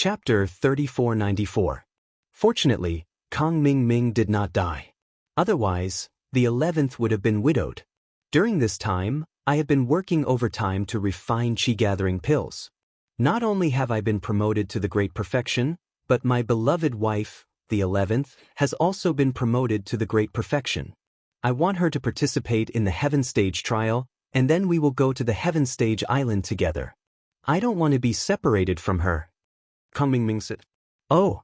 Chapter 3494. Fortunately, Kang Ming did not die. Otherwise, the 11th would have been widowed. During this time, I have been working overtime to refine chi-gathering pills. Not only have I been promoted to the great perfection, but my beloved wife, the 11th, has also been promoted to the great perfection. I want her to participate in the Heaven Stage trial, and then we will go to the Heaven Stage Island together. I don't want to be separated from her. Kang Ming said. Oh.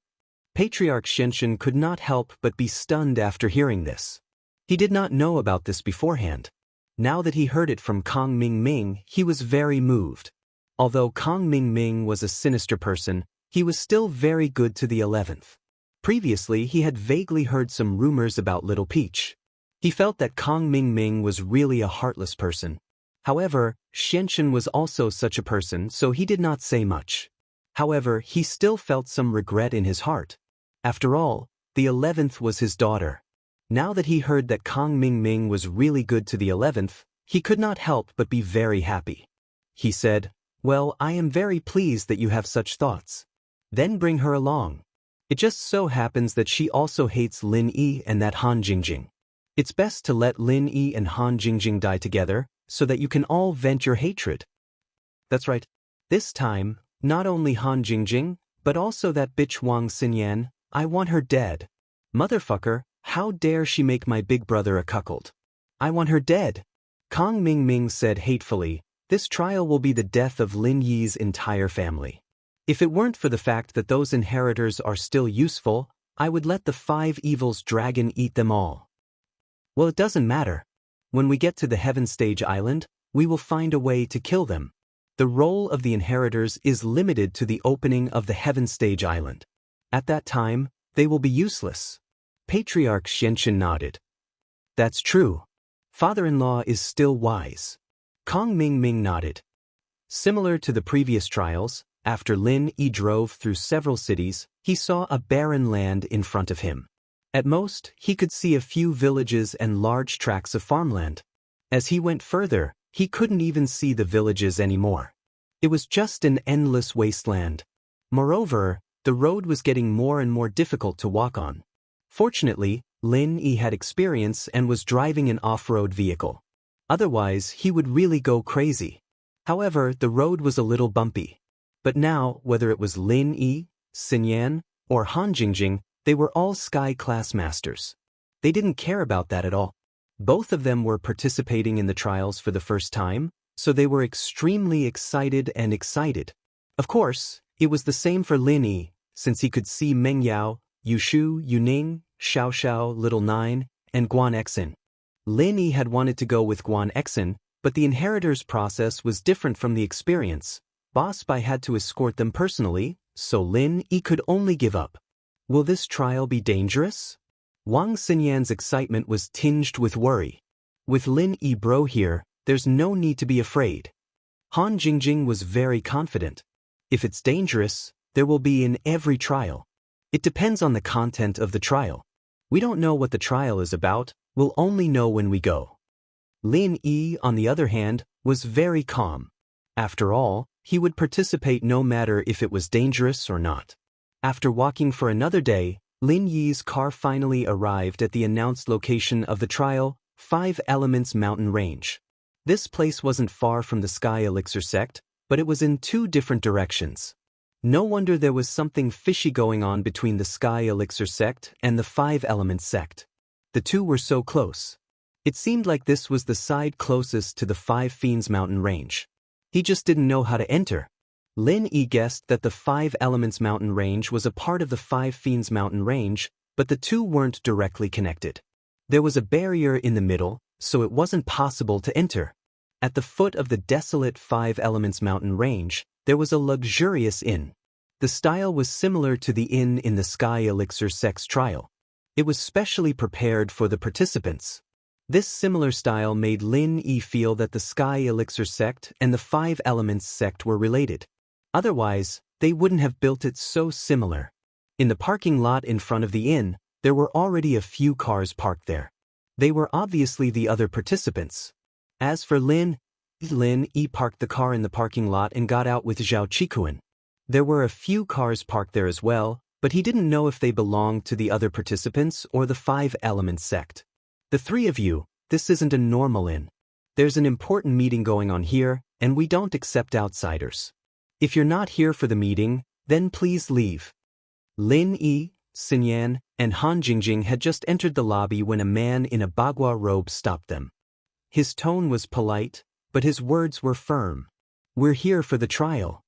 Patriarch Xianxia could not help but be stunned after hearing this. He did not know about this beforehand. Now that he heard it from Kang Ming, he was very moved. Although Kang Ming was a sinister person, he was still very good to the 11th. Previously, he had vaguely heard some rumors about Little Peach. He felt that Kang Ming was really a heartless person. However, Xianxia was also such a person, so he did not say much. However, he still felt some regret in his heart. After all, the 11th was his daughter. Now that he heard that Kang Ming was really good to the 11th, he could not help but be very happy. He said, "Well, I am very pleased that you have such thoughts. Then bring her along. It just so happens that she also hates Lin Yi and that Han Jingjing. It's best to let Lin Yi and Han Jingjing die together, so that you can all vent your hatred." That's right. This time, not only Han Jingjing, but also that bitch Wang Lin, I want her dead. Motherfucker, how dare she make my big brother a cuckold? I want her dead. Kang Ming said hatefully, "This trial will be the death of Lin Yi's entire family. If it weren't for the fact that those inheritors are still useful, I would let the 5 evils dragon eat them all." Well, it doesn't matter. When we get to the Heaven Stage Island, we will find a way to kill them. The role of the inheritors is limited to the opening of the Heaven Stage Island. At that time, they will be useless. Patriarch Xianxia nodded. That's true. Father-in-law is still wise. Kang Ming nodded. Similar to the previous trials, after Lin Yi drove through several cities, he saw a barren land in front of him. At most, he could see a few villages and large tracts of farmland. As he went further, he couldn't even see the villages anymore. It was just an endless wasteland. Moreover, the road was getting more and more difficult to walk on. Fortunately, Lin Yi had experience and was driving an off-road vehicle. Otherwise, he would really go crazy. However, the road was a little bumpy. But now, whether it was Lin Yi, Xinyan, or Han Jingjing, they were all Sky Class Masters. They didn't care about that at all. Both of them were participating in the trials for the first time, so they were extremely excited. Of course, it was the same for Lin Yi, since he could see Meng Yao, Yushu, Yuning, Xiao, Little Nine, and Guan Exin. Lin Yi had wanted to go with Guan Exin, but the inheritors process was different from the experience. Boss Bai had to escort them personally, so Lin Yi could only give up. Will this trial be dangerous? Wang Xinyan's excitement was tinged with worry. With Lin Yi bro here, there's no need to be afraid. Han Jingjing was very confident. If it's dangerous, there will be in every trial. It depends on the content of the trial. We don't know what the trial is about, we'll only know when we go. Lin Yi, on the other hand, was very calm. After all, he would participate no matter if it was dangerous or not. After walking for another day, Lin Yi's car finally arrived at the announced location of the trial, 5 Elements Mountain Range. This place wasn't far from the Sky Elixir sect, but it was in 2 different directions. No wonder there was something fishy going on between the Sky Elixir sect and the 5 Elements sect. The 2 were so close. It seemed like this was the side closest to the 5 Fiends Mountain Range. He just didn't know how to enter. Lin Yi guessed that the 5 Elements Mountain Range was a part of the 5 Fiends Mountain Range, but the 2 weren't directly connected. There was a barrier in the middle, so it wasn't possible to enter. At the foot of the desolate 5 Elements Mountain Range, there was a luxurious inn. The style was similar to the inn in the Sky Elixir sect's trial. It was specially prepared for the participants. This similar style made Lin Yi feel that the Sky Elixir sect and the 5 Elements sect were related. Otherwise, they wouldn't have built it so similar. In the parking lot in front of the inn, there were already a few cars parked there. They were obviously the other participants. As for Lin Yi parked the car in the parking lot and got out with Zhao Qikuan. There were a few cars parked there as well, but he didn't know if they belonged to the other participants or the Five Elements sect. The three of you, this isn't a normal inn. There's an important meeting going on here, and we don't accept outsiders. If you're not here for the meeting, then please leave. Lin Yi, Xinyan, and Han Jingjing had just entered the lobby when a man in a bagua robe stopped them. His tone was polite, but his words were firm. We're here for the trial.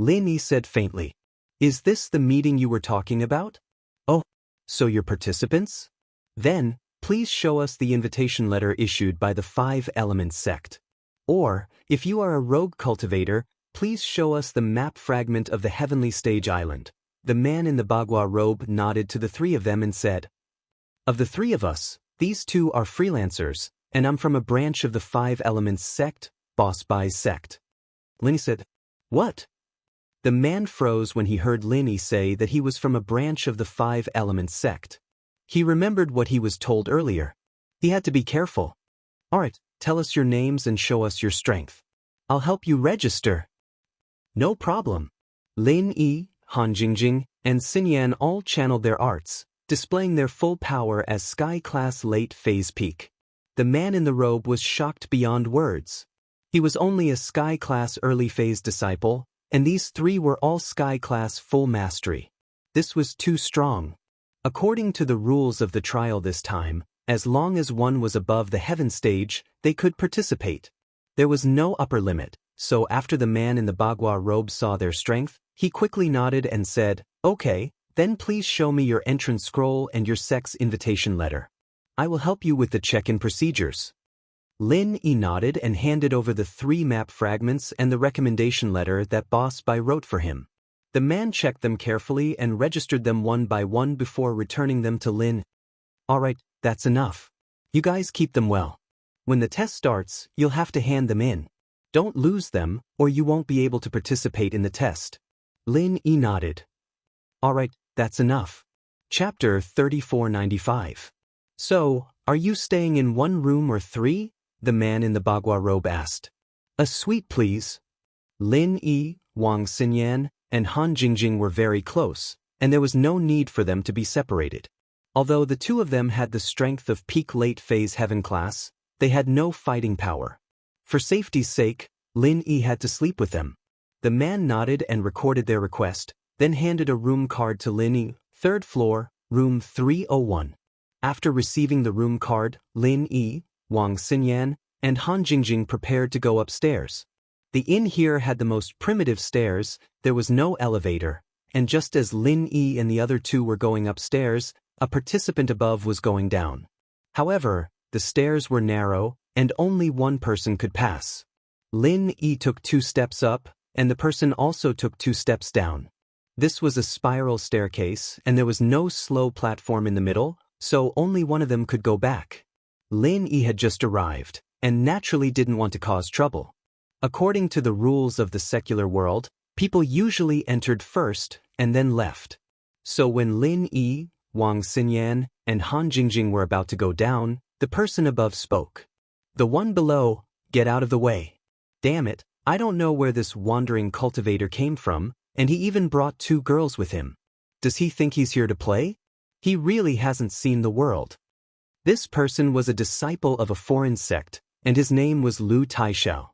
Lin Yi said faintly. Is this the meeting you were talking about? Oh, so you're participants? Then, please show us the invitation letter issued by the Five Elements sect. Or, if you are a rogue cultivator, please show us the map fragment of the Heavenly Stage Island. The man in the bagua robe nodded to the three of them and said, Of the three of us, these two are freelancers, and I'm from a branch of the Five Elements sect, Boss Bai's sect. Lin Yi said, What? The man froze when he heard Lin Yi say that he was from a branch of the Five Elements sect. He remembered what he was told earlier. He had to be careful. Alright, tell us your names and show us your strength. I'll help you register. No problem. Lin Yi, Han Jingjing, and Xinyan all channeled their arts, displaying their full power as Sky-class late-phase peak. The man in the robe was shocked beyond words. He was only a Sky-class early-phase disciple, and these three were all Sky-class full mastery. This was too strong. According to the rules of the trial this time, as long as one was above the heaven stage, they could participate. There was no upper limit, so after the man in the bagua robe saw their strength, he quickly nodded and said, Okay, then please show me your entrance scroll and your sect's invitation letter. I will help you with the check-in procedures. Lin Yi nodded and handed over the 3 map fragments and the recommendation letter that Boss Bai wrote for him. The man checked them carefully and registered them one by one before returning them to Lin. Alright, that's enough. You guys keep them well. When the test starts, you'll have to hand them in. Don't lose them, or you won't be able to participate in the test. Lin Yi nodded. Alright, that's enough. Chapter 3495. So, are you staying in 1 room or 3? The man in the bagua robe asked. A suite, please. Lin Yi, Wang Xinyan, and Han Jingjing were very close, and there was no need for them to be separated. Although the 2 of them had the strength of peak late-phase heaven class, they had no fighting power. For safety's sake, Lin Yi had to sleep with them. The man nodded and recorded their request, then handed a room card to Lin Yi, 3rd floor, room 301. After receiving the room card, Lin Yi, Wang Xinyan, and Han Jingjing prepared to go upstairs. The inn here had the most primitive stairs, there was no elevator, and just as Lin Yi and the other 2 were going upstairs, a participant above was going down. However, the stairs were narrow, and only one person could pass. Lin Yi took 2 steps up, and the person also took 2 steps down. This was a spiral staircase, and there was no slow platform in the middle, so only one of them could go back. Lin Yi had just arrived, and naturally didn't want to cause trouble. According to the rules of the secular world, people usually entered first and then left. So when Lin Yi, Wang Xinyan, and Han Jingjing were about to go down, the person above spoke. The one below, get out of the way. Damn it, I don't know where this wandering cultivator came from, and he even brought 2 girls with him. Does he think he's here to play? He really hasn't seen the world. This person was a disciple of a foreign sect, and his name was Lu Taishao.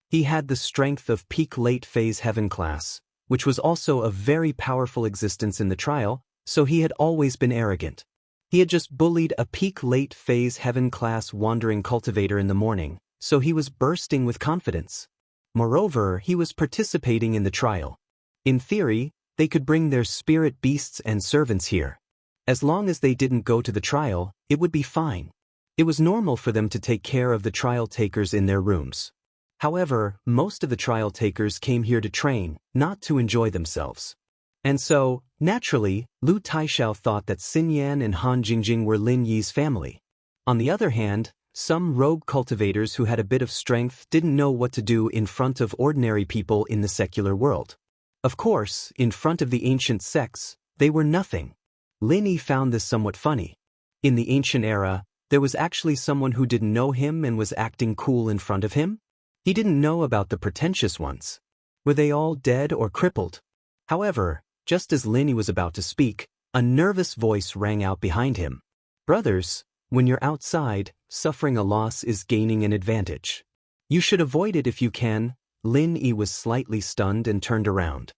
He had the strength of peak late-phase heaven class, which was also a very powerful existence in the trial, so he had always been arrogant. He had just bullied a peak late-phase heaven class wandering cultivator in the morning, so he was bursting with confidence. Moreover, he was participating in the trial. In theory, they could bring their spirit beasts and servants here. As long as they didn't go to the trial, it would be fine. It was normal for them to take care of the trial takers in their rooms. However, most of the trial takers came here to train, not to enjoy themselves. And so, naturally, Lu Taishao thought that Xinyan and Han Jingjing were Lin Yi's family. On the other hand, some rogue cultivators who had a bit of strength didn't know what to do in front of ordinary people in the secular world. Of course, in front of the ancient sects, they were nothing. Lin Yi found this somewhat funny. In the ancient era, there was actually someone who didn't know him and was acting cool in front of him? He didn't know about the pretentious ones. Were they all dead or crippled? However, just as Lin Yi was about to speak, a nervous voice rang out behind him. Brothers, when you're outside, suffering a loss is gaining an advantage. You should avoid it if you can. Lin Yi was slightly stunned and turned around.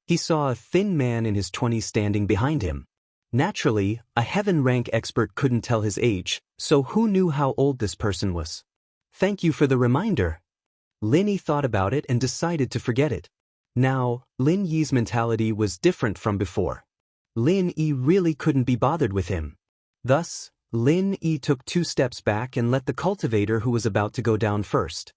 He saw a thin man in his 20s standing behind him. Naturally, a heaven rank expert couldn't tell his age, so who knew how old this person was? Thank you for the reminder. Lin Yi thought about it and decided to forget it. Now, Lin Yi's mentality was different from before. Lin Yi really couldn't be bothered with him. Thus, Lin Yi took 2 steps back and let the cultivator who was about to go down first.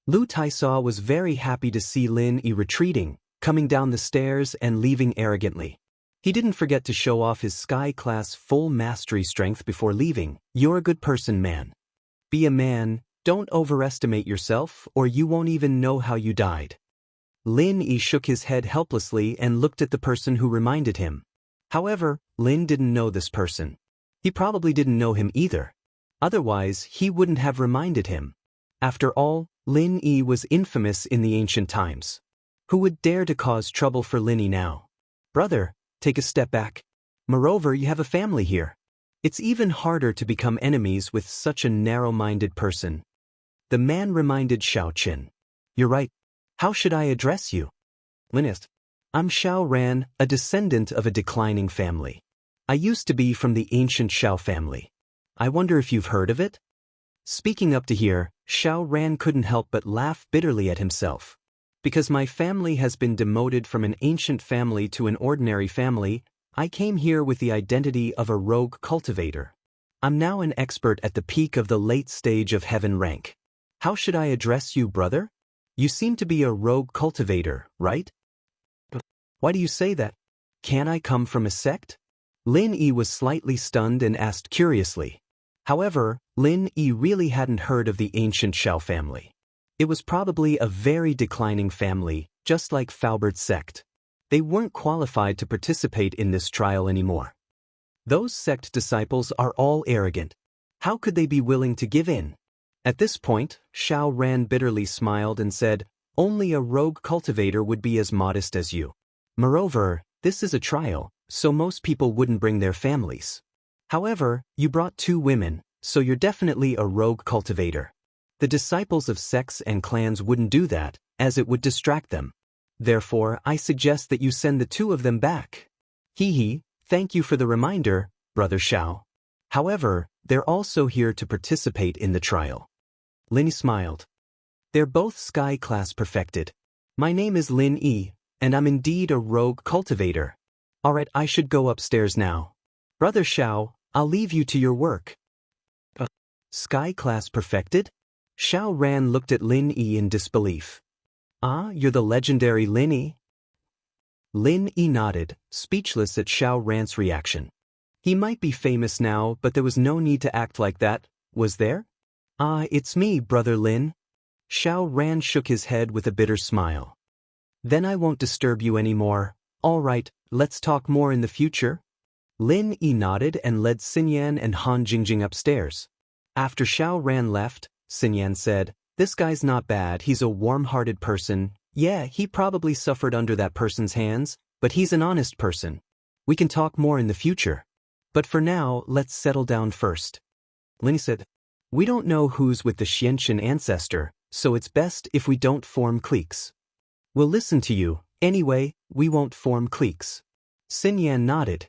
Lu Taisha was very happy to see Lin Yi retreating, coming down the stairs and leaving arrogantly. He didn't forget to show off his sky-class full mastery strength before leaving. You're a good person, man. Be a man, don't overestimate yourself or you won't even know how you died. Lin Yi shook his head helplessly and looked at the person who reminded him. However, Lin didn't know this person. He probably didn't know him either. Otherwise, he wouldn't have reminded him. After all, Lin Yi was infamous in the ancient times. Who would dare to cause trouble for Lin Yi now? Brother, take a step back. Moreover, you have a family here. It's even harder to become enemies with such a narrow-minded person. The man reminded Xiao Qin. You're right. How should I address you? Linist. I'm Xiao Ran, a descendant of a declining family. I used to be from the ancient Xiao family. I wonder if you've heard of it? Speaking up to here, Xiao Ran couldn't help but laugh bitterly at himself. Because my family has been demoted from an ancient family to an ordinary family, I came here with the identity of a rogue cultivator. I'm now an expert at the peak of the late stage of heaven rank. How should I address you, brother? You seem to be a rogue cultivator, right? Why do you say that? Can I come from a sect? Lin Yi was slightly stunned and asked curiously. However, Lin Yi really hadn't heard of the ancient Xiao family. It was probably a very declining family, just like Faubert's sect. They weren't qualified to participate in this trial anymore. Those sect disciples are all arrogant. How could they be willing to give in? At this point, Xiao Ran bitterly smiled and said, only a rogue cultivator would be as modest as you. Moreover, this is a trial, so most people wouldn't bring their families. However, you brought 2 women, so you're definitely a rogue cultivator. The disciples of sects and clans wouldn't do that, as it would distract them. Therefore, I suggest that you send the 2 of them back. Thank you for the reminder, Brother Xiao. However, they're also here to participate in the trial. Lin Yi smiled. They're both sky class perfected. My name is Lin Yi, and I'm indeed a rogue cultivator. Alright, I should go upstairs now. Brother Xiao, I'll leave you to your work. Sky class perfected? Xiao Ran looked at Lin Yi in disbelief. Ah, you're the legendary Lin Yi? Lin Yi nodded, speechless at Xiao Ran's reaction. He might be famous now, but there was no need to act like that, was there? Ah, it's me, Brother Lin. Xiao Ran shook his head with a bitter smile. Then I won't disturb you anymore. All right, let's talk more in the future. Lin Yi nodded and led Xinyan and Han Jingjing upstairs. After Xiao Ran left, Xinyan said, this guy's not bad, he's a warm-hearted person. Yeah, he probably suffered under that person's hands, but he's an honest person. We can talk more in the future. But for now, let's settle down first. Lin said, we don't know who's with the Xianxia ancestor, so it's best if we don't form cliques. We'll listen to you, anyway, we won't form cliques. Xinyan nodded.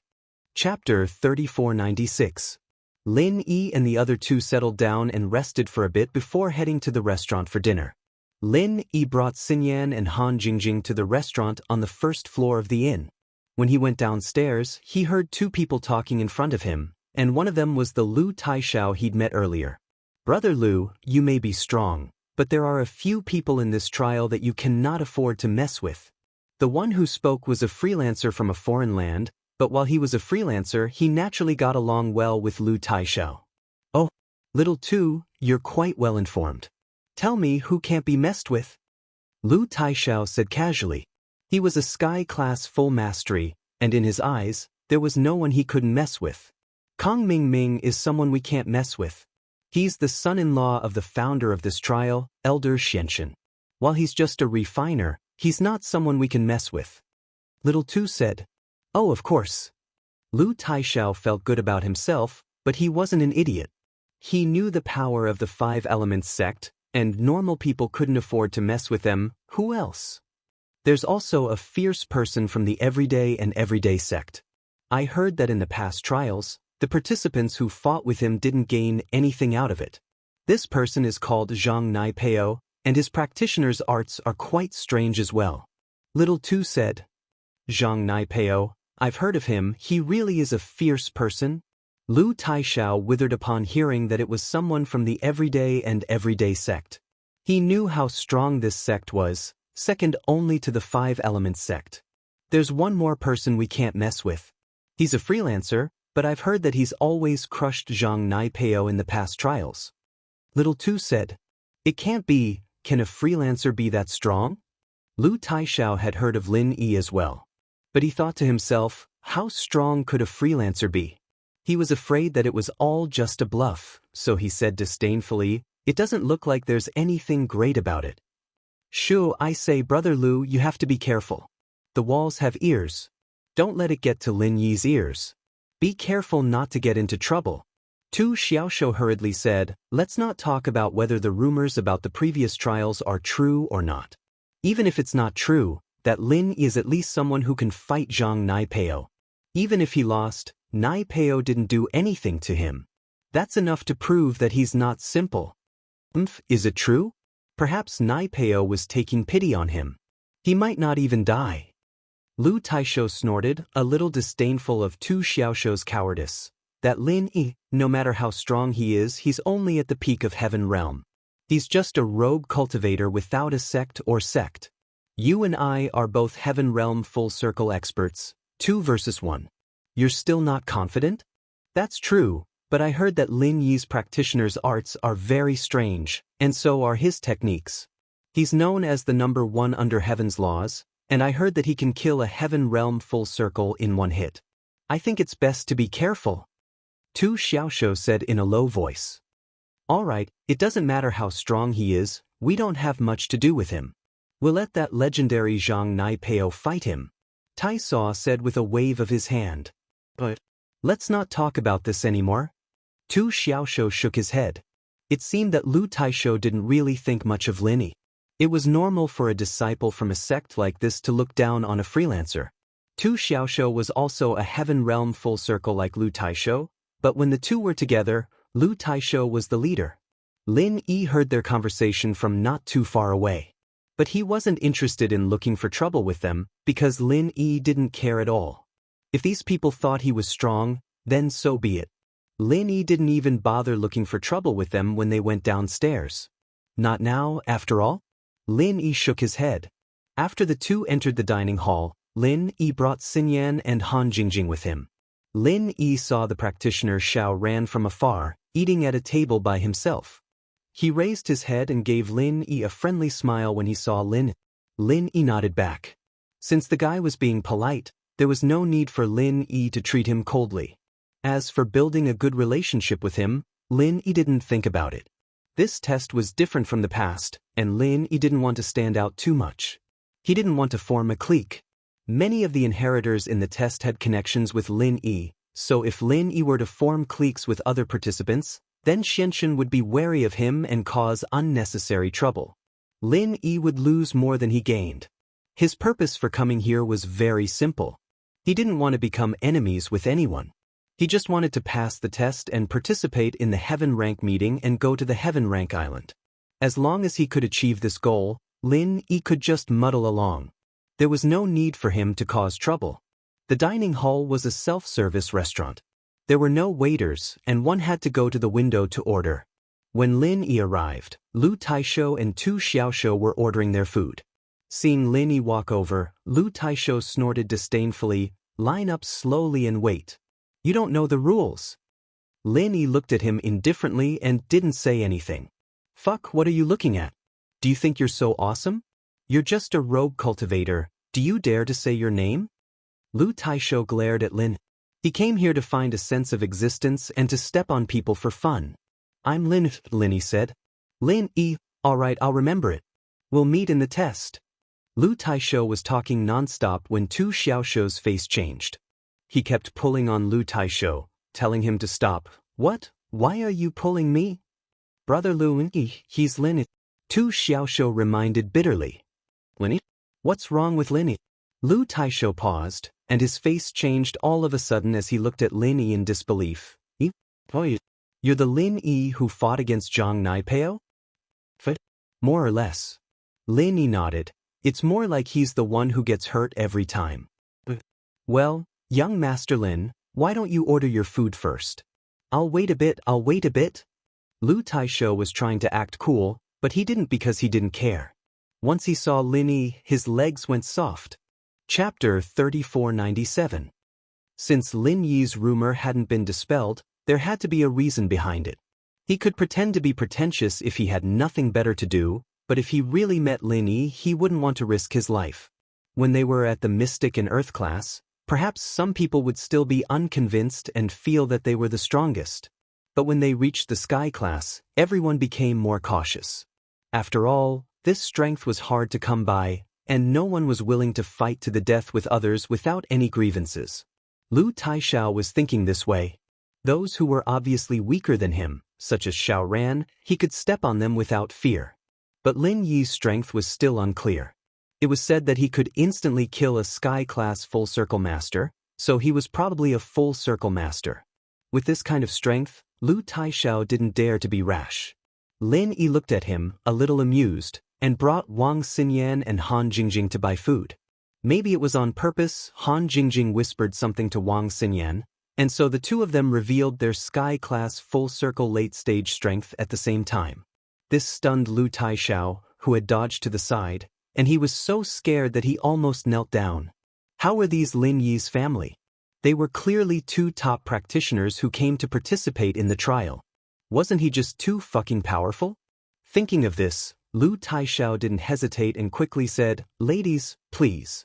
Chapter 3496. Lin Yi and the other 2 settled down and rested for a bit before heading to the restaurant for dinner. Lin Yi brought Xinyan and Han Jingjing to the restaurant on the 1st floor of the inn. When he went downstairs, he heard 2 people talking in front of him, and one of them was the Lu Taisha he'd met earlier. Brother Lu, you may be strong, but there are a few people in this trial that you cannot afford to mess with. The one who spoke was a freelancer from a foreign land, but while he was a freelancer, he naturally got along well with Lu Taisha. Oh, little two, you're quite well informed. Tell me who can't be messed with. Lu Taisha said casually. He was a sky-class full mastery, and in his eyes, there was no one he couldn't mess with. Kong Ming Ming is someone we can't mess with. He's the son-in-law of the founder of this trial, Elder Xianxia. While he's just a refiner, he's not someone we can mess with. Little Tu said. Oh, of course. Lu Taishao felt good about himself, but he wasn't an idiot. He knew the power of the Five Elements sect, and normal people couldn't afford to mess with them. Who else? There's also a fierce person from the Everyday and Everyday sect. I heard that in the past trials, the participants who fought with him didn't gain anything out of it. This person is called Zhang Naipeo, and his practitioner's arts are quite strange as well. Little Tu said. Zhang Naipeo, I've heard of him, he really is a fierce person? Lu Taishao withered upon hearing that it was someone from the Everyday and Everyday sect. He knew how strong this sect was, second only to the Five Elements sect. There's one more person we can't mess with. He's a freelancer, but I've heard that he's always crushed Zhang Naipeo in the past trials. Little Tu said. It can't be, can a freelancer be that strong? Lu Taishao had heard of Lin Yi as well. But he thought to himself, how strong could a freelancer be? He was afraid that it was all just a bluff, so he said disdainfully, it doesn't look like there's anything great about it. Shoo, I say, Brother Lu, you have to be careful. The walls have ears. Don't let it get to Lin Yi's ears. Be careful not to get into trouble. Tu Xiaoshou hurriedly said, let's not talk about whether the rumors about the previous trials are true or not. Even if it's not true, that Lin Yi is at least someone who can fight Zhang Naipeo. Even if he lost, Naipeo didn't do anything to him. That's enough to prove that he's not simple. Is it true? Perhaps Naipeo was taking pity on him. He might not even die. Lu Taishou snorted, a little disdainful of Tu Xiaoshou's cowardice. That Lin Yi, no matter how strong he is, he's only at the peak of heaven realm. He's just a rogue cultivator without a sect or sect. You and I are both heaven realm full circle experts, 2 versus 1. You're still not confident? That's true, but I heard that Lin Yi's practitioner's arts are very strange, and so are his techniques. He's known as the number 1 under heaven's laws, and I heard that he can kill a heaven realm full circle in 1 hit. I think it's best to be careful. Tu Xiaoshou said in a low voice. All right, it doesn't matter how strong he is, we don't have much to do with him. We'll let that legendary Zhang Naipeo fight him. Tai Saw said with a wave of his hand. But let's not talk about this anymore. Tu Xiaoshou shook his head. It seemed that Lu Taishou didn't really think much of Lin Yi. It was normal for a disciple from a sect like this to look down on a freelancer. Tu Xiaoshou was also a heaven realm full circle like Lu Taishou, but when the two were together, Lu Taishou was the leader. Lin Yi heard their conversation from not too far away. But he wasn't interested in looking for trouble with them, because Lin Yi didn't care at all. If these people thought he was strong, then so be it. Lin Yi didn't even bother looking for trouble with them when they went downstairs. Not now, after all? Lin Yi shook his head. After the two entered the dining hall, Lin Yi brought Xinyan and Han Jingjing with him. Lin Yi saw the practitioner Xiao Ran from afar, eating at a table by himself. He raised his head and gave Lin Yi a friendly smile when he saw Lin. Lin Yi nodded back. Since the guy was being polite, there was no need for Lin Yi to treat him coldly. As for building a good relationship with him, Lin Yi didn't think about it. This test was different from the past, and Lin Yi didn't want to stand out too much. He didn't want to form a clique. Many of the inheritors in the test had connections with Lin Yi, so if Lin Yi were to form cliques with other participants, then Xianxia would be wary of him and cause unnecessary trouble. Lin Yi would lose more than he gained. His purpose for coming here was very simple. He didn't want to become enemies with anyone. He just wanted to pass the test and participate in the Heaven Rank meeting and go to the Heaven Rank Island. As long as he could achieve this goal, Lin Yi could just muddle along. There was no need for him to cause trouble. The dining hall was a self-service restaurant. There were no waiters, and one had to go to the window to order. When Lin Yi arrived, Lu Taishou and Tu Xiaoshou were ordering their food. Seeing Lin Yi walk over, Lu Taishou snorted disdainfully, "Line up slowly and wait. You don't know the rules." Lin Yi looked at him indifferently and didn't say anything. "Fuck, what are you looking at? Do you think you're so awesome? You're just a rogue cultivator, do you dare to say your name?" Lu Taishou glared at Lin. He came here to find a sense of existence and to step on people for fun. "I'm Lin Yi said. "Lin Yi, alright, I'll remember it. We'll meet in the test." Lu Taishou was talking non-stop when Tu Xiaoshou's face changed. He kept pulling on Lu Taishou, telling him to stop. What? Why are you pulling me? Brother Lu, he's Lin. Tu Xiaoshou reminded bitterly. Lin? What's wrong with Lin? Lu Taishou paused, and his face changed all of a sudden as he looked at Lin Yi in disbelief. Oh, you're the Lin Yi who fought against Zhang Naipeo? More or less. Lin Yi nodded. It's more like he's the one who gets hurt every time. Well, young Master Lin, why don't you order your food first? I'll wait a bit. Lu Taishou was trying to act cool, but he didn't because he didn't care. Once he saw Lin Yi, his legs went soft. Chapter 3497. Since Lin Yi's rumor hadn't been dispelled, there had to be a reason behind it. He could pretend to be pretentious if he had nothing better to do, but if he really met Lin Yi, he wouldn't want to risk his life. When they were at the Mystic and Earth class, perhaps some people would still be unconvinced and feel that they were the strongest. But when they reached the Sky class, everyone became more cautious. After all, this strength was hard to come by, and no one was willing to fight to the death with others without any grievances. Lu Taishou was thinking this way. Those who were obviously weaker than him, such as Xiao Ran, he could step on them without fear. But Lin Yi's strength was still unclear. It was said that he could instantly kill a Sky-class full-circle master, so he was probably a full-circle master. With this kind of strength, Lu Taishou didn't dare to be rash. Lin Yi looked at him, a little amused, and brought Wang Xinyan and Han Jingjing to buy food. Maybe it was on purpose. Han Jingjing whispered something to Wang Xinyan, and so the two of them revealed their Sky-class full-circle late-stage strength at the same time. This stunned Lu Taishou, who had dodged to the side, and he was so scared that he almost knelt down. How were these Lin Yi's family? They were clearly two top practitioners who came to participate in the trial. Wasn't he just too fucking powerful? Thinking of this, Lu Taishou didn't hesitate and quickly said, "Ladies, please."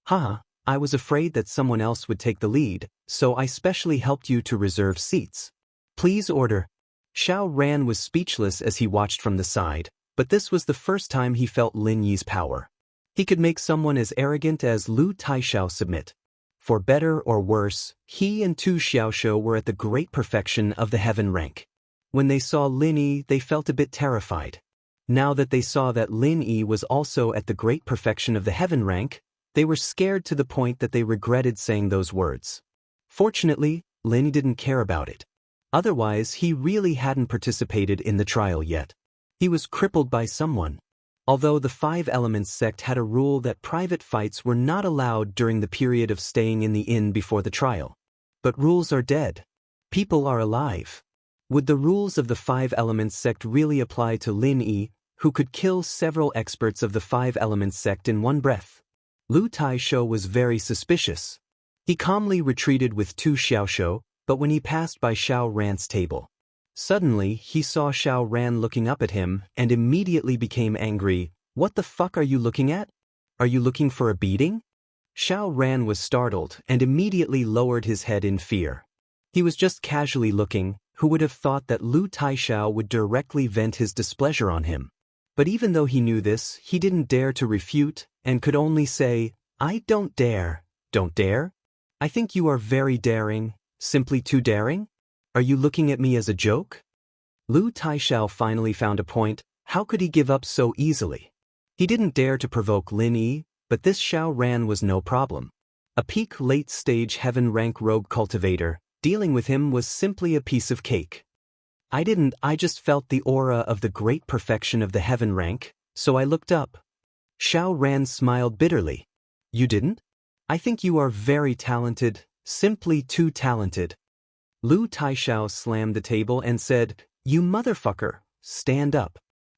Haha, I was afraid that someone else would take the lead, so I specially helped you to reserve seats. Please order. Xiao Ran was speechless as he watched from the side, but this was the first time he felt Lin Yi's power. He could make someone as arrogant as Lu Taishou submit. For better or worse, he and Tu Xiaoshou were at the great perfection of the heaven rank. When they saw Lin Yi, they felt a bit terrified. Now that they saw that Lin Yi was also at the great perfection of the heaven rank, they were scared to the point that they regretted saying those words. Fortunately, Lin Yi didn't care about it. Otherwise, he really hadn't participated in the trial yet. He was crippled by someone. Although the Five Elements sect had a rule that private fights were not allowed during the period of staying in the inn before the trial. But rules are dead. People are alive. Would the rules of the Five Elements sect really apply to Lin Yi, who could kill several experts of the Five Elements sect in one breath? Lu Taishou was very suspicious. He calmly retreated with Tu Xiaoshou, but when he passed by Xiao Ran's table, suddenly he saw Xiao Ran looking up at him and immediately became angry. "What the fuck are you looking at? Are you looking for a beating?" Xiao Ran was startled and immediately lowered his head in fear. He was just casually looking. Who would have thought that Lu Taishou would directly vent his displeasure on him? But even though he knew this, he didn't dare to refute and could only say, "I don't dare." "Don't dare? I think you are very daring, simply too daring? Are you looking at me as a joke?" Lu Taishou finally found a point. How could he give up so easily? He didn't dare to provoke Lin Yi, but this Xiao Ran was no problem. A peak late-stage heaven rank rogue cultivator, dealing with him was simply a piece of cake. I just felt the aura of the great perfection of the heaven rank, so I looked up. Xiao Ran smiled bitterly. "You didn't? I think you are very talented, simply too talented." Lu Taishou slammed the table and said, "You motherfucker, stand up."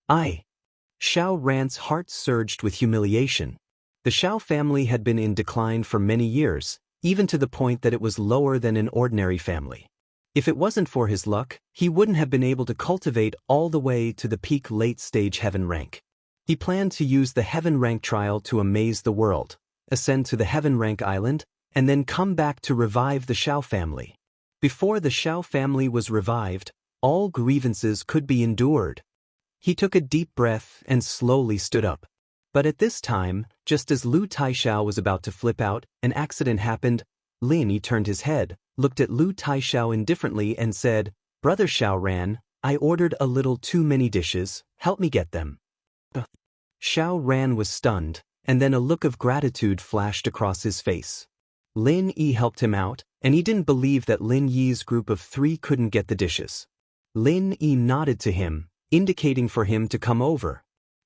Xiao Ran's heart surged with humiliation. The Xiao family had been in decline for many years, even to the point that it was lower than an ordinary family. If it wasn't for his luck, he wouldn't have been able to cultivate all the way to the peak late-stage heaven rank. He planned to use the heaven rank trial to amaze the world, ascend to the heaven rank island, and then come back to revive the Xiao family. Before the Xiao family was revived, all grievances could be endured. He took a deep breath and slowly stood up. But at this time, just as Lu Taishao was about to flip out, an accident happened. Lin Yi turned his head, looked at Lu Taishao indifferently and said, "Brother Xiaoran, I ordered a little too many dishes, help me get them." Xiaoran was stunned, and then a look of gratitude flashed across his face. Lin Yi helped him out, and he didn't believe that Lin Yi's group of 3 couldn't get the dishes. Lin Yi nodded to him, indicating for him to come over.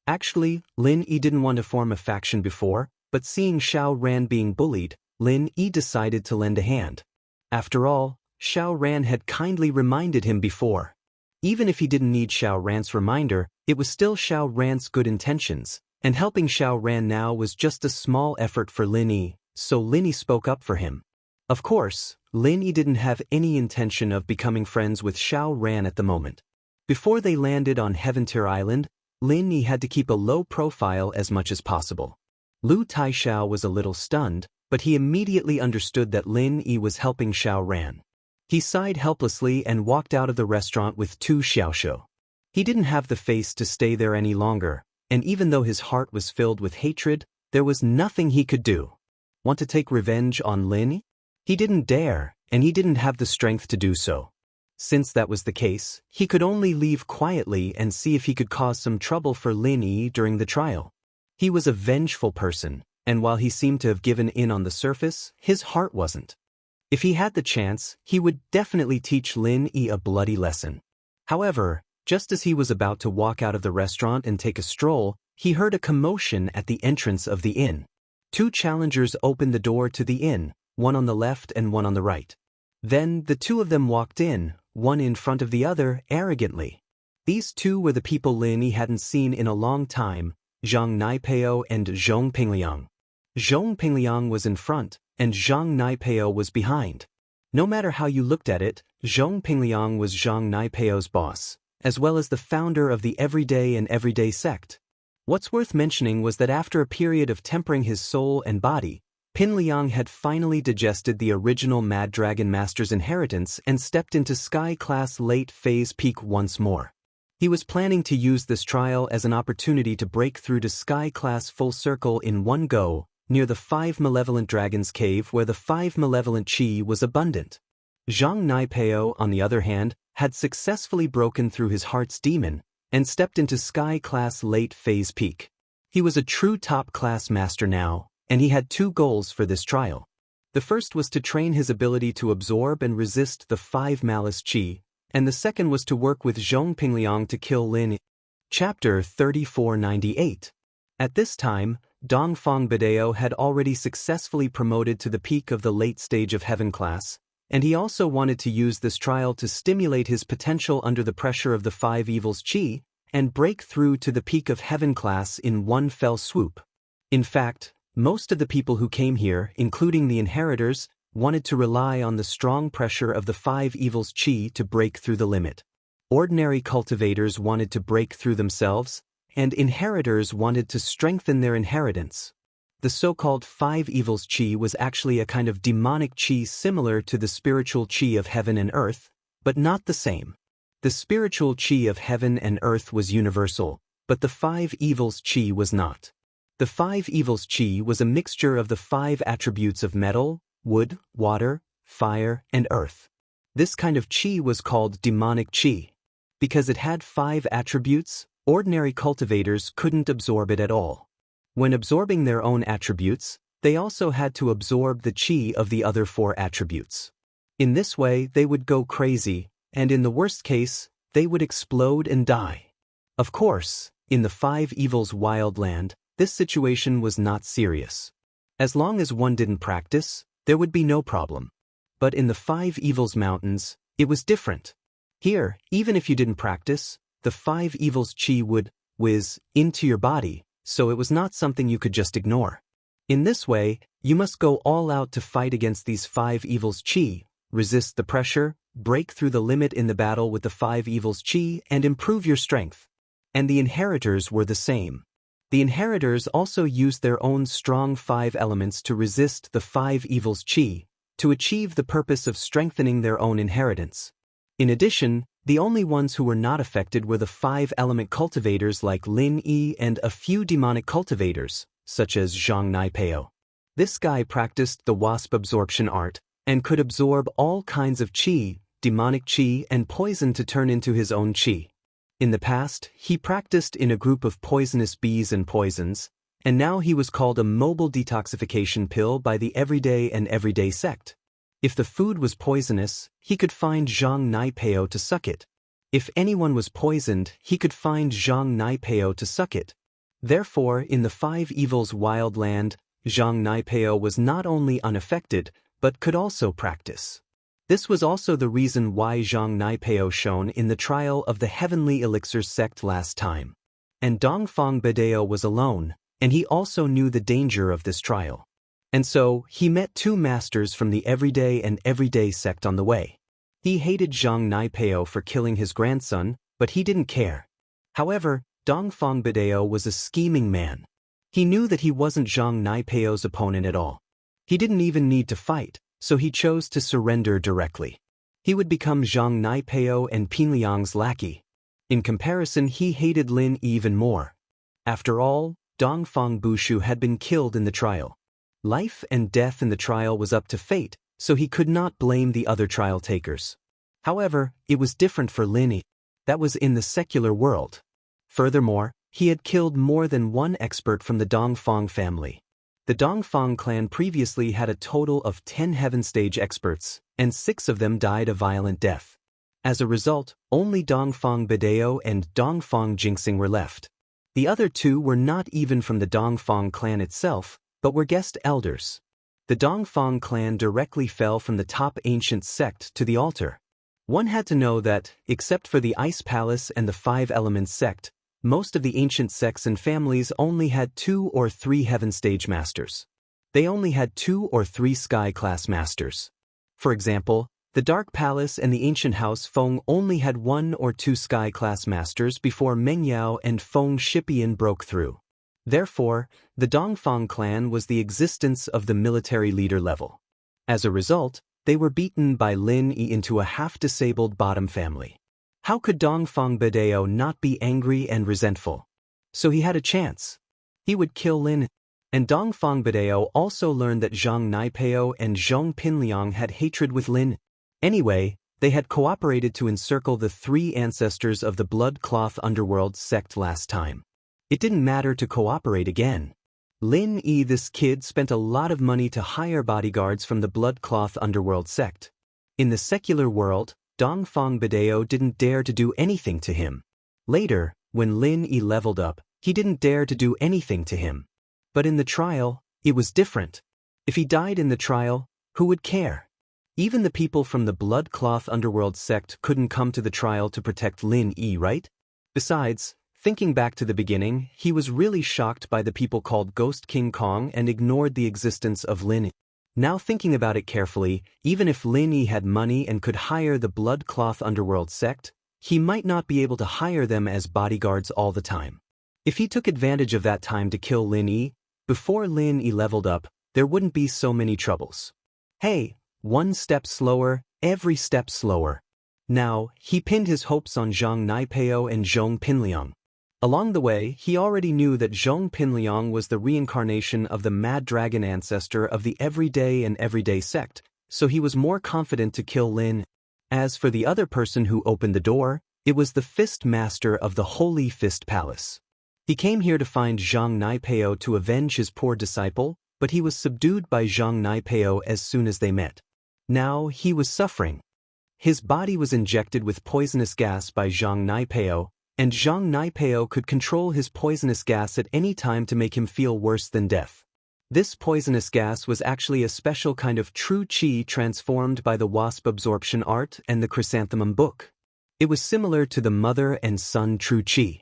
Actually, Lin Yi didn't want to form a faction before, but seeing Xiaoran being bullied, Lin Yi decided to lend a hand. After all, Xiaoran had kindly reminded him before. Even if he didn't need Xiaoran's reminder, it was still Xiaoran's good intentions, and helping Xiaoran now was just a small effort for Lin Yi, so Lin Yi spoke up for him. Of course, Lin Yi didn't have any intention of becoming friends with Xiaoran at the moment. Before they landed on Heaventear Island, Lin Yi had to keep a low profile as much as possible. Lu Taishao was a little stunned, but he immediately understood that Lin Yi was helping Xiaoran. He sighed helplessly and walked out of the restaurant with 2 xiaoshou. He didn't have the face to stay there any longer, and even though his heart was filled with hatred, there was nothing he could do. Want to take revenge on Lin Yi? He didn't dare, and he didn't have the strength to do so. Since that was the case, he could only leave quietly and see if he could cause some trouble for Lin Yi during the trial. He was a vengeful person, and while he seemed to have given in on the surface, his heart wasn't. If he had the chance, he would definitely teach Lin Yi a bloody lesson. However, just as he was about to walk out of the restaurant and take a stroll, he heard a commotion at the entrance of the inn. 2 challengers opened the door to the inn, one on the left and one on the right. Then the 2 of them walked in, one in front of the other, arrogantly. These 2 were the people Lin Yi hadn't seen in a long time, Zhang Naipeo and Zhong Pingliang. Zhong Pingliang was in front, and Zhang Naipeo was behind. No matter how you looked at it, Zhong Pingliang was Zhang Naipeo's boss, as well as the founder of the Everyday and Everyday sect. What's worth mentioning was that after a period of tempering his soul and body, Pingliang had finally digested the original Mad Dragon Master's inheritance and stepped into Sky-class late phase peak once more. He was planning to use this trial as an opportunity to break through to Sky-class full circle in one go, near the 5 Malevolent Dragons Cave where the 5 Malevolent Qi was abundant. Zhang Naipeo, on the other hand, had successfully broken through his heart's demon and stepped into Sky-class late phase peak. He was a true top-class master now, and he had 2 goals for this trial. The first was to train his ability to absorb and resist the 5 Malice Qi, and the second was to work with Zhong Pingliang to kill Lin Yi. Chapter 3498. At this time, Dongfang Badeo had already successfully promoted to the peak of the late stage of Heaven class, and he also wanted to use this trial to stimulate his potential under the pressure of the 5 Evils Qi and break through to the peak of Heaven class in one fell swoop. In fact, most of the people who came here, including the inheritors, wanted to rely on the strong pressure of the 5 Evils Qi to break through the limit. Ordinary cultivators wanted to break through themselves, and inheritors wanted to strengthen their inheritance. The so-called 5 Evils Qi was actually a kind of demonic Qi similar to the spiritual Qi of heaven and earth, but not the same. The spiritual Qi of heaven and earth was universal, but the 5 Evils Qi was not. The 5 Evils Qi was a mixture of the 5 attributes of metal, wood, water, fire, and earth. This kind of Qi was called demonic Qi. Because it had 5 attributes, ordinary cultivators couldn't absorb it at all. When absorbing their own attributes, they also had to absorb the Qi of the other 4 attributes. In this way, they would go crazy, and in the worst case, they would explode and die. Of course, in the 5 Evils wildland, this situation was not serious. As long as one didn't practice, there would be no problem. But in the 5 Evils mountains, it was different. Here, even if you didn't practice, the 5 Evils Qi would whiz into your body, so it was not something you could just ignore. In this way, you must go all out to fight against these 5 Evils Qi, resist the pressure, break through the limit in the battle with the 5 Evils Qi, and improve your strength. And the inheritors were the same. The inheritors also used their own strong 5 elements to resist the 5 Evils Qi, to achieve the purpose of strengthening their own inheritance. In addition, The only ones who were not affected were the 5-element cultivators like Lin Yi and a few demonic cultivators, such as Zhang Naipeo. This guy practiced the wasp absorption art and could absorb all kinds of qi, demonic qi, and poison to turn into his own qi. In the past, he practiced in a group of poisonous bees and poisons, and now he was called a mobile detoxification pill by the everyday and everyday sect. If the food was poisonous, he could find Zhang Naipeo to suck it. If anyone was poisoned, he could find Zhang Naipeo to suck it. Therefore, in the 5 evils wild land, Zhang Naipeo was not only unaffected, but could also practice. This was also the reason why Zhang Naipeo shone in the trial of the Heavenly Elixirs sect last time. And Dongfang Bedeo was alone, and he also knew the danger of this trial. And so, he met 2 masters from the everyday and everyday sect on the way. He hated Zhang Naipeo for killing his grandson, but he didn't care. However, Dongfang Bedeo was a scheming man. He knew that he wasn't Zhang Naipeo's opponent at all. He didn't even need to fight, so he chose to surrender directly. He would become Zhang Naipeo and Pinliang's lackey. In comparison, he hated Lin even more. After all, Dongfang Bushu had been killed in the trial. Life and death in the trial was up to fate, so he could not blame the other trial takers. However, it was different for Lin Yi. That was in the secular world. Furthermore, he had killed more than one expert from the Dongfang family. The Dongfang clan previously had a total of 10 heaven stage experts, and 6 of them died a violent death. As a result, only Dongfang Bedeo and Dongfang Jingxing were left. The other 2 were not even from the Dongfang clan itself, but were guest elders. The Dongfang clan directly fell from the top ancient sect to the altar. One had to know that, except for the Ice Palace and the 5 Elements sect, most of the ancient sects and families only had 2 or 3 heaven stage masters. They only had 2 or 3 sky class masters. For example, the Dark Palace and the ancient house Feng only had 1 or 2 sky class masters before Mengyao and Feng Shipian broke through. Therefore, the Dongfang clan was the existence of the military leader level. As a result, they were beaten by Lin Yi into a half-disabled bottom family. How could Dongfang Bedeo not be angry and resentful? So he had a chance. He would kill Lin. And Dongfang Bedeo also learned that Zhang Naipeo and Zhong Pinliang had hatred with Lin. Anyway, they had cooperated to encircle the 3 ancestors of the Blood Cloth Underworld sect last time. It didn't matter to cooperate again. Lin Yi, this kid, spent a lot of money to hire bodyguards from the Blood Cloth Underworld sect. In the secular world, Dongfang Bedeo didn't dare to do anything to him. Later, when Lin Yi leveled up, he didn't dare to do anything to him. But in the trial, it was different. If he died in the trial, who would care? Even the people from the Blood Cloth Underworld sect couldn't come to the trial to protect Lin Yi, right? Besides, thinking back to the beginning, he was really shocked by the people called Ghost King Kong and ignored the existence of Lin Yi. Now thinking about it carefully, even if Lin Yi had money and could hire the Blood Cloth Underworld sect, he might not be able to hire them as bodyguards all the time. If he took advantage of that time to kill Lin Yi, before Lin Yi leveled up, there wouldn't be so many troubles. Hey, one step slower, every step slower. Now, he pinned his hopes on Zhang Naipeo and Zhong Pinliang. Along the way, he already knew that Zhong Pinliang was the reincarnation of the Mad Dragon ancestor of the Everyday and Everyday sect, so he was more confident to kill Lin. As for the other person who opened the door, it was the Fist Master of the Holy Fist Palace. He came here to find Zhang Naipeo to avenge his poor disciple, but he was subdued by Zhang Naipeo as soon as they met. Now he was suffering. His body was injected with poisonous gas by Zhang Naipeo, and Zhang Naipeo could control his poisonous gas at any time to make him feel worse than death. This poisonous gas was actually a special kind of true qi transformed by the wasp absorption art and the chrysanthemum book. It was similar to the mother and son true qi.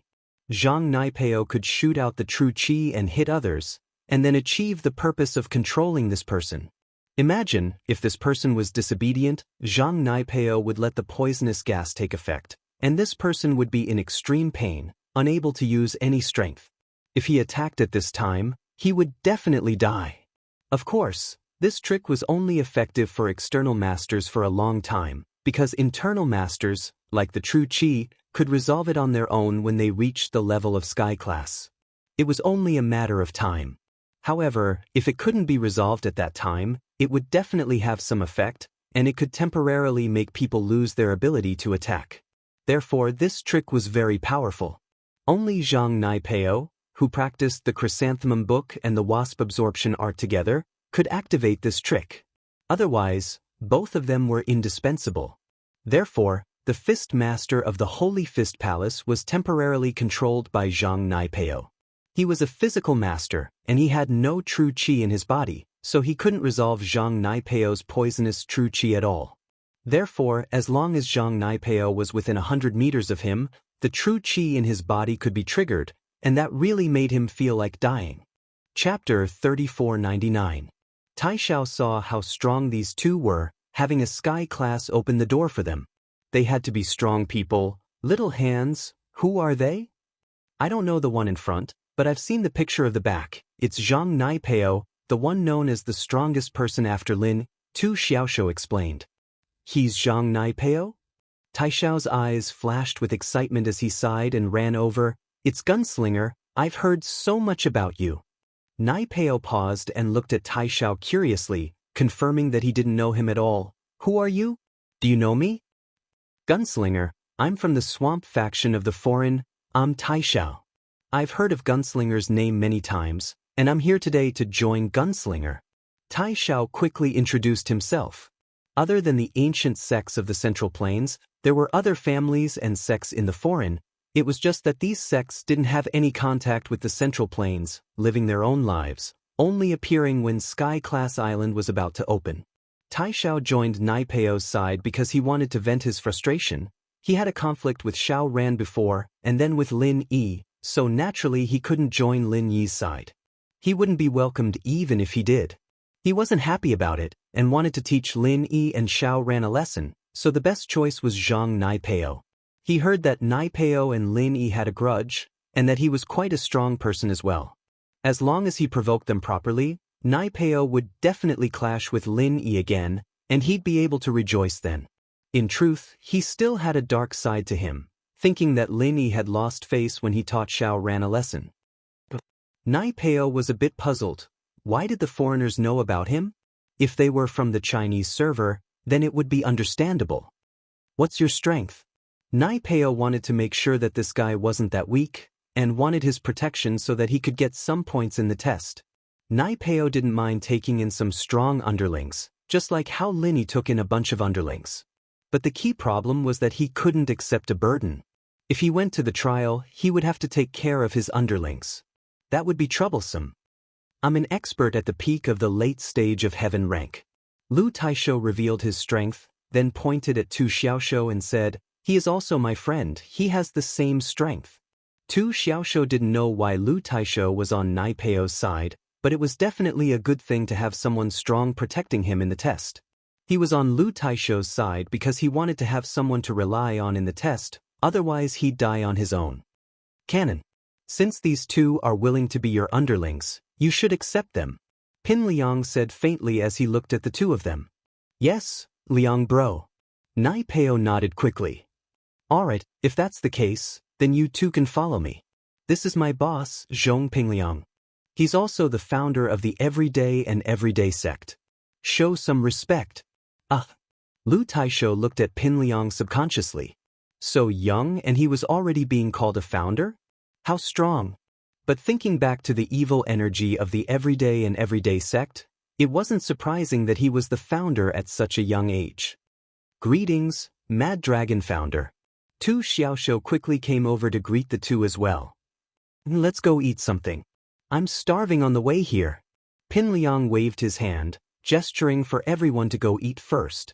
Zhang Naipeo could shoot out the true qi and hit others, and then achieve the purpose of controlling this person. Imagine, if this person was disobedient, Zhang Naipeo would let the poisonous gas take effect, and this person would be in extreme pain, unable to use any strength. If he attacked at this time, he would definitely die. Of course, this trick was only effective for external masters for a long time, because internal masters, like the true Qi, could resolve it on their own when they reached the level of sky class. It was only a matter of time. However, if it couldn't be resolved at that time, it would definitely have some effect, and it could temporarily make people lose their ability to attack. Therefore, this trick was very powerful. Only Zhang Naipeo, who practiced the Chrysanthemum Book and the Wasp Absorption art together, could activate this trick. Otherwise, both of them were indispensable. Therefore, the Fist Master of the Holy Fist Palace was temporarily controlled by Zhang Naipeo. He was a physical master, and he had no true Qi in his body, so he couldn't resolve Zhang Naipeo's poisonous true Qi at all. Therefore, as long as Zhang Naipeo was within 100 meters of him, the true Qi in his body could be triggered, and that really made him feel like dying. Chapter 3499. Taishao saw how strong these two were, having a sky class open the door for them. They had to be strong people. Little hands, who are they? I don't know the one in front, but I've seen the picture of the back. It's Zhang Naipeo, the one known as the strongest person after Lin, Tu Xiaoshou explained. He's Zhang Naipeo? Taishao's eyes flashed with excitement as he sighed and ran over. It's Gunslinger, I've heard so much about you. Naipeo paused and looked at Taishao curiously, confirming that he didn't know him at all. Who are you? Do you know me? Gunslinger, I'm from the Swamp faction of the foreign, I'm Taishao. I've heard of Gunslinger's name many times, and I'm here today to join Gunslinger. Taishao quickly introduced himself. Other than the ancient sects of the Central Plains, there were other families and sects in the foreign. It was just that these sects didn't have any contact with the Central Plains, living their own lives, only appearing when Sky Class Island was about to open. Taishao joined Naipeo's side because he wanted to vent his frustration. He had a conflict with Xiao Ran before, and then with Lin Yi, so naturally he couldn't join Lin Yi's side. He wouldn't be welcomed even if he did. He wasn't happy about it, and wanted to teach Lin Yi and Xiao Ran a lesson, so the best choice was Zhang Naipeo. He heard that Naipeo and Lin Yi had a grudge, and that he was quite a strong person as well. As long as he provoked them properly, Naipeo would definitely clash with Lin Yi again, and he'd be able to rejoice then. In truth, he still had a dark side to him, thinking that Lin Yi had lost face when he taught Xiao Ran a lesson. Naipeo was a bit puzzled. Why did the foreigners know about him? If they were from the Chinese server, then it would be understandable. What's your strength? Naipeo wanted to make sure that this guy wasn't that weak, and wanted his protection so that he could get some points in the test. Naipeo didn't mind taking in some strong underlings, just like how Lin Yi took in a bunch of underlings. But the key problem was that he couldn't accept a burden. If he went to the trial, he would have to take care of his underlings. That would be troublesome. I'm an expert at the peak of the late stage of heaven rank. Lu Taishou revealed his strength, then pointed at Tu Xiaoshou and said, he is also my friend, he has the same strength. Tu Xiaoshou didn't know why Lu Taishou was on Naipeo's side, but it was definitely a good thing to have someone strong protecting him in the test. He was on Lu Taishou's side because he wanted to have someone to rely on in the test, otherwise he'd die on his own. Canon. Since these two are willing to be your underlings, you should accept them. Pin Liang said faintly as he looked at the two of them. Yes, Liang bro. Naipeo nodded quickly. Alright, if that's the case, then you two can follow me. This is my boss, Zhong Pingliang. He's also the founder of the Everyday and Everyday sect. Show some respect. Lu Taishou looked at Pin Liang subconsciously. So young and he was already being called a founder? How strong. But thinking back to the evil energy of the Everyday and Everyday sect, it wasn't surprising that he was the founder at such a young age. Greetings, Mad Dragon founder. Tu Xiaoshou quickly came over to greet the two as well. Let's go eat something. I'm starving on the way here. Pin Liang waved his hand, gesturing for everyone to go eat first.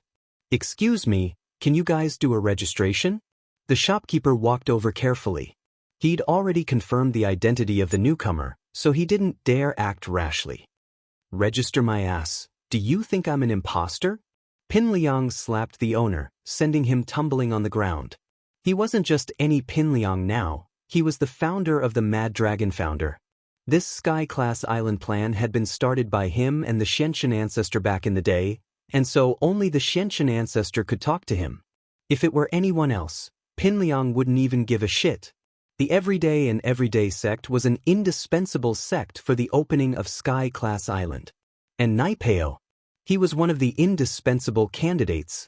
Excuse me, can you guys do a registration? The shopkeeper walked over carefully. He'd already confirmed the identity of the newcomer, so he didn't dare act rashly. Register my ass. Do you think I'm an imposter? Pin Liang slapped the owner, sending him tumbling on the ground. He wasn't just any Pin Liang now, he was the founder of the Mad Dragon founder. This Sky Class Island plan had been started by him and the Xianxian ancestor back in the day, and so only the Xianxian ancestor could talk to him. If it were anyone else, Pinliang wouldn't even give a shit. The everyday sect was an indispensable sect for the opening of Sky Class Island. And Naipeo, he was one of the indispensable candidates.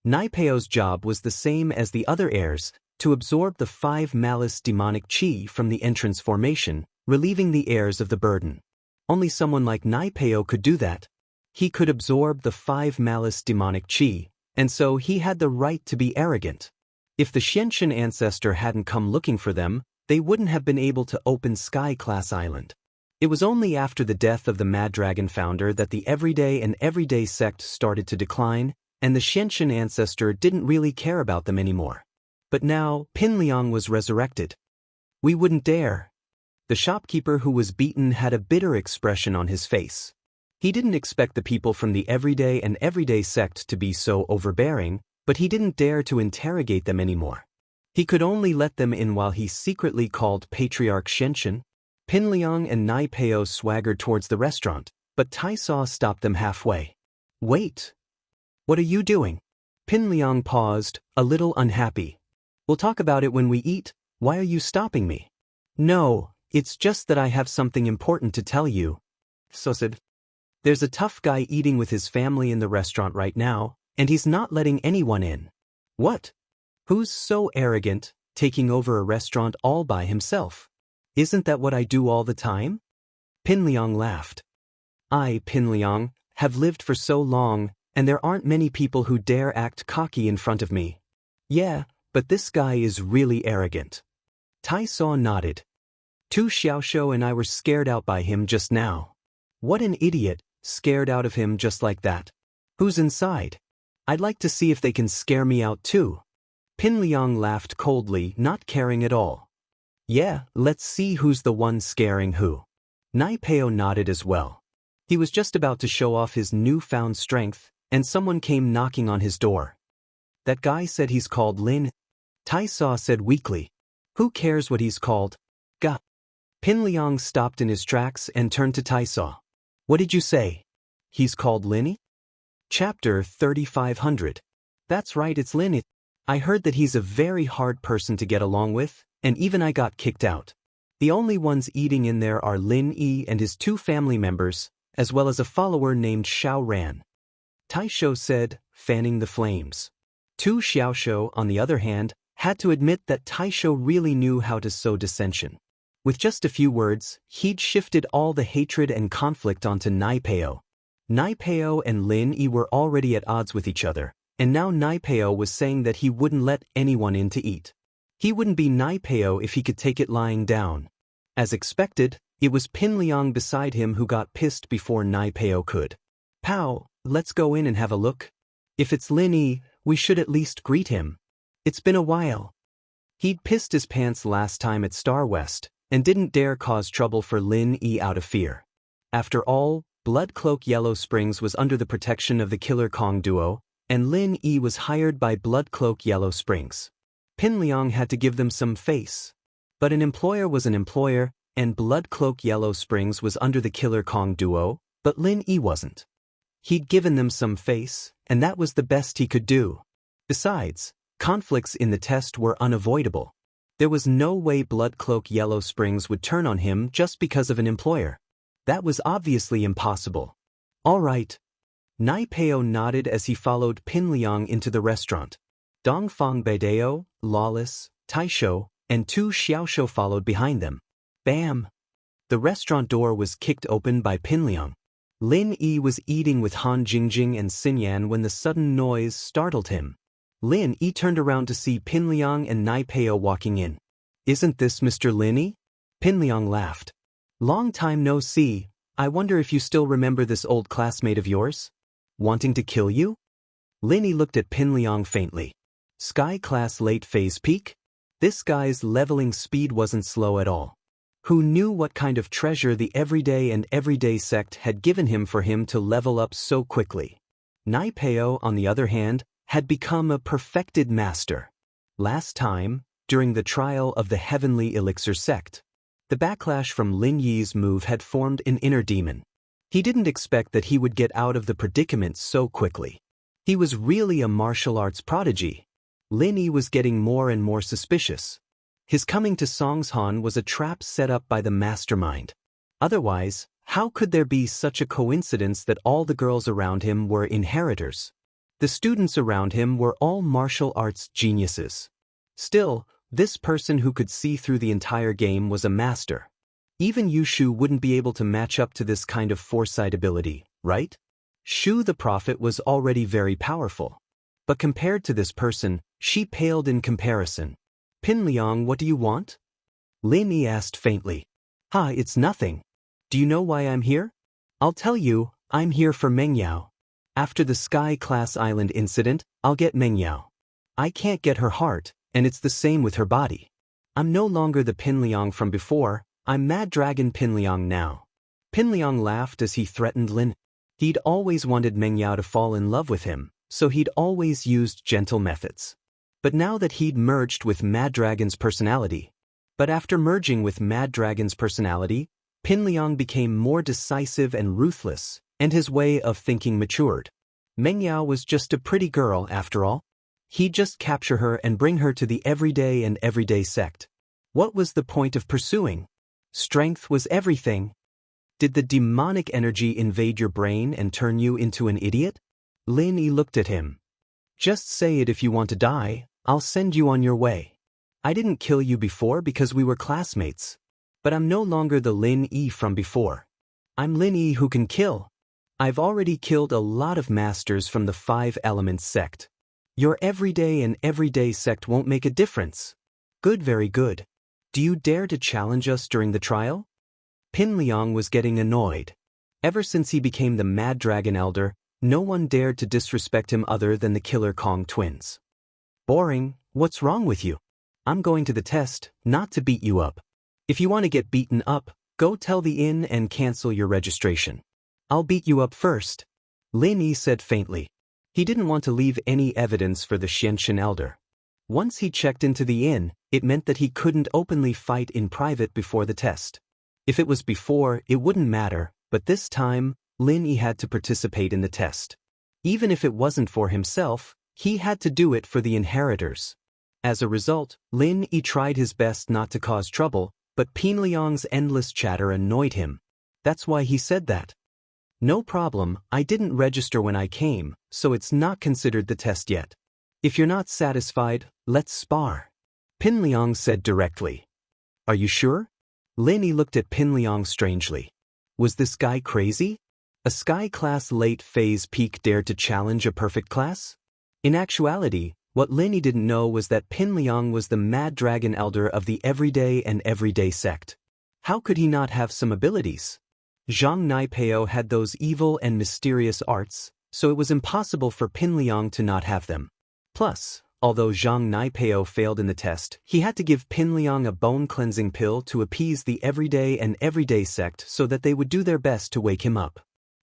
Naipeo's job was the same as the other heirs, to absorb the 5 malice demonic chi from the entrance formation, relieving the heirs of the burden. Only someone like Naipeo could do that. He could absorb the 5 malice demonic chi, and so he had the right to be arrogant. If the Xianxian ancestor hadn't come looking for them, they wouldn't have been able to open Sky Class Island. It was only after the death of the Mad Dragon founder that the everyday sect started to decline, and the Xianxian ancestor didn't really care about them anymore. But now, Pinliang was resurrected. We wouldn't dare. The shopkeeper who was beaten had a bitter expression on his face. He didn't expect the people from the everyday sect to be so overbearing, but he didn't dare to interrogate them anymore. He could only let them in while he secretly called Patriarch Xianxian. Pinliang and Naipeo swaggered towards the restaurant, but Taisaw stopped them halfway. Wait. What are you doing? Pinliang paused, a little unhappy. We'll talk about it when we eat. Why are you stopping me? No, it's just that I have something important to tell you. So said. There's a tough guy eating with his family in the restaurant right now, and he's not letting anyone in. What? Who's so arrogant, taking over a restaurant all by himself? Isn't that what I do all the time? Pinliang laughed. I, Pinliang, have lived for so long, and there aren't many people who dare act cocky in front of me. Yeah, but this guy is really arrogant. Taisaw nodded. Tu Xiaoxiu and I were scared out by him just now. What an idiot, scared out of him just like that. Who's inside? I'd like to see if they can scare me out too. Pinliang laughed coldly, not caring at all. Yeah, let's see who's the one scaring who. Naipeo nodded as well. He was just about to show off his newfound strength, and someone came knocking on his door. That guy said he's called Lin. Taisaw said weakly. Who cares what he's called? Gah. Pinliang stopped in his tracks and turned to Taisaw. What did you say? He's called Lin? Chapter 3500. That's right, it's Lin. I heard that he's a very hard person to get along with, and even I got kicked out. The only ones eating in there are Lin Yi and his 2 family members, as well as a follower named Xiao Ran. Taisho said, fanning the flames. Tu Xiaoxiu, on the other hand, had to admit that Taisho really knew how to sow dissension. With just a few words, he'd shifted all the hatred and conflict onto Naipeo. Naipeo and Lin Yi were already at odds with each other, and now Naipeo was saying that he wouldn't let anyone in to eat. He wouldn't be Naipeo if he could take it lying down. As expected, it was Pinliang beside him who got pissed before Naipeo could. Pow, let's go in and have a look. If it's Lin Yi, we should at least greet him. It's been a while. He'd pissed his pants last time at Star West, and didn't dare cause trouble for Lin Yi out of fear. After all, Blood Cloak Yellow Springs was under the protection of the Killer Kong duo, and Lin Yi was hired by Blood Cloak Yellow Springs. Pinliang had to give them some face. But an employer was an employer, and Blood Cloak Yellow Springs was under the Killer Kong duo, but Lin Yi wasn't. He'd given them some face, and that was the best he could do. Besides, conflicts in the test were unavoidable. There was no way Blood Cloak Yellow Springs would turn on him just because of an employer. That was obviously impossible. All right. Naipeo nodded as he followed Pinliang into the restaurant. Dongfang Beidao, Lawless, Taisho, and Tu Xiaoxiu followed behind them. Bam! The restaurant door was kicked open by Pinliang. Lin Yi was eating with Han Jingjing and Xinyan when the sudden noise startled him. Lin Yi turned around to see Pinliang and Naipeo walking in. Isn't this Mr. Lin Yi? Pinliang laughed. Long time no see, I wonder if you still remember this old classmate of yours? Wanting to kill you? Lin Yi looked at Pinliang faintly. Sky Class late phase peak? This guy's leveling speed wasn't slow at all. Who knew what kind of treasure the everyday sect had given him for him to level up so quickly? Naipeo, on the other hand, had become a perfected master. Last time, during the trial of the Heavenly Elixir sect, the backlash from Lin Yi's move had formed an inner demon. He didn't expect that he would get out of the predicament so quickly. He was really a martial arts prodigy. Lin Yi was getting more and more suspicious. His coming to Songshan was a trap set up by the mastermind. Otherwise, how could there be such a coincidence that all the girls around him were inheritors? The students around him were all martial arts geniuses. Still, this person who could see through the entire game was a master. Even Yu Shu wouldn't be able to match up to this kind of foresight ability, right? Shu the prophet was already very powerful. But compared to this person, she paled in comparison. Pin Liang, what do you want? Lin Yi asked faintly. It's nothing. Do you know why I'm here? I'll tell you, I'm here for Meng Yao. After the Sky Class Island incident, I'll get Meng Yao. I can't get her heart, and it's the same with her body. I'm no longer the Pin Liang from before, I'm Mad Dragon Pin Liang now. Pin Liang laughed as he threatened Lin. He'd always wanted Meng Yao to fall in love with him, so he'd always used gentle methods. But now that he'd merged with Mad Dragon's personality. But after merging with Mad Dragon's personality, Pin Liang became more decisive and ruthless, and his way of thinking matured. Meng Yao was just a pretty girl after all. He'd just capture her and bring her to the everyday and everyday sect. What was the point of pursuing? Strength was everything. Did the demonic energy invade your brain and turn you into an idiot? Lin Yi looked at him. Just say it if you want to die, I'll send you on your way. I didn't kill you before because we were classmates. But I'm no longer the Lin Yi from before. I'm Lin Yi who can kill. I've already killed a lot of masters from the 5 Elements sect. Your everyday and everyday sect won't make a difference. Good, very good. Do you dare to challenge us during the trial? Pin Liang was getting annoyed. Ever since he became the Mad Dragon Elder, no one dared to disrespect him other than the Killer Kong twins. Boring, what's wrong with you? I'm going to the test, not to beat you up. If you want to get beaten up, go tell the inn and cancel your registration. I'll beat you up first. Lin Yi said faintly. He didn't want to leave any evidence for the Xianxia Elder. Once he checked into the inn, it meant that he couldn't openly fight in private before the test. If it was before, it wouldn't matter, but this time, Lin Yi had to participate in the test. Even if it wasn't for himself, he had to do it for the inheritors. As a result, Lin Yi tried his best not to cause trouble, but Pin Liang's endless chatter annoyed him. That's why he said that. No problem, I didn't register when I came, so it's not considered the test yet. If you're not satisfied, let's spar. Pin Liang said directly. Are you sure? Lin Yi looked at Pin Liang strangely. Was this guy crazy? A Sky Class late phase peak dared to challenge a perfect class? In actuality, what Lin Yi didn't know was that Pin Liang was the Mad Dragon Elder of the everyday and everyday sect. How could he not have some abilities? Zhang Naipeo had those evil and mysterious arts, so it was impossible for Pin Liang to not have them. Plus, although Zhang Naipeo failed in the test, he had to give Pin Liang a bone-cleansing pill to appease the everyday and everyday sect so that they would do their best to wake him up.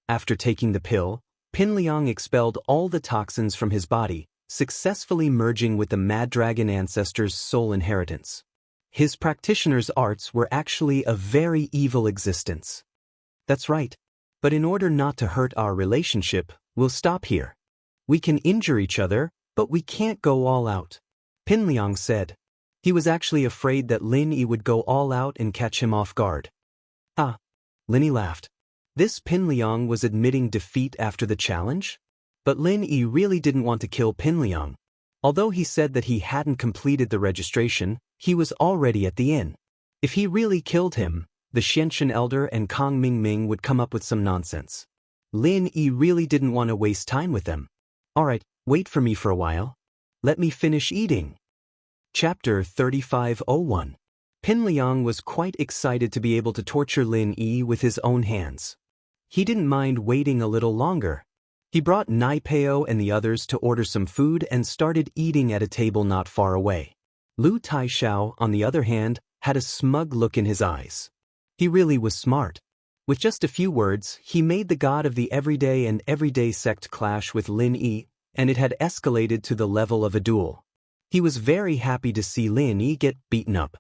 After taking the pill, Pin Liang expelled all the toxins from his body, successfully merging with the Mad Dragon ancestors' soul inheritance. His practitioner's arts were actually a very evil existence. That's right. But in order not to hurt our relationship, we'll stop here. We can injure each other, but we can't go all out. Pin Liang said. He was actually afraid that Lin Yi would go all out and catch him off guard. Lin Yi laughed. This Pin Liang was admitting defeat after the challenge? But Lin Yi really didn't want to kill Pin Liang. Although he said that he hadn't completed the registration, he was already at the inn. If he really killed him, the Xianxia Elder and Kong Ming would come up with some nonsense. Lin Yi really didn't want to waste time with them. Alright, wait for me for a while. Let me finish eating. Chapter 3501. Pin Liang was quite excited to be able to torture Lin Yi with his own hands. He didn't mind waiting a little longer. He brought Naipeo and the others to order some food and started eating at a table not far away. Lu Taishao, on the other hand, had a smug look in his eyes. He really was smart. With just a few words, he made the god of the everyday and everyday sect clash with Lin Yi, and it had escalated to the level of a duel. He was very happy to see Lin Yi get beaten up.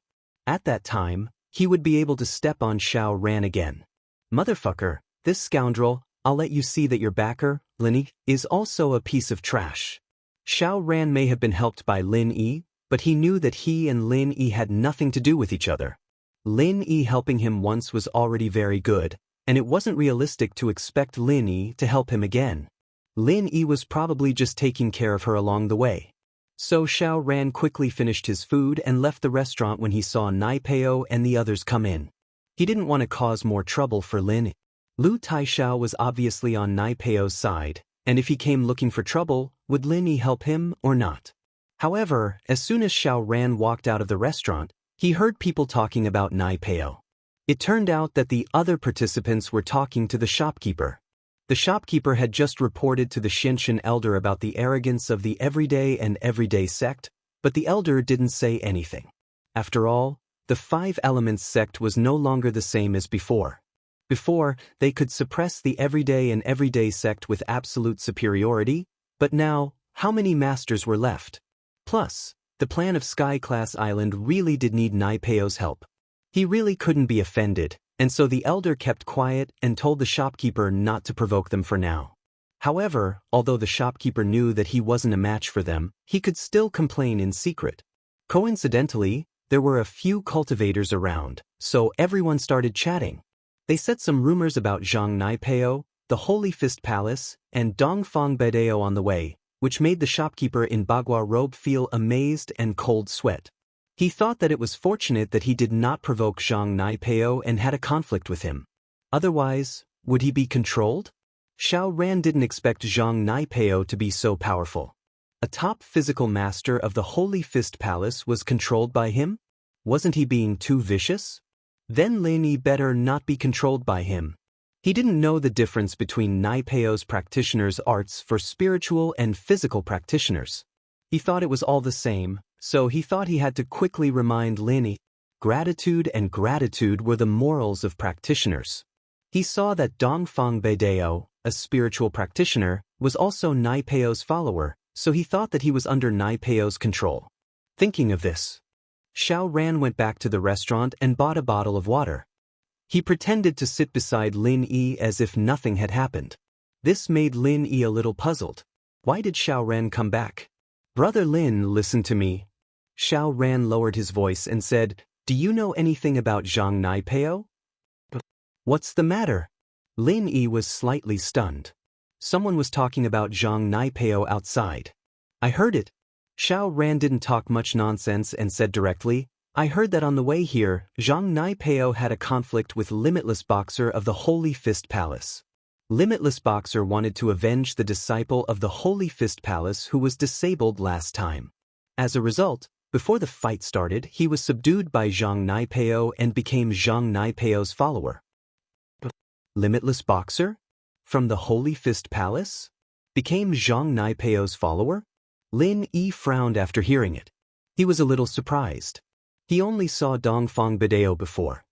At that time, he would be able to step on Xiao Ran again. Motherfucker, this scoundrel, I'll let you see that your backer, Lin Yi, is also a piece of trash. Xiao Ran may have been helped by Lin Yi, but he knew that he and Lin Yi had nothing to do with each other. Lin Yi helping him once was already very good, and it wasn't realistic to expect Lin Yi to help him again. Lin Yi was probably just taking care of her along the way. So Xiao Ran quickly finished his food and left the restaurant when he saw Nai Peo and the others come in. He didn't want to cause more trouble for Lin Yi. Lu Taishao was obviously on Nai Peo's side, and if he came looking for trouble, would Lin Yi help him or not? However, as soon as Xiao Ran walked out of the restaurant, he heard people talking about Nai Peo. It turned out that the other participants were talking to the shopkeeper. The shopkeeper had just reported to the Xianxian elder about the arrogance of the everyday and everyday sect, but the elder didn't say anything. After all, the Five Elements sect was no longer the same as before. Before, they could suppress the everyday and everyday sect with absolute superiority, but now, how many masters were left? Plus, the plan of Sky-class Island really did need Nai Peo's help. He really couldn't be offended, and so the elder kept quiet and told the shopkeeper not to provoke them for now. However, although the shopkeeper knew that he wasn't a match for them, he could still complain in secret. Coincidentally, there were a few cultivators around, so everyone started chatting. They said some rumors about Zhang Nai Peo, the Holy Fist Palace, and Dongfang Bedeo on the way, which made the shopkeeper in Bagua robe feel amazed and cold sweat. He thought that it was fortunate that he did not provoke Zhang Nai Peo and had a conflict with him. Otherwise, would he be controlled? Xiao Ran didn't expect Zhang Nai Peo to be so powerful. A top physical master of the Holy Fist Palace was controlled by him? Wasn't he being too vicious? Then Lin Yi better not be controlled by him. He didn't know the difference between Nai Peo's practitioners' arts for spiritual and physical practitioners. He thought it was all the same, so he thought he had to quickly remind Lin Yi. Gratitude and gratitude were the morals of practitioners. He saw that Dongfang Bedeo, a spiritual practitioner, was also Nai Peo's follower, so he thought that he was under Nai Peo's control. Thinking of this, Xiao Ran went back to the restaurant and bought a bottle of water. He pretended to sit beside Lin Yi as if nothing had happened. This made Lin Yi a little puzzled. Why did Xiao Ran come back? Brother Lin, listen to me. Xiao Ran lowered his voice and said, do you know anything about Zhang Nai Peo? What's the matter? Lin Yi was slightly stunned. Someone was talking about Zhang Nai Peo outside. I heard it. Xiao Ran didn't talk much nonsense and said directly, I heard that on the way here, Zhang Nai Peo had a conflict with Limitless Boxer of the Holy Fist Palace. Limitless Boxer wanted to avenge the disciple of the Holy Fist Palace who was disabled last time. As a result, before the fight started, he was subdued by Zhang Nai Peo and became Zhang Nai Peo's follower. Limitless Boxer? From the Holy Fist Palace? Became Zhang Nai Peo's follower? Lin Yi frowned after hearing it. He was a little surprised. He only saw Dongfang Bedeo before.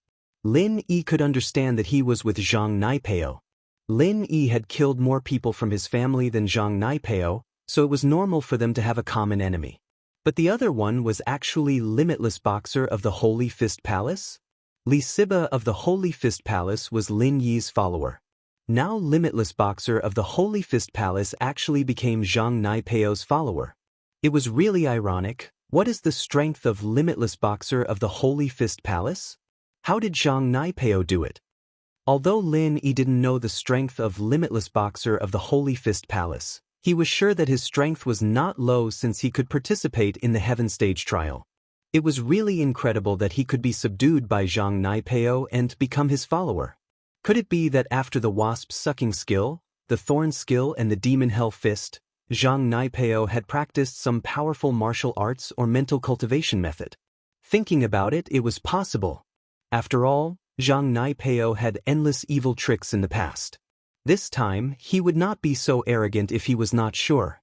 Lin Yi could understand that he was with Zhang Nai Peo. Lin Yi had killed more people from his family than Zhang Nai Peo, so it was normal for them to have a common enemy. But the other one was actually Limitless Boxer of the Holy Fist Palace? Li Siba of the Holy Fist Palace was Lin Yi's follower. Now Limitless Boxer of the Holy Fist Palace actually became Zhang Nai Peo's follower. It was really ironic. What is the strength of Limitless Boxer of the Holy Fist Palace? How did Zhang Nai Peo do it? Although Lin Yi didn't know the strength of Limitless Boxer of the Holy Fist Palace, he was sure that his strength was not low since he could participate in the Heaven Stage trial. It was really incredible that he could be subdued by Zhang Nai Peo and become his follower. Could it be that after the Wasp's sucking skill, the Thorn skill and the Demon Hell Fist, Zhang Nai Peo had practiced some powerful martial arts or mental cultivation method? Thinking about it, it was possible. After all, Zhang Nai Peo had endless evil tricks in the past. This time, he would not be so arrogant if he was not sure.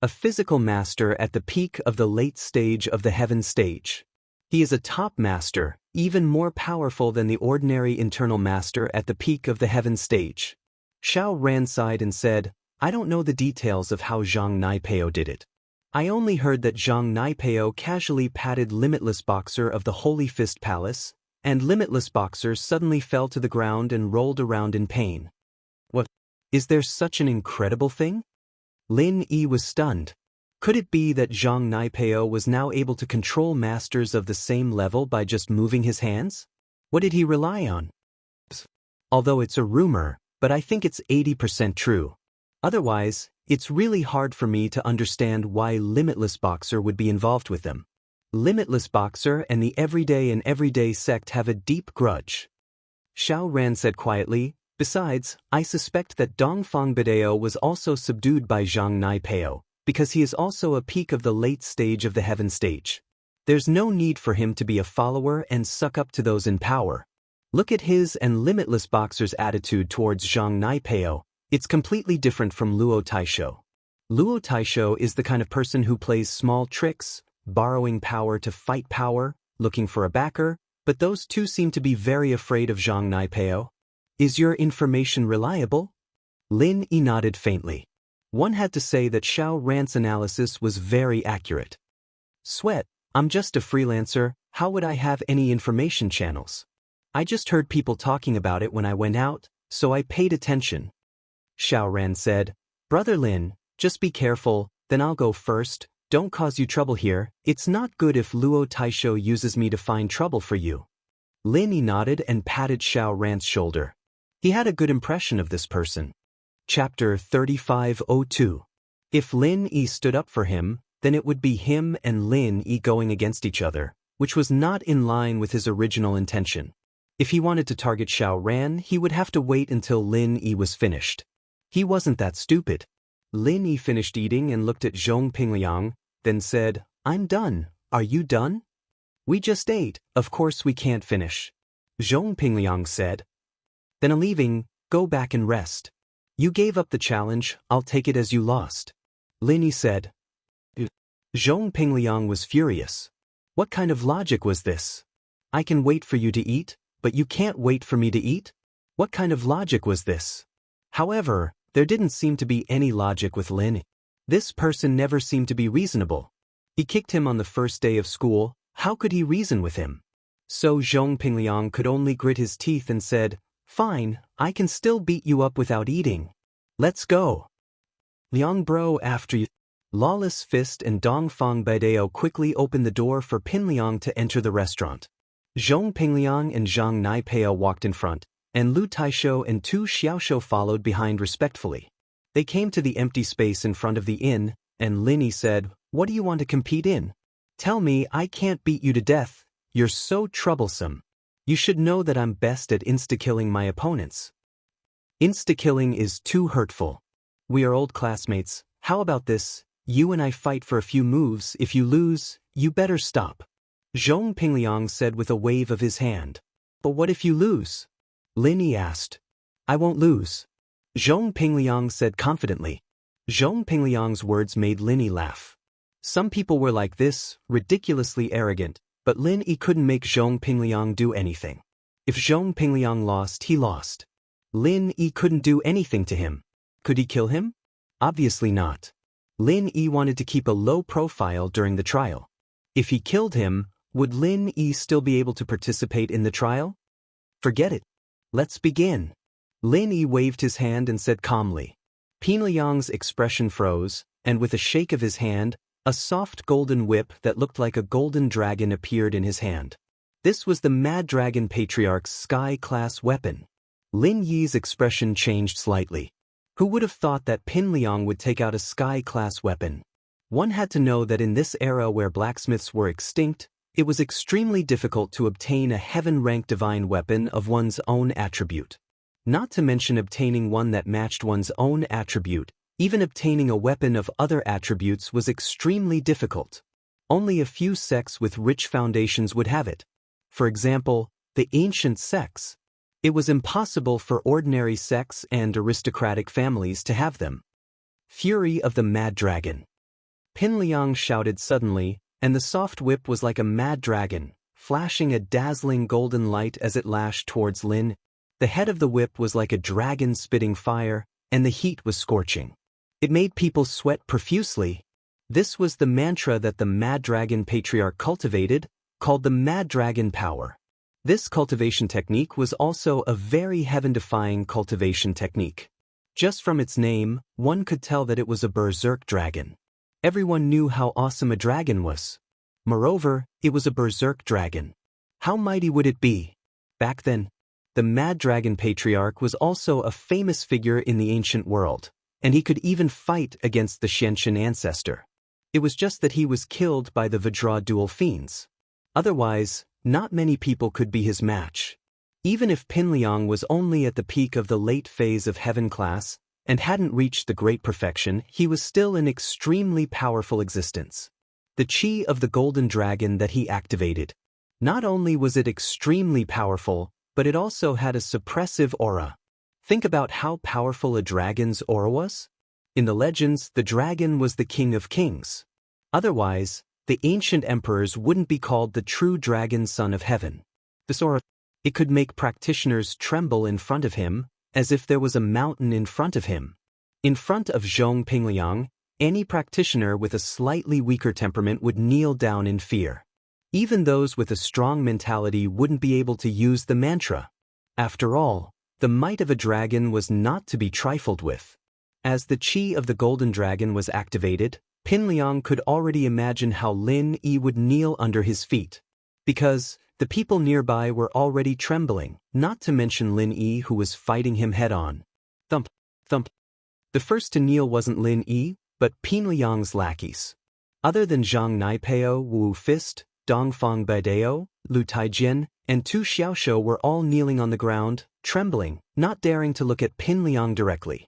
A physical master at the peak of the late stage of the Heaven Stage. He is a top master, even more powerful than the ordinary internal master at the peak of the Heaven Stage. Xiao Ran sighed and said, I don't know the details of how Zhang Nai Peo did it. I only heard that Zhang Nai Peo casually patted Limitless Boxer of the Holy Fist Palace, and Limitless Boxer suddenly fell to the ground and rolled around in pain. What? Is there such an incredible thing? Lin Yi was stunned. Could it be that Zhang Naipeo was now able to control masters of the same level by just moving his hands? What did he rely on? Although it's a rumor, but I think it's 80% true. Otherwise, it's really hard for me to understand why Limitless Boxer would be involved with them. Limitless Boxer and the Everyday sect have a deep grudge. Xiao Ran said quietly. Besides, I suspect that Dongfang Bidao was also subdued by Zhang Naipeo, because he is also a peak of the late stage of the heaven stage. There's no need for him to be a follower and suck up to those in power. Look at his and Limitless Boxer's attitude towards Zhang Naipeo. It's completely different from Luo Taisho. Luo Taisho is the kind of person who plays small tricks, borrowing power to fight power, looking for a backer, but those two seem to be very afraid of Zhang Naipeo. Is your information reliable? Lin Yi nodded faintly. One had to say that Xiao Ran's analysis was very accurate. Sweat, I'm just a freelancer, how would I have any information channels? I just heard people talking about it when I went out, so I paid attention. Xiao Ran said, Brother Lin, just be careful, then I'll go first, don't cause you trouble here, it's not good if Luo Taisho uses me to find trouble for you. Lin Yi nodded and patted Xiao Ran's shoulder. He had a good impression of this person. Chapter 3502. If Lin Yi stood up for him, then it would be him and Lin Yi going against each other, which was not in line with his original intention. If he wanted to target Xiao Ran, he would have to wait until Lin Yi was finished. He wasn't that stupid. Lin Yi finished eating and looked at Zhong Pingliang, then said, I'm done, are you done? We just ate, of course we can't finish. Zhong Pingliang said. Then I'm leaving, go back and rest. You gave up the challenge, I'll take it as you lost. Lin Yi said. Zhong Pingliang was furious. What kind of logic was this? I can wait for you to eat, but you can't wait for me to eat? What kind of logic was this? However, there didn't seem to be any logic with Lin Yi. This person never seemed to be reasonable. He kicked him on the first day of school, how could he reason with him? So Zhong Pingliang could only grit his teeth and said, Fine, I can still beat you up without eating. Let's go. Liang bro after you. Lawless Fist and Dongfang Bidao quickly opened the door for Pinliang to enter the restaurant. Zhong Pingliang and Zhang Naipeo walked in front, and Lu Taisho and Tu Xiaoshou followed behind respectfully. They came to the empty space in front of the inn, and Lin Yi said, What do you want to compete in? Tell me I can't beat you to death, you're so troublesome. You should know that I'm best at insta-killing my opponents. Insta-killing is too hurtful. We are old classmates, how about this? You and I fight for a few moves, if you lose, you better stop. Zhong Pingliang said with a wave of his hand. But what if you lose? Lin Yi asked. I won't lose. Zhong Pingliang said confidently. Zhong Pingliang's words made Lin Yi laugh. Some people were like this, ridiculously arrogant, but Lin Yi couldn't make Zhong Pingliang do anything. If Zhong Pingliang lost, he lost. Lin Yi couldn't do anything to him. Could he kill him? Obviously not. Lin Yi wanted to keep a low profile during the trial. If he killed him, would Lin Yi still be able to participate in the trial? Forget it. Let's begin. Lin Yi waved his hand and said calmly. Pinliang's expression froze, and with a shake of his hand, a soft golden whip that looked like a golden dragon appeared in his hand. This was the Mad Dragon Patriarch's Sky-class weapon. Lin Yi's expression changed slightly. Who would have thought that Pinliang would take out a Sky-class weapon? One had to know that in this era where blacksmiths were extinct, it was extremely difficult to obtain a heaven-ranked divine weapon of one's own attribute. Not to mention obtaining one that matched one's own attribute, even obtaining a weapon of other attributes was extremely difficult. Only a few sects with rich foundations would have it. For example, the ancient sects. It was impossible for ordinary sects and aristocratic families to have them. Fury of the Mad Dragon. Pinliang shouted suddenly, and the soft whip was like a mad dragon, flashing a dazzling golden light as it lashed towards Lin. The head of the whip was like a dragon spitting fire, and the heat was scorching. It made people sweat profusely. This was the mantra that the Mad Dragon Patriarch cultivated, called the Mad Dragon Power. This cultivation technique was also a very heaven-defying cultivation technique. Just from its name, one could tell that it was a berserk dragon. Everyone knew how awesome a dragon was. Moreover, it was a berserk dragon. How mighty would it be? Back then, the Mad Dragon Patriarch was also a famous figure in the ancient world, and he could even fight against the Xianxian ancestor. It was just that he was killed by the Vajra dual fiends. Otherwise, not many people could be his match. Even if Pinliang was only at the peak of the late phase of heaven class and hadn't reached the great perfection, he was still an extremely powerful existence. The chi of the golden dragon that he activated. Not only was it extremely powerful, but it also had a suppressive aura. Think about how powerful a dragon's aura was. In the legends, the dragon was the king of kings. Otherwise, the ancient emperors wouldn't be called the true dragon son of heaven. This aura, it could make practitioners tremble in front of him, as if there was a mountain in front of him. In front of Zhong Pingliang, any practitioner with a slightly weaker temperament would kneel down in fear. Even those with a strong mentality wouldn't be able to use the mantra. After all, the might of a dragon was not to be trifled with. As the chi of the golden dragon was activated, Pinliang could already imagine how Lin Yi would kneel under his feet. Because the people nearby were already trembling, not to mention Lin Yi who was fighting him head-on. Thump, thump. The first to kneel wasn't Lin Yi, but Pinliang's lackeys. Other than Zhang Naipeo, Wu Fist, Dongfang Baidao, Lu Taijian, and Tu Xiaoshou were all kneeling on the ground, trembling, not daring to look at Pinliang directly.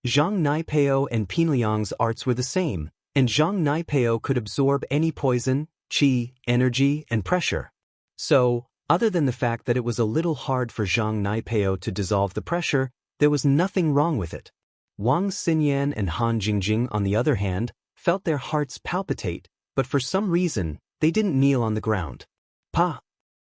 Zhang Naipeo and Pinliang's arts were the same, and Zhang Naipeo could absorb any poison, qi, energy, and pressure. So, other than the fact that it was a little hard for Zhang Naipeo to dissolve the pressure, there was nothing wrong with it. Wang Xinyan and Han Jingjing, on the other hand, felt their hearts palpitate, but for some reason, they didn't kneel on the ground. Pa!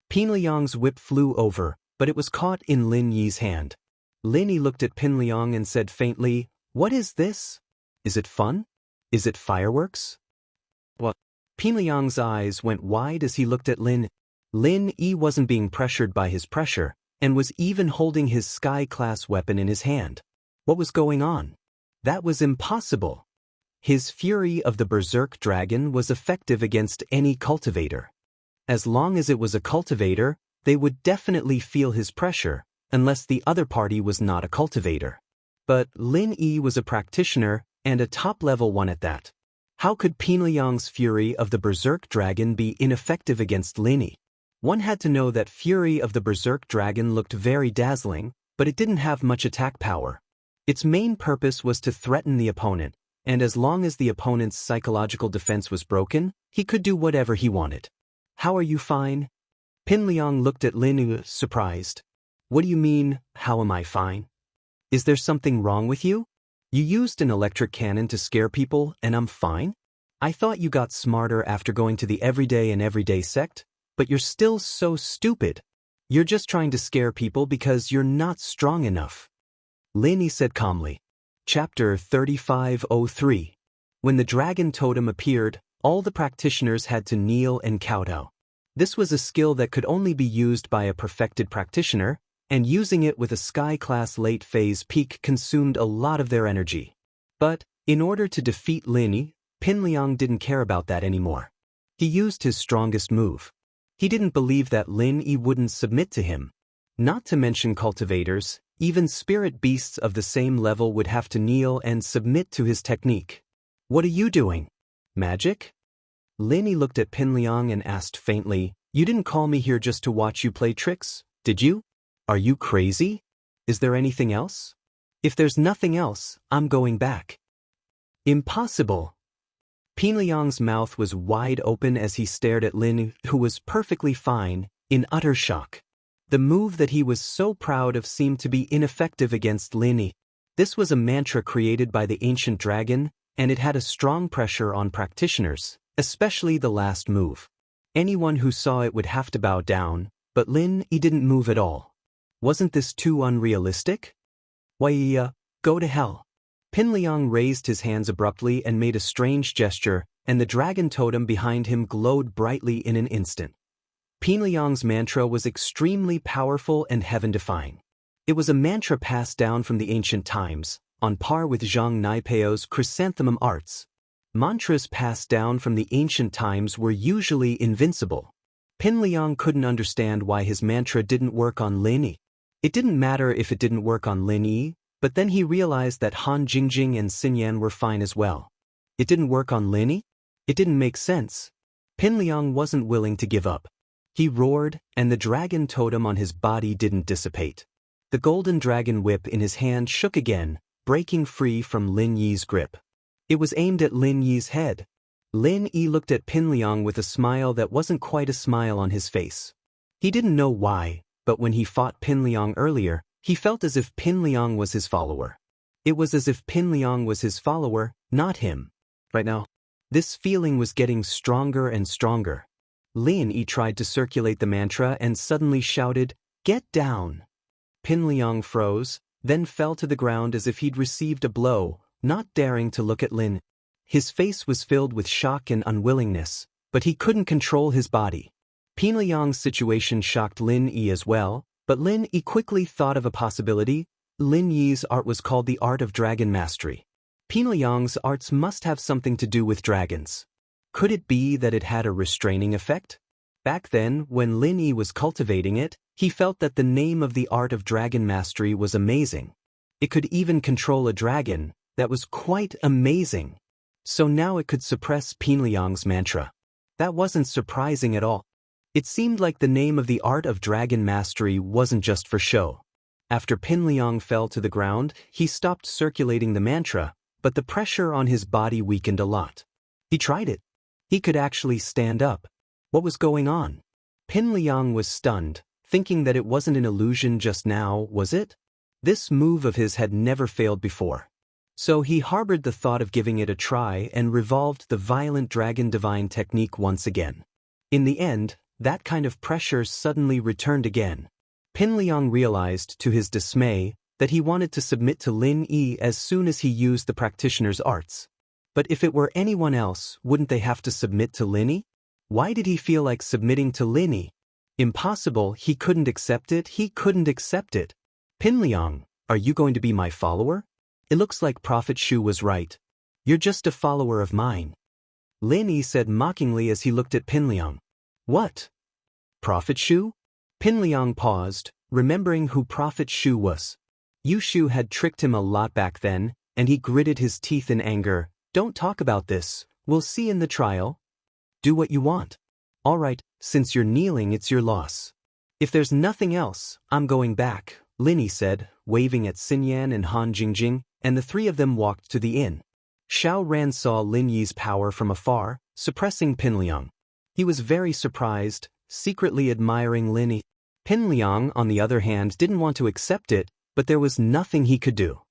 Pinliang's whip flew over, but it was caught in Lin Yi's hand. Lin Yi looked at Pinliang and said faintly, "What is this? Is it fun? Is it fireworks?" What? Pinliang's eyes went wide as he looked at Lin. Lin Yi wasn't being pressured by his pressure, and was even holding his sky-class weapon in his hand. What was going on? That was impossible. His fury of the berserk dragon was effective against any cultivator. As long as it was a cultivator, they would definitely feel his pressure, unless the other party was not a cultivator. But Lin Yi was a practitioner, and a top-level one at that. How could Pinliang's fury of the berserk dragon be ineffective against Lin Yi? One had to know that fury of the berserk dragon looked very dazzling, but it didn't have much attack power. Its main purpose was to threaten the opponent, and as long as the opponent's psychological defense was broken, he could do whatever he wanted. "How are you fine?" Pinliang looked at Lin Yi, surprised. "What do you mean, how am I fine? Is there something wrong with you? You used an electric cannon to scare people and I'm fine? I thought you got smarter after going to the everyday and everyday sect, but you're still so stupid. You're just trying to scare people because you're not strong enough." Lin Yi said calmly. Chapter 3503. When the dragon totem appeared, all the practitioners had to kneel and kowtow. This was a skill that could only be used by a perfected practitioner, and using it with a sky-class late-phase peak consumed a lot of their energy. But, in order to defeat Lin Yi, Pinliang didn't care about that anymore. He used his strongest move. He didn't believe that Lin Yi wouldn't submit to him. Not to mention cultivators, even spirit beasts of the same level would have to kneel and submit to his technique. "What are you doing? Magic?" Lin Yi looked at Pinliang and asked faintly, "You didn't call me here just to watch you play tricks, did you? Are you crazy? Is there anything else? If there's nothing else, I'm going back." "Impossible." Pinliang's mouth was wide open as he stared at Lin Yi, who was perfectly fine, in utter shock. The move that he was so proud of seemed to be ineffective against Lin Yi. This was a mantra created by the ancient dragon, and it had a strong pressure on practitioners, especially the last move. Anyone who saw it would have to bow down, but Lin Yi didn't move at all. Wasn't this too unrealistic? "Why, go to hell." Pinliang raised his hands abruptly and made a strange gesture, and the dragon totem behind him glowed brightly in an instant. Pinliang's mantra was extremely powerful and heaven-defying. It was a mantra passed down from the ancient times, on par with Zhang Naipeo's chrysanthemum arts. Mantras passed down from the ancient times were usually invincible. Pin Liang couldn't understand why his mantra didn't work on Lin Yi. It didn't matter if it didn't work on Lin Yi, but then he realized that Han Jingjing and Xinyan were fine as well. It didn't work on Lin Yi? It didn't make sense. Pin Liang wasn't willing to give up. He roared, and the dragon totem on his body didn't dissipate. The golden dragon whip in his hand shook again, breaking free from Lin Yi's grip. It was aimed at Lin Yi's head. Lin Yi looked at Pin Liang with a smile that wasn't quite a smile on his face. He didn't know why, but when he fought Pin Liang earlier, he felt as if Pin Liang was his follower. It was as if Pin Liang was his follower, not him. Right now, this feeling was getting stronger and stronger. Lin Yi tried to circulate the mantra and suddenly shouted, "Get down!" Pin Liang froze, then fell to the ground as if he'd received a blow, not daring to look at Lin. His face was filled with shock and unwillingness, but he couldn't control his body. Pin Liang's situation shocked Lin Yi as well, but Lin Yi quickly thought of a possibility. Lin Yi's art was called the Art of Dragon Mastery. Pin Liang's arts must have something to do with dragons. Could it be that it had a restraining effect? Back then, when Lin Yi was cultivating it, he felt that the name of the Art of Dragon Mastery was amazing. It could even control a dragon. That was quite amazing. So now it could suppress Pin Liang's mantra. That wasn't surprising at all. It seemed like the name of the Art of Dragon Mastery wasn't just for show. After Pin Liang fell to the ground, he stopped circulating the mantra, but the pressure on his body weakened a lot. He tried it. He could actually stand up. What was going on? Pin Liang was stunned, thinking that it wasn't an illusion just now, was it? This move of his had never failed before. So he harbored the thought of giving it a try and revolved the violent dragon divine technique once again. In the end, that kind of pressure suddenly returned again. Pin Liang realized, to his dismay, that he wanted to submit to Lin Yi as soon as he used the practitioner's arts. But if it were anyone else, wouldn't they have to submit to Lin Yi? Why did he feel like submitting to Lin Yi? Impossible, he couldn't accept it, he couldn't accept it. Pin Liang, are you going to be my follower? It looks like Prophet Shu was right. You're just a follower of mine. Lin Yi said mockingly as he looked at Pin Liang. What? Prophet Shu? Pin Liang paused, remembering who Prophet Shu was. Yu Shu had tricked him a lot back then, and he gritted his teeth in anger. Don't talk about this, we'll see in the trial. Do what you want. All right, since you're kneeling, it's your loss. If there's nothing else, I'm going back, Lin Yi said, waving at Xinyan and Han Jingjing, and the three of them walked to the inn. Xiao Ran saw Lin Yi's power from afar, suppressing Pin Liang. He was very surprised, secretly admiring Lin Yi. Pin Liang, on the other hand, didn't want to accept it, but there was nothing he could do.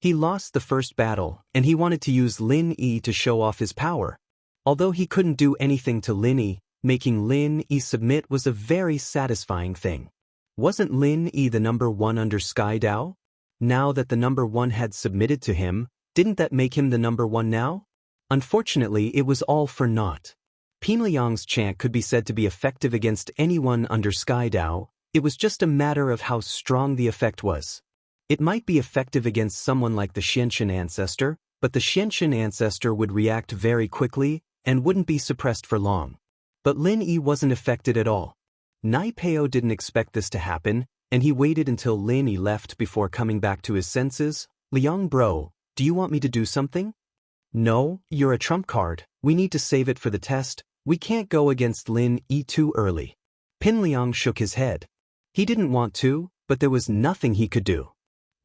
He lost the first battle, and he wanted to use Lin Yi to show off his power. Although he couldn't do anything to Lin Yi, making Lin Yi submit was a very satisfying thing. Wasn't Lin Yi the #1 under Sky Dao? Now that the #1 had submitted to him, didn't that make him the #1 now? Unfortunately, it was all for naught. Pin Liang's chant could be said to be effective against anyone under Sky Dao. It was just a matter of how strong the effect was. It might be effective against someone like the Xianxia ancestor, but the Xianxia ancestor would react very quickly and wouldn't be suppressed for long. But Lin Yi wasn't affected at all. Nai Peo didn't expect this to happen, and he waited until Lin Yi left before coming back to his senses. Liang bro, do you want me to do something? No, you're a trump card. We need to save it for the test. We can't go against Lin Yi too early. Pin Liang shook his head. He didn't want to, but there was nothing he could do.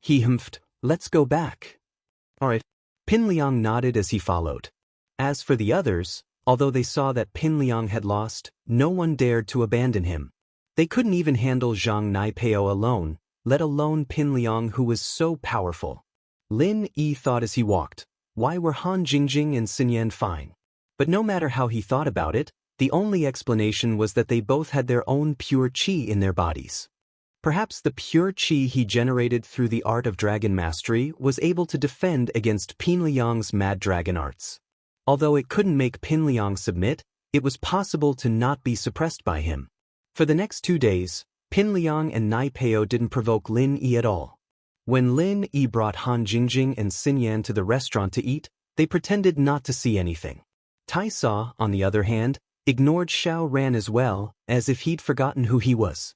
He humphed, let's go back. All right. Pin Liang nodded as he followed. As for the others, although they saw that Pin Liang had lost, no one dared to abandon him. They couldn't even handle Zhang Naipeo alone, let alone Pin Liang, who was so powerful. Lin Yi thought as he walked, why were Han Jingjing and Xinyan fine? But no matter how he thought about it, the only explanation was that they both had their own pure qi in their bodies. Perhaps the pure qi he generated through the art of dragon mastery was able to defend against Pin Liang's mad dragon arts. Although it couldn't make Pin Liang submit, it was possible to not be suppressed by him. For the next 2 days, Pin Liang and Nai Peo didn't provoke Lin Yi at all. When Lin Yi brought Han Jingjing and Xinyan to the restaurant to eat, They pretended not to see anything. Tai Saw, on the other hand, ignored Xiao Ran as well, as if he'd forgotten who he was.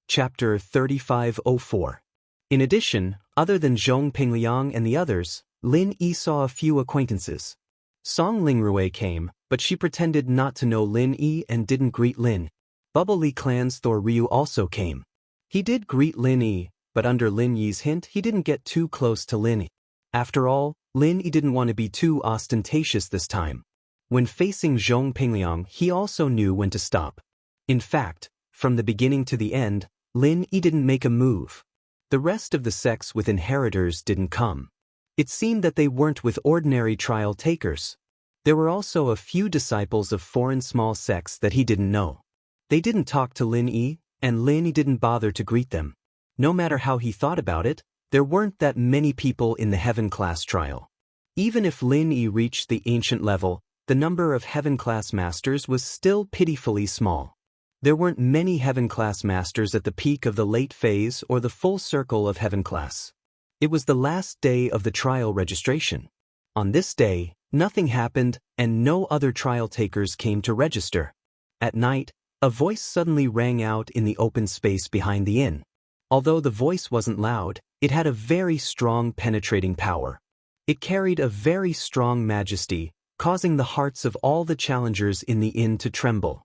Chapter 3504. In addition, other than Zhong Pingliang and the others, Lin Yi saw a few acquaintances. Song Lingrui came, but she pretended not to know Lin Yi and didn't greet Lin. Bubble Li Clan's Thor Ryu also came. He did greet Lin Yi, but under Lin Yi's hint he didn't get too close to Lin Yi. After all, Lin Yi didn't want to be too ostentatious this time. When facing Zhong Pingliang, he also knew when to stop. In fact, from the beginning to the end, Lin Yi didn't make a move. The rest of the sects with inheritors didn't come. It seemed that they weren't with ordinary trial takers. There were also a few disciples of foreign small sects that he didn't know. They didn't talk to Lin Yi, and Lin Yi didn't bother to greet them. No matter how he thought about it, there weren't that many people in the Heaven class trial. Even if Lin Yi reached the ancient level, the number of Heaven class masters was still pitifully small. There weren't many Heaven class masters at the peak of the late phase or the full circle of Heaven class. It was the last day of the trial registration. On this day, nothing happened and no other trial takers came to register. At night, a voice suddenly rang out in the open space behind the inn. Although the voice wasn't loud, it had a very strong penetrating power. It carried a very strong majesty, causing the hearts of all the challengers in the inn to tremble.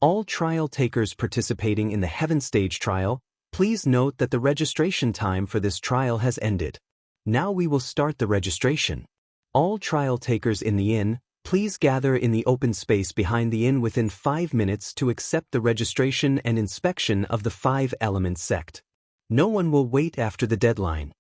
All trial takers participating in the Heaven Stage trial, please note that the registration time for this trial has ended. Now we will start the registration. All trial takers in the inn, please gather in the open space behind the inn within 5 minutes to accept the registration and inspection of the 5 Elements sect. No one will wait after the deadline.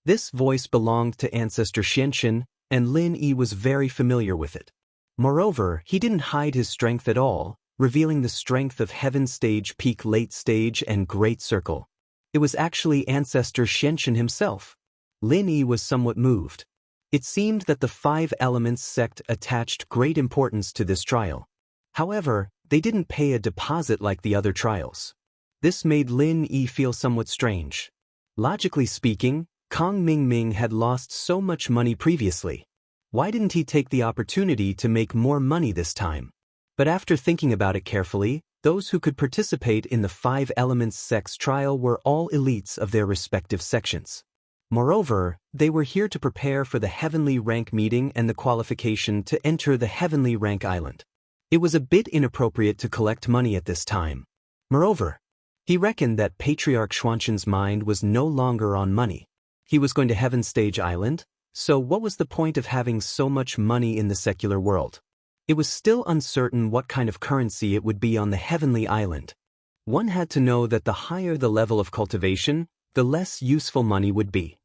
This voice belonged to Ancestor Xianxia, and Lin Yi was very familiar with it. Moreover, he didn't hide his strength at all, revealing the strength of Heaven Stage, Peak, Late Stage, and Great Circle. It was actually Ancestor Xianxia himself. Lin Yi was somewhat moved. It seemed that the 5 Elements sect attached great importance to this trial. However, they didn't pay a deposit like the other trials. This made Lin Yi feel somewhat strange. Logically speaking, Kang Ming had lost so much money previously. Why didn't he take the opportunity to make more money this time? But after thinking about it carefully, those who could participate in the 5 Elements sects trial were all elites of their respective sections. Moreover, they were here to prepare for the Heavenly Rank meeting and the qualification to enter the Heavenly Rank Island. It was a bit inappropriate to collect money at this time. Moreover, he reckoned that Patriarch Xuanqian's mind was no longer on money. He was going to Heaven Stage Island, so what was the point of having so much money in the secular world? It was still uncertain what kind of currency it would be on the Heavenly Island. One had to know that the higher the level of cultivation, the less useful money would be.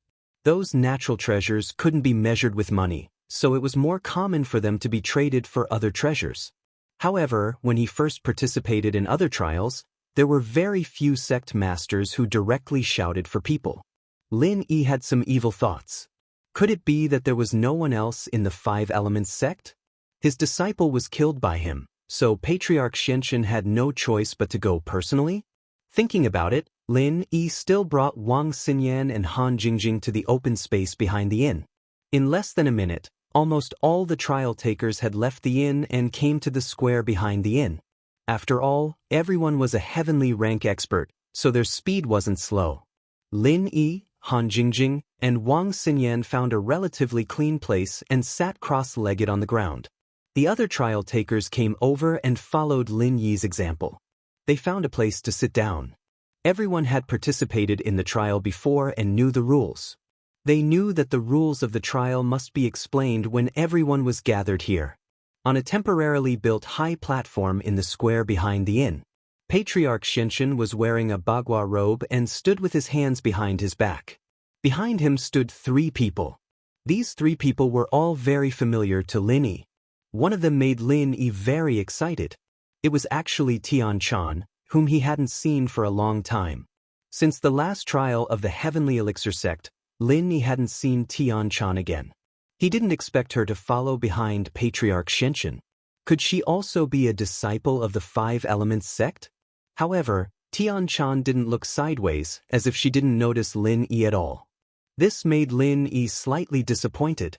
Those natural treasures couldn't be measured with money, so it was more common for them to be traded for other treasures. However, when he first participated in other trials, there were very few sect masters who directly shouted for people. Lin Yi had some evil thoughts. Could it be that there was no one else in the 5 Elements sect? His disciple was killed by him, so Patriarch Xianxia had no choice but to go personally? Thinking about it, Lin Yi still brought Wang Xinyan and Han Jingjing to the open space behind the inn. In less than a minute, almost all the trial takers had left the inn and came to the square behind the inn. After all, everyone was a Heavenly Rank expert, so their speed wasn't slow. Lin Yi, Han Jingjing, and Wang Xinyan found a relatively clean place and sat cross-legged on the ground. The other trial takers came over and followed Lin Yi's example. They found a place to sit down. Everyone had participated in the trial before and knew the rules. They knew that the rules of the trial must be explained when everyone was gathered here. On a temporarily built high platform in the square behind the inn, Patriarch Xianxia was wearing a bagua robe and stood with his hands behind his back. Behind him stood 3 people. These 3 people were all very familiar to Lin Yi. One of them made Lin Yi very excited. It was actually Tian Chan, whom he hadn't seen for a long time. Since the last trial of the Heavenly Elixir sect, Lin Yi hadn't seen Tian Chan again. He didn't expect her to follow behind Patriarch Xianxia. Could she also be a disciple of the 5 Elements sect? However, Tian Chan didn't look sideways, as if she didn't notice Lin Yi at all. This made Lin Yi slightly disappointed.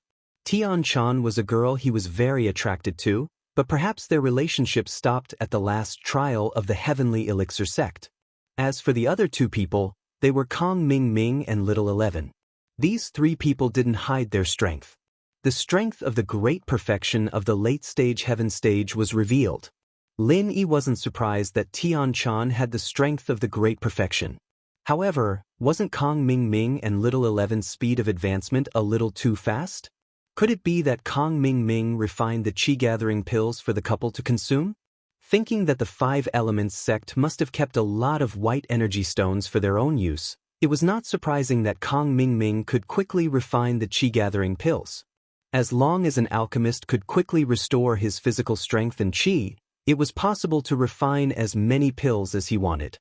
Tian Chan was a girl he was very attracted to, but perhaps their relationship stopped at the last trial of the Heavenly Elixir sect. As for the other two people, they were Kong Ming Ming and Little 11. These three people didn't hide their strength. The strength of the great perfection of the late-stage heaven stage was revealed. Lin Yi wasn't surprised that Tian Chan had the strength of the great perfection. However, wasn't Kong Ming Ming and Little 11's speed of advancement a little too fast? Could it be that Kong Ming Ming refined the qi-gathering pills for the couple to consume? Thinking that the Five Elements sect must have kept a lot of white energy stones for their own use, it was not surprising that Kong Ming Ming could quickly refine the qi-gathering pills. As long as an alchemist could quickly restore his physical strength and qi, it was possible to refine as many pills as he wanted.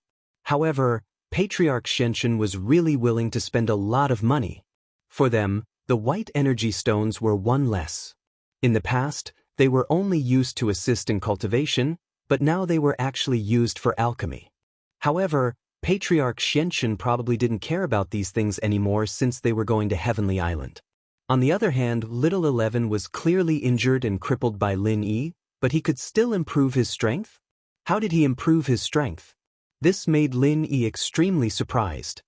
However, Patriarch Xianxia was really willing to spend a lot of money. For them, the white energy stones were one less. In the past, they were only used to assist in cultivation, but now they were actually used for alchemy. However, Patriarch Xianxia probably didn't care about these things anymore since they were going to Heavenly Island. On the other hand, Little 11 was clearly injured and crippled by Lin Yi, but he could still improve his strength? How did he improve his strength? This made Lin Yi extremely surprised.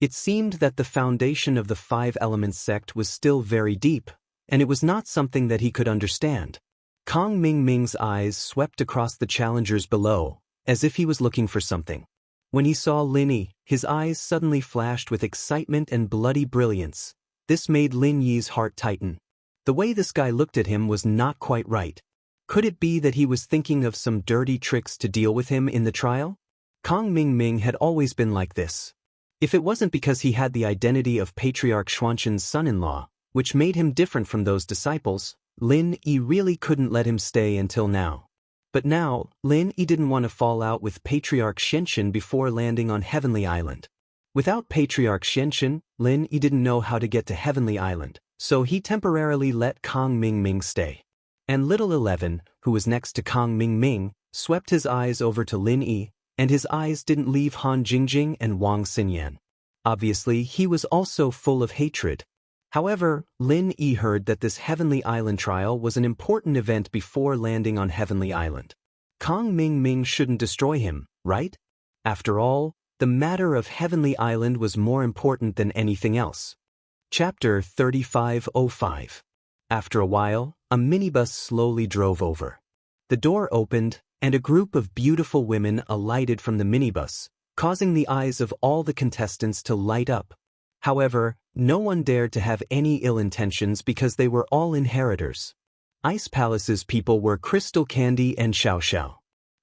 It seemed that the foundation of the Five Elements sect was still very deep, and it was not something that he could understand. Kong Ming Ming's eyes swept across the challengers below, as if he was looking for something. When he saw Lin Yi, his eyes suddenly flashed with excitement and bloody brilliance. This made Lin Yi's heart tighten. The way this guy looked at him was not quite right. Could it be that he was thinking of some dirty tricks to deal with him in the trial? Kong Ming Ming had always been like this. If it wasn't because he had the identity of Patriarch Xianxia's son-in-law, which made him different from those disciples, Lin Yi really couldn't let him stay until now. But now, Lin Yi didn't want to fall out with Patriarch Xianxia before landing on Heavenly Island. Without Patriarch Xianxia, Lin Yi didn't know how to get to Heavenly Island, so he temporarily let Kong Ming Ming stay. And Little 11, who was next to Kong Ming Ming, swept his eyes over to Lin Yi, and his eyes didn't leave Han Jingjing and Wang Xinyan. Obviously, he was also full of hatred. However, Lin Yi heard that this Heavenly Island trial was an important event before landing on Heavenly Island. Kong Ming Ming shouldn't destroy him, right? After all, the matter of Heavenly Island was more important than anything else. Chapter 3505. After a while, a minibus slowly drove over. The door opened, and a group of beautiful women alighted from the minibus, causing the eyes of all the contestants to light up. However, no one dared to have any ill intentions because they were all inheritors. Ice Palace's people were Crystal Candy and Xiaoxiao.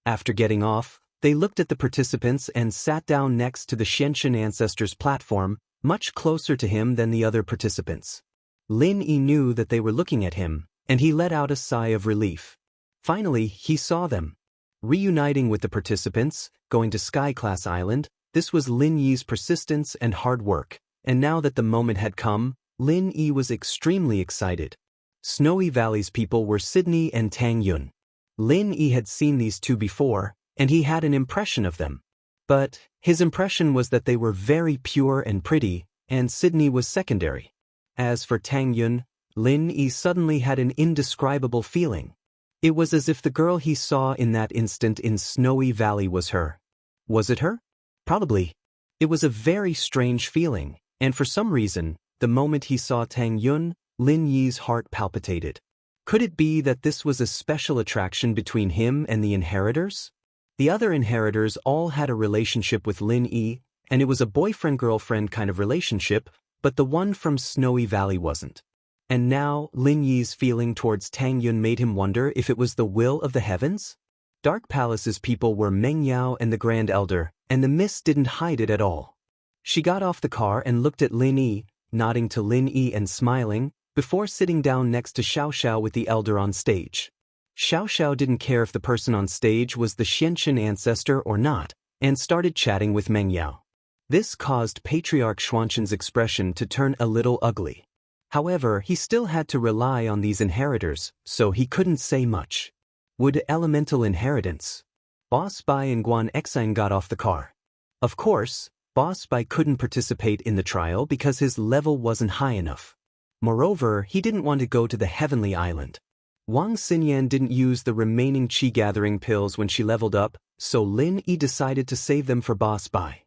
After getting off, they looked at the participants and sat down next to the Xianxia ancestor's platform, much closer to him than the other participants. Lin Yi knew that they were looking at him, and he let out a sigh of relief. Finally, he saw them. Reuniting with the participants, going to Sky Class Island, this was Lin Yi's persistence and hard work, and now that the moment had come, Lin Yi was extremely excited. Snowy Valley's people were Sydney and Tang Yun. Lin Yi had seen these two before, and he had an impression of them. But his impression was that they were very pure and pretty, and Sydney was secondary. As for Tang Yun, Lin Yi suddenly had an indescribable feeling. It was as if the girl he saw in that instant in Snowy Valley was her. Was it her? Probably. It was a very strange feeling, and for some reason, the moment he saw Tang Yun, Lin Yi's heart palpitated. Could it be that this was a special attraction between him and the inheritors? The other inheritors all had a relationship with Lin Yi, and it was a boyfriend-girlfriend kind of relationship, but the one from Snowy Valley wasn't. And now, Lin Yi's feeling towards Tang Yun made him wonder if it was the will of the heavens? Dark Palace's people were Meng Yao and the Grand Elder, and the mist didn't hide it at all. She got off the car and looked at Lin Yi, nodding to Lin Yi and smiling, before sitting down next to Xiaoxiao with the elder on stage. Xiaoxiao didn't care if the person on stage was the Xianxia ancestor or not, and started chatting with Meng Yao. This caused Patriarch Xianxia's expression to turn a little ugly. However, he still had to rely on these inheritors, so he couldn't say much. Would elemental inheritance? Boss Bai and Guan Exine got off the car. Of course, Boss Bai couldn't participate in the trial because his level wasn't high enough. Moreover, he didn't want to go to the heavenly island. Wang Xinyan didn't use the remaining chi-gathering pills when she leveled up, so Lin Yi decided to save them for Boss Bai.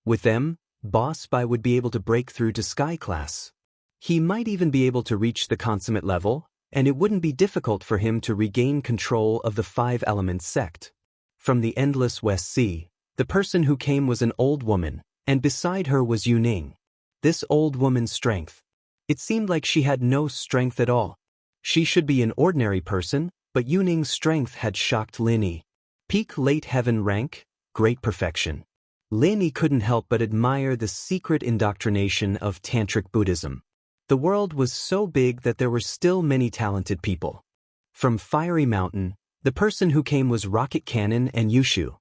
With them, Boss Bai would be able to break through to Sky Class. He might even be able to reach the consummate level, and it wouldn't be difficult for him to regain control of the Five Elements sect. From the endless West Sea, the person who came was an old woman, and beside her was Yuning. This old woman's strength. It seemed like she had no strength at all. She should be an ordinary person, but Yuning's strength had shocked Lin Yi. Peak late heaven rank, great perfection. Lin Yi couldn't help but admire the secret indoctrination of Tantric Buddhism. The world was so big that there were still many talented people. From Fiery Mountain, the person who came was Rocket Cannon and Yushu.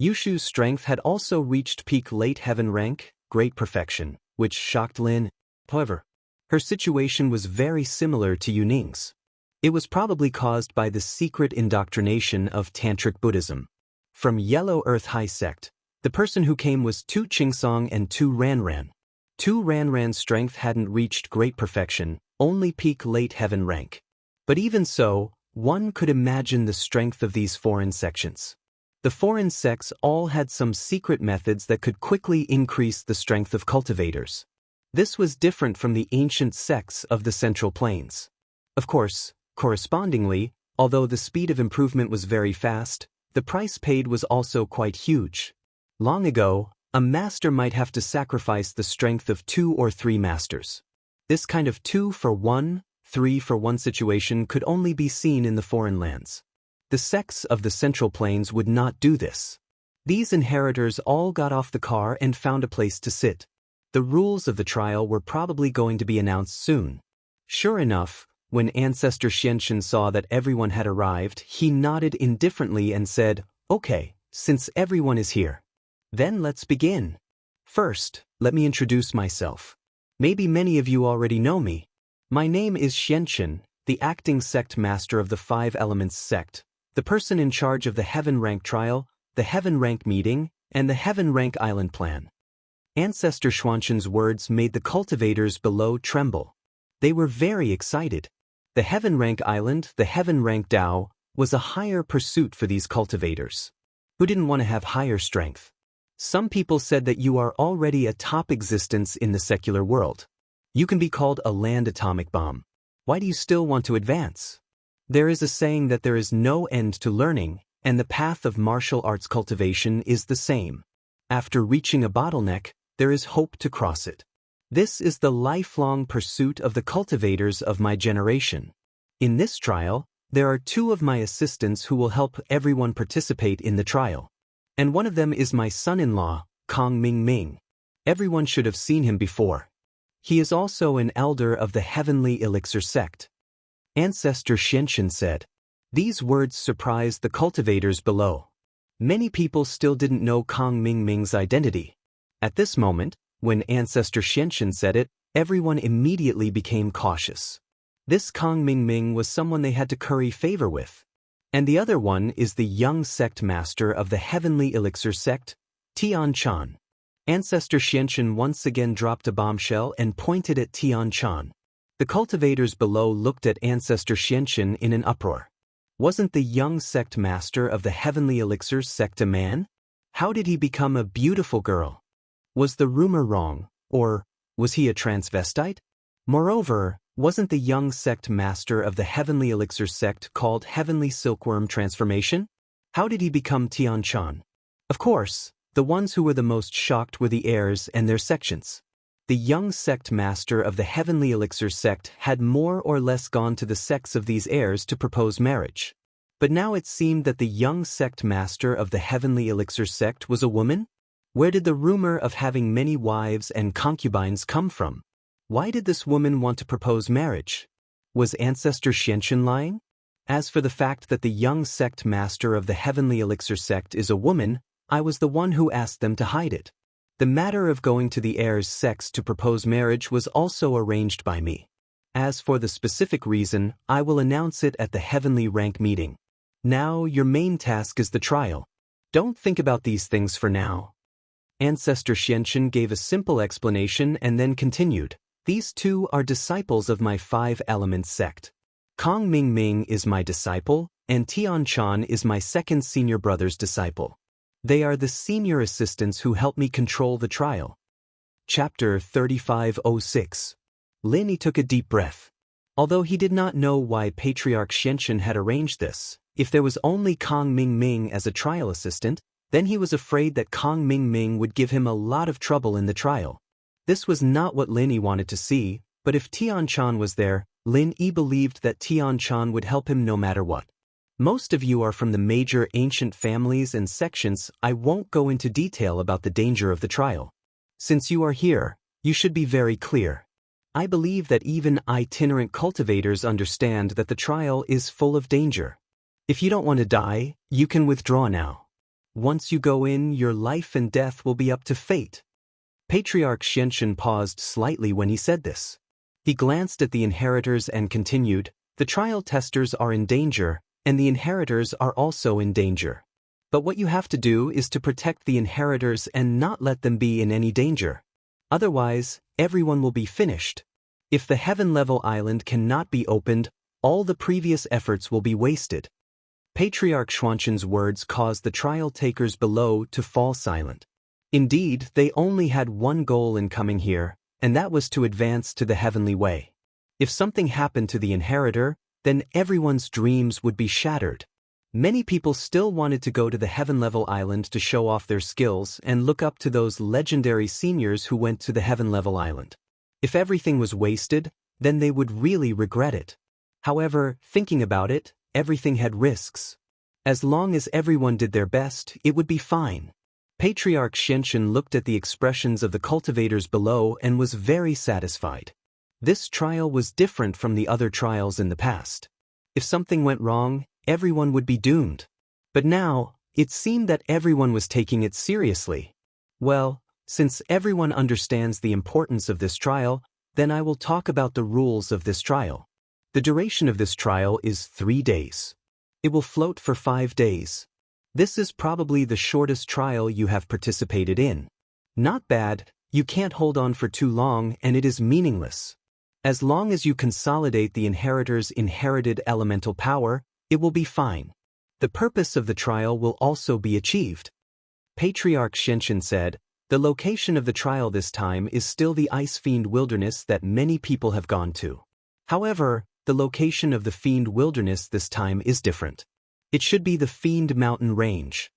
Yushu's strength had also reached peak late heaven rank, great perfection, which shocked Lin. However, her situation was very similar to Yuning's. It was probably caused by the secret indoctrination of Tantric Buddhism. From Yellow Earth High Sect, the person who came was Tu Qingsong and Tu Ranran. Tu Ranran's strength hadn't reached great perfection, only peak late heaven rank. But even so, one could imagine the strength of these foreign sections. The foreign sects all had some secret methods that could quickly increase the strength of cultivators. This was different from the ancient sects of the Central Plains. Of course, correspondingly, although the speed of improvement was very fast, the price paid was also quite huge. Long ago, a master might have to sacrifice the strength of 2 or 3 masters. This kind of 2 for 1, 3 for 1 situation could only be seen in the foreign lands. The sects of the Central Plains would not do this. These inheritors all got off the car and found a place to sit. The rules of the trial were probably going to be announced soon. Sure enough, when Ancestor Xianxia saw that everyone had arrived, he nodded indifferently and said, "Okay, since everyone is here, then let's begin. First, let me introduce myself. Maybe many of you already know me. My name is Xianxia, the acting sect master of the Five Elements sect, the person in charge of the Heaven Rank trial, the Heaven Rank meeting, and the Heaven Rank Island plan." Ancestor Xianxia's words made the cultivators below tremble. They were very excited. The Heaven Rank Island, the Heaven Rank Dao, was a higher pursuit for these cultivators. Who didn't want to have higher strength? Some people said that you are already a top existence in the secular world. You can be called a land atomic bomb. Why do you still want to advance? There is a saying that there is no end to learning, and the path of martial arts cultivation is the same. After reaching a bottleneck, there is hope to cross it. This is the lifelong pursuit of the cultivators of my generation. In this trial, there are 2 of my assistants who will help everyone participate in the trial. And one of them is my son-in-law, Kong Ming. Everyone should have seen him before. He is also an elder of the Heavenly Elixir sect. Ancestor Xianxia said. These words surprised the cultivators below. Many people still didn't know Kong Ming's identity. At this moment, when Ancestor Xianxia said it, everyone immediately became cautious. This Kong Ming was someone they had to curry favor with. And the other one is the young sect master of the Heavenly Elixir sect, Tian Chan. Ancestor Xianxia once again dropped a bombshell and pointed at Tian Chan. The cultivators below looked at Ancestor Xianxia in an uproar. Wasn't the young sect master of the Heavenly Elixir sect a man? How did he become a beautiful girl? Was the rumor wrong, or was he a transvestite? Moreover, wasn't the young sect master of the Heavenly Elixir sect called Heavenly Silkworm Transformation? How did he become Tian Chan? Of course, the ones who were the most shocked were the heirs and their sections. The young sect master of the Heavenly Elixir sect had more or less gone to the sects of these heirs to propose marriage. But now it seemed that the young sect master of the Heavenly Elixir sect was a woman? Where did the rumor of having many wives and concubines come from? Why did this woman want to propose marriage? Was Ancestor Xianxia lying? As for the fact that the young sect master of the Heavenly Elixir sect is a woman, I was the one who asked them to hide it. The matter of going to the heirs' sects to propose marriage was also arranged by me. As for the specific reason, I will announce it at the Heavenly Rank meeting. Now your main task is the trial. Don't think about these things for now. Ancestor Xianxia gave a simple explanation and then continued. These two are disciples of my Five Elements sect. Kong Ming Ming is my disciple, and Tian Chan is my second senior brother's disciple. They are the senior assistants who help me control the trial. Chapter 3506. Lin took a deep breath. Although he did not know why Patriarch Xianxia had arranged this, if there was only Kong Ming Ming as a trial assistant, then he was afraid that Kong Ming Ming would give him a lot of trouble in the trial. This was not what Lin wanted to see, but if Tian Chan was there, Lin believed that Tian Chan would help him no matter what. Most of you are from the major ancient families and sections. I won't go into detail about the danger of the trial. Since you are here, you should be very clear. I believe that even itinerant cultivators understand that the trial is full of danger. If you don't want to die, you can withdraw now. Once you go in, your life and death will be up to fate. Patriarch Xianxia paused slightly when he said this. He glanced at the inheritors and continued, the trial testers are in danger, and the inheritors are also in danger. But what you have to do is to protect the inheritors and not let them be in any danger. Otherwise, everyone will be finished. If the heaven-level island cannot be opened, all the previous efforts will be wasted. Patriarch Xianxia's words caused the trial takers below to fall silent. Indeed, they only had one goal in coming here, and that was to advance to the heavenly way. If something happened to the inheritor, then everyone's dreams would be shattered. Many people still wanted to go to the heaven-level island to show off their skills and look up to those legendary seniors who went to the heaven-level island. If everything was wasted, then they would really regret it. However, thinking about it, everything had risks. As long as everyone did their best, it would be fine. Patriarch Xianxia looked at the expressions of the cultivators below and was very satisfied. This trial was different from the other trials in the past. If something went wrong, everyone would be doomed. But now, it seemed that everyone was taking it seriously. Well, since everyone understands the importance of this trial, then I will talk about the rules of this trial. The duration of this trial is 3 days. It will float for 5 days. This is probably the shortest trial you have participated in. Not bad, you can't hold on for too long and it is meaningless. As long as you consolidate the inheritor's inherited elemental power, it will be fine. The purpose of the trial will also be achieved. Patriarch Xianxia said, the location of the trial this time is still the Ice Fiend Wilderness that many people have gone to. However, the location of the Fiend Wilderness this time is different. It should be the Fiend Mountain Range.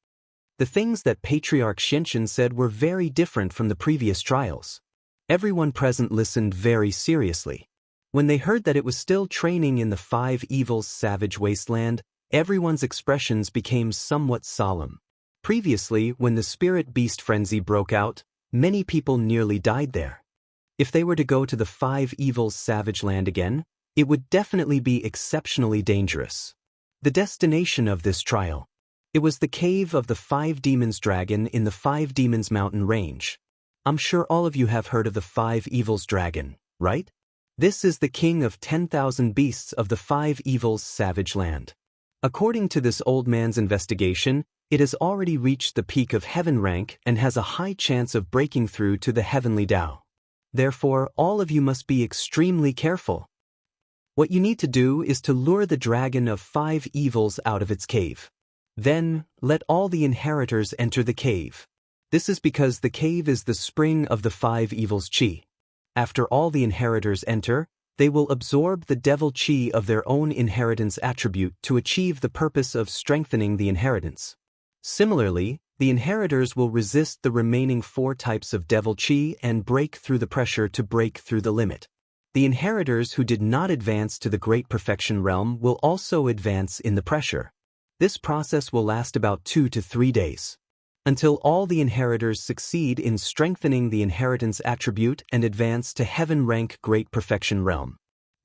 The things that Patriarch Xianxia said were very different from the previous trials. Everyone present listened very seriously. When they heard that it was still training in the Five Evils Savage Wasteland, everyone's expressions became somewhat solemn. Previously, when the Spirit Beast Frenzy broke out, many people nearly died there. If they were to go to the Five Evils Savage Land again, it would definitely be exceptionally dangerous. The destination of this trial. It was the cave of the Five Demons Dragon in the Five Demons Mountain Range. I'm sure all of you have heard of the Five Evils Dragon, right? This is the king of 10,000 beasts of the Five Evils Savage Land. According to this old man's investigation, it has already reached the peak of heaven rank and has a high chance of breaking through to the heavenly Tao. Therefore, all of you must be extremely careful. What you need to do is to lure the dragon of 5 evils out of its cave. Then, let all the inheritors enter the cave. This is because the cave is the spring of the 5 evils chi. After all the inheritors enter, they will absorb the devil chi of their own inheritance attribute to achieve the purpose of strengthening the inheritance. Similarly, the inheritors will resist the remaining 4 types of devil chi and break through the pressure to break through the limit. The inheritors who did not advance to the Great Perfection Realm will also advance in the pressure. This process will last about 2 to 3 days. Until all the inheritors succeed in strengthening the inheritance attribute and advance to heaven rank Great Perfection Realm.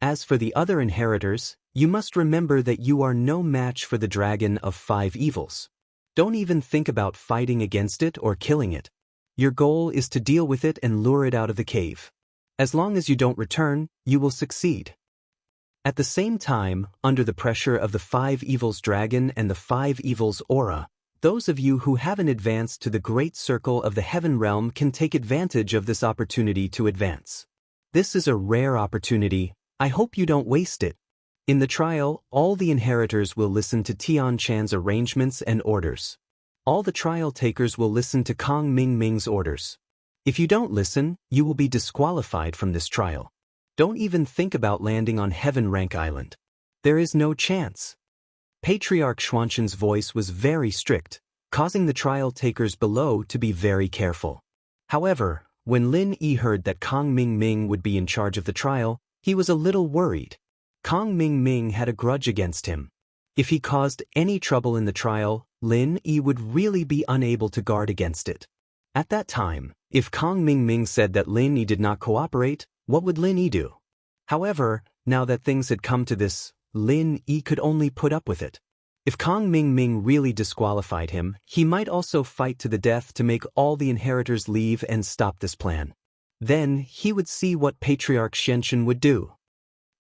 As for the other inheritors, you must remember that you are no match for the dragon of 5 evils. Don't even think about fighting against it or killing it. Your goal is to deal with it and lure it out of the cave. As long as you don't return, you will succeed. At the same time, under the pressure of the 5 evils dragon and the 5 evils aura, those of you who haven't advanced to the great circle of the heaven realm can take advantage of this opportunity to advance. This is a rare opportunity. I hope you don't waste it. In the trial, all the inheritors will listen to Tian Chan's arrangements and orders. All the trial takers will listen to Kong Ming Ming's orders. If you don't listen, you will be disqualified from this trial. Don't even think about landing on Heaven Rank Island. There is no chance. Patriarch Xuanqian's voice was very strict, causing the trial takers below to be very careful. However, when Lin Yi heard that Kong Ming Ming would be in charge of the trial, he was a little worried. Kong Ming Ming had a grudge against him. If he caused any trouble in the trial, Lin Yi would really be unable to guard against it. At that time, if Kong Ming Ming said that Lin Yi did not cooperate, what would Lin Yi do? However, now that things had come to this, Lin Yi could only put up with it. If Kong Ming Ming really disqualified him, he might also fight to the death to make all the inheritors leave and stop this plan. Then, he would see what Patriarch Xianxia would do.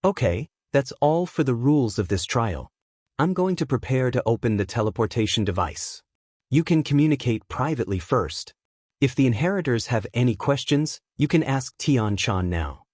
Okay, that's all for the rules of this trial. I'm going to prepare to open the teleportation device. You can communicate privately first. If the inheritors have any questions, you can ask Tian Chan now.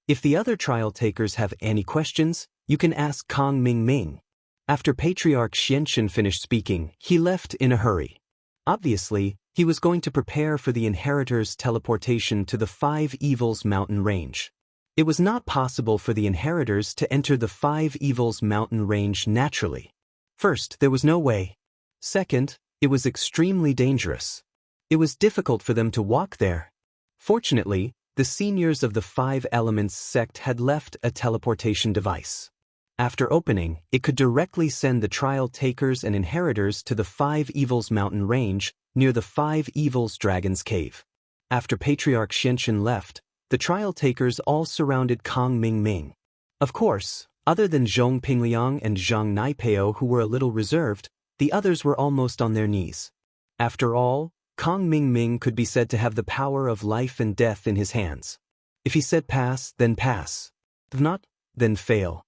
If the other trial takers have any questions, you can ask Kong Ming Ming. After Patriarch Xianxia finished speaking, he left in a hurry. Obviously, he was going to prepare for the inheritors' teleportation to the Five Evils mountain range. It was not possible for the inheritors to enter the Five Evils mountain range naturally. First, there was no way. Second, it was extremely dangerous. It was difficult for them to walk there. Fortunately, the seniors of the Five Elements sect had left a teleportation device. After opening, it could directly send the trial takers and inheritors to the Five Evils mountain range near the Five Evils Dragon's Cave. After Patriarch Xianxia left, the trial takers all surrounded Kong Ming Ming. Of course, other than Zhong Pingliang and Zhang Naipeo who were a little reserved, the others were almost on their knees. After all, Kong Ming Ming could be said to have the power of life and death in his hands. If he said pass, then pass. If not, then fail.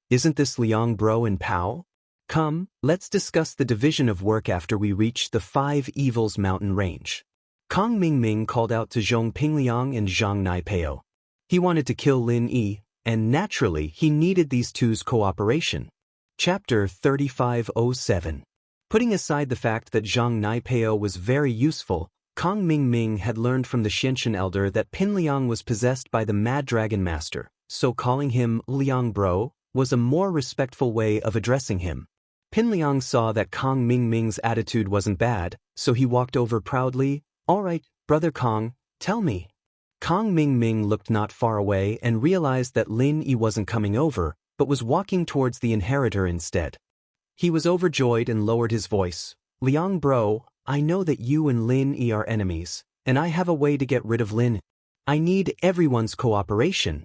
Isn't this Liang Bro and Pao? Come, let's discuss the division of work after we reach the Five Evils mountain range. Kong Ming Ming called out to Zhong Pingliang and Zhang Naipeo. He wanted to kill Lin Yi, and naturally he needed these two's cooperation. Chapter 3507. Putting aside the fact that Zhang Naipeo was very useful, Kong Ming Ming had learned from the Xianxia elder that Pinliang was possessed by the Mad Dragon Master, so calling him Liang Bro was a more respectful way of addressing him. Pinliang saw that Kong Ming Ming's attitude wasn't bad, so he walked over proudly. All right, Brother Kong, tell me. Kong Ming Ming looked not far away and realized that Lin Yi wasn't coming over, but was walking towards the inheritor instead. He was overjoyed and lowered his voice. Liang Bro, I know that you and Lin Yi are enemies, and I have a way to get rid of Lin. I need everyone's cooperation.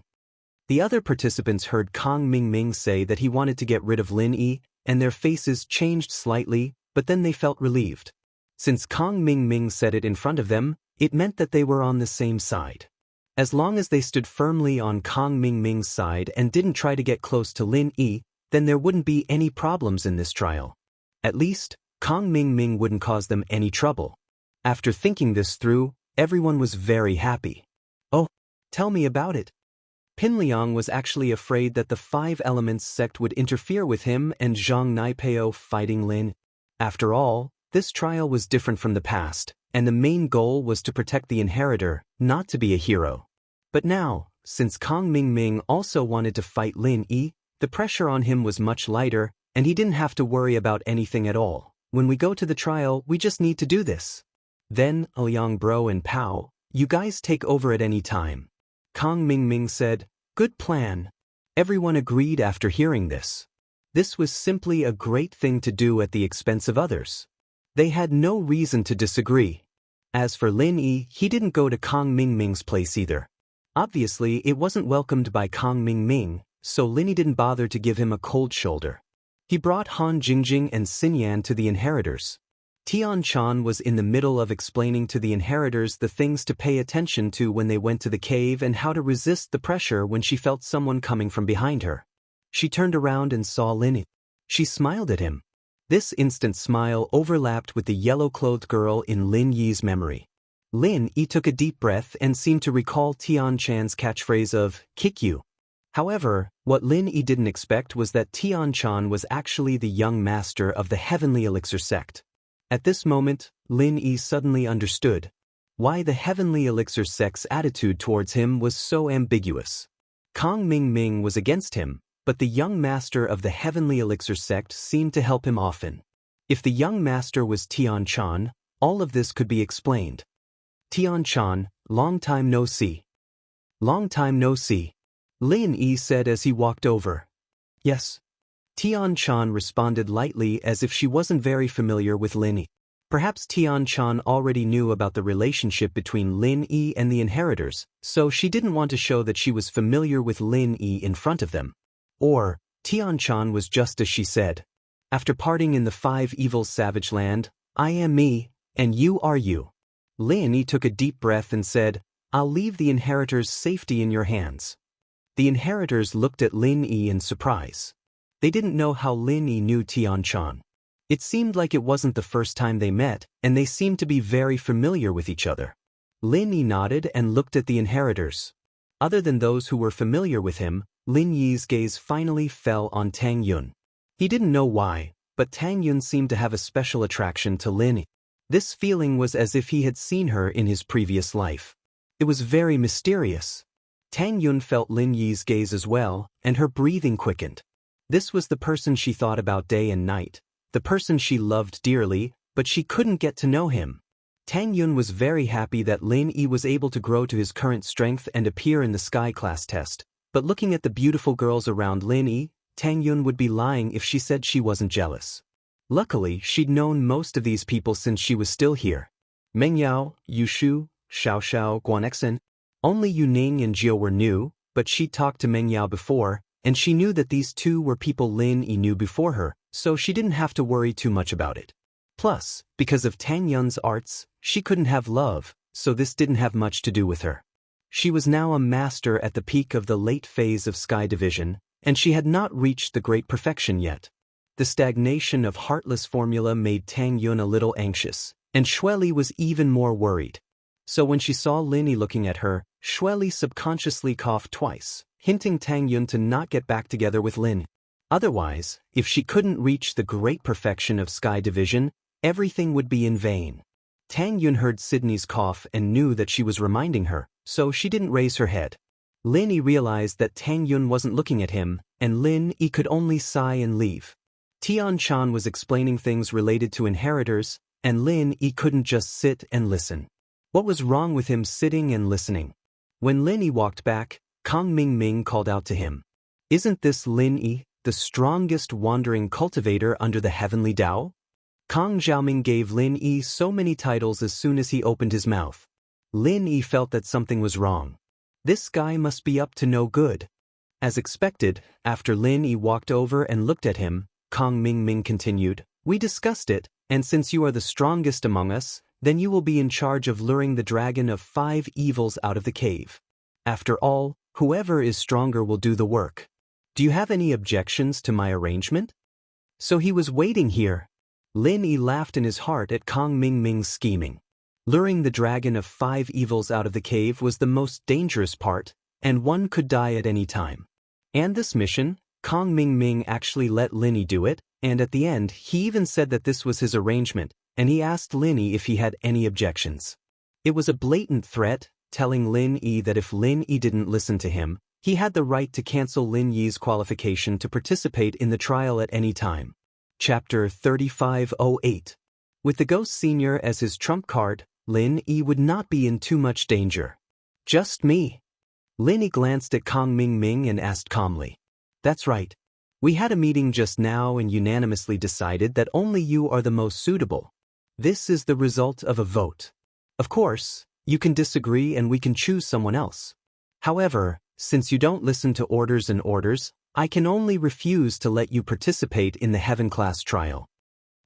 The other participants heard Kong Ming Ming say that he wanted to get rid of Lin Yi, and their faces changed slightly, but then they felt relieved. Since Kong Ming Ming said it in front of them, it meant that they were on the same side. As long as they stood firmly on Kong Ming Ming's side and didn't try to get close to Lin Yi, then there wouldn't be any problems in this trial. At least, Kong Ming Ming wouldn't cause them any trouble. After thinking this through, everyone was very happy. Oh, tell me about it. Pinliang was actually afraid that the Five Elements sect would interfere with him and Zhang Naipeo fighting Lin. After all, this trial was different from the past, and the main goal was to protect the inheritor, not to be a hero. But now, since Kong Ming Ming also wanted to fight Lin Yi, the pressure on him was much lighter, and he didn't have to worry about anything at all. When we go to the trial, we just need to do this. Then, Liang Bro and Pao, you guys take over at any time. Kong Ming Ming said, good plan. Everyone agreed after hearing this. This was simply a great thing to do at the expense of others. They had no reason to disagree. As for Lin Yi, he didn't go to Kong Ming Ming's place either. Obviously, it wasn't welcomed by Kong Ming Ming, so Lin Yi didn't bother to give him a cold shoulder. He brought Han Jingjing and Xin Yan to the inheritors. Tian Chan was in the middle of explaining to the inheritors the things to pay attention to when they went to the cave and how to resist the pressure when she felt someone coming from behind her. She turned around and saw Lin Yi. She smiled at him. This instant smile overlapped with the yellow-clothed girl in Lin Yi's memory. Lin Yi took a deep breath and seemed to recall Tian Chan's catchphrase of, kick you. However, what Lin Yi didn't expect was that Tian Chan was actually the young master of the Heavenly Elixir sect. At this moment, Lin Yi suddenly understood why the Heavenly Elixir sect's attitude towards him was so ambiguous. Kong Ming Ming was against him, but the young master of the Heavenly Elixir sect seemed to help him often. If the young master was Tian Chan, all of this could be explained. Tian Chan, long time no see. Long time no see. Lin Yi said as he walked over. Yes. Tian Chan responded lightly as if she wasn't very familiar with Lin Yi. Perhaps Tian Chan already knew about the relationship between Lin Yi and the inheritors, so she didn't want to show that she was familiar with Lin Yi in front of them. Or, Tian Chan was just as she said. After parting in the 5 evils savage land, I am me, and you are you. Lin Yi took a deep breath and said, I'll leave the inheritors' safety in your hands. The inheritors looked at Lin Yi in surprise. They didn't know how Lin Yi knew Tian Chan. It seemed like it wasn't the first time they met, and they seemed to be very familiar with each other. Lin Yi nodded and looked at the inheritors. Other than those who were familiar with him, Lin Yi's gaze finally fell on Tang Yun. He didn't know why, but Tang Yun seemed to have a special attraction to Lin Yi. This feeling was as if he had seen her in his previous life. It was very mysterious. Tang Yun felt Lin Yi's gaze as well, and her breathing quickened. This was the person she thought about day and night, the person she loved dearly, but she couldn't get to know him. Tang Yun was very happy that Lin Yi was able to grow to his current strength and appear in the Sky Class test, but looking at the beautiful girls around Lin Yi, Tang Yun would be lying if she said she wasn't jealous. Luckily, she'd known most of these people since she was still here. Meng Yao, Yu Shu, Xiao Xiao, Guanexen. Only Yu Ning and Jiu were new, but she'd talked to Meng Yao before, and she knew that these two were people Lin Yi knew before her, so she didn't have to worry too much about it. Plus, because of Tang Yun's arts, she couldn't have love, so this didn't have much to do with her. She was now a master at the peak of the late phase of Sky Division, and she had not reached the great perfection yet. The stagnation of Heartless formula made Tang Yun a little anxious, and Xueli was even more worried. So when she saw Lin Yi looking at her, Xueli subconsciously coughed twice, hinting Tang Yun to not get back together with Lin. Otherwise, if she couldn't reach the great perfection of Sky Division, everything would be in vain. Tang Yun heard Sydney's cough and knew that she was reminding her, so she didn't raise her head. Lin Yi realized that Tang Yun wasn't looking at him, and Lin Yi could only sigh and leave. Tian Chan was explaining things related to inheritors, and Lin Yi couldn't just sit and listen. What was wrong with him sitting and listening? When Lin Yi walked back, Kong Ming Ming called out to him. Isn't this Lin Yi, the strongest wandering cultivator under the heavenly Dao? Kong Xiaoming gave Lin Yi so many titles as soon as he opened his mouth. Lin Yi felt that something was wrong. This guy must be up to no good. As expected, after Lin Yi walked over and looked at him, Kong Ming Ming continued, We discussed it, and since you are the strongest among us, then you will be in charge of luring the dragon of 5 evils out of the cave. After all, whoever is stronger will do the work. Do you have any objections to my arrangement? So he was waiting here. Lin Yi laughed in his heart at Kong Ming Ming's scheming. Luring the dragon of 5 evils out of the cave was the most dangerous part, and one could die at any time. And this mission, Kong Ming Ming actually let Lin Yi do it, and at the end he even said that this was his arrangement, and he asked Lin Yi if he had any objections. It was a blatant threat, telling Lin Yi that if Lin Yi didn't listen to him, he had the right to cancel Lin Yi's qualification to participate in the trial at any time. Chapter 3508. With the Ghost Senior as his trump card, Lin Yi would not be in too much danger. Just me. Lin Yi glanced at Kong Ming Ming and asked calmly. That's right. We had a meeting just now and unanimously decided that only you are the most suitable. This is the result of a vote. Of course, you can disagree and we can choose someone else. However, since you don't listen to orders, I can only refuse to let you participate in the Heaven Class trial.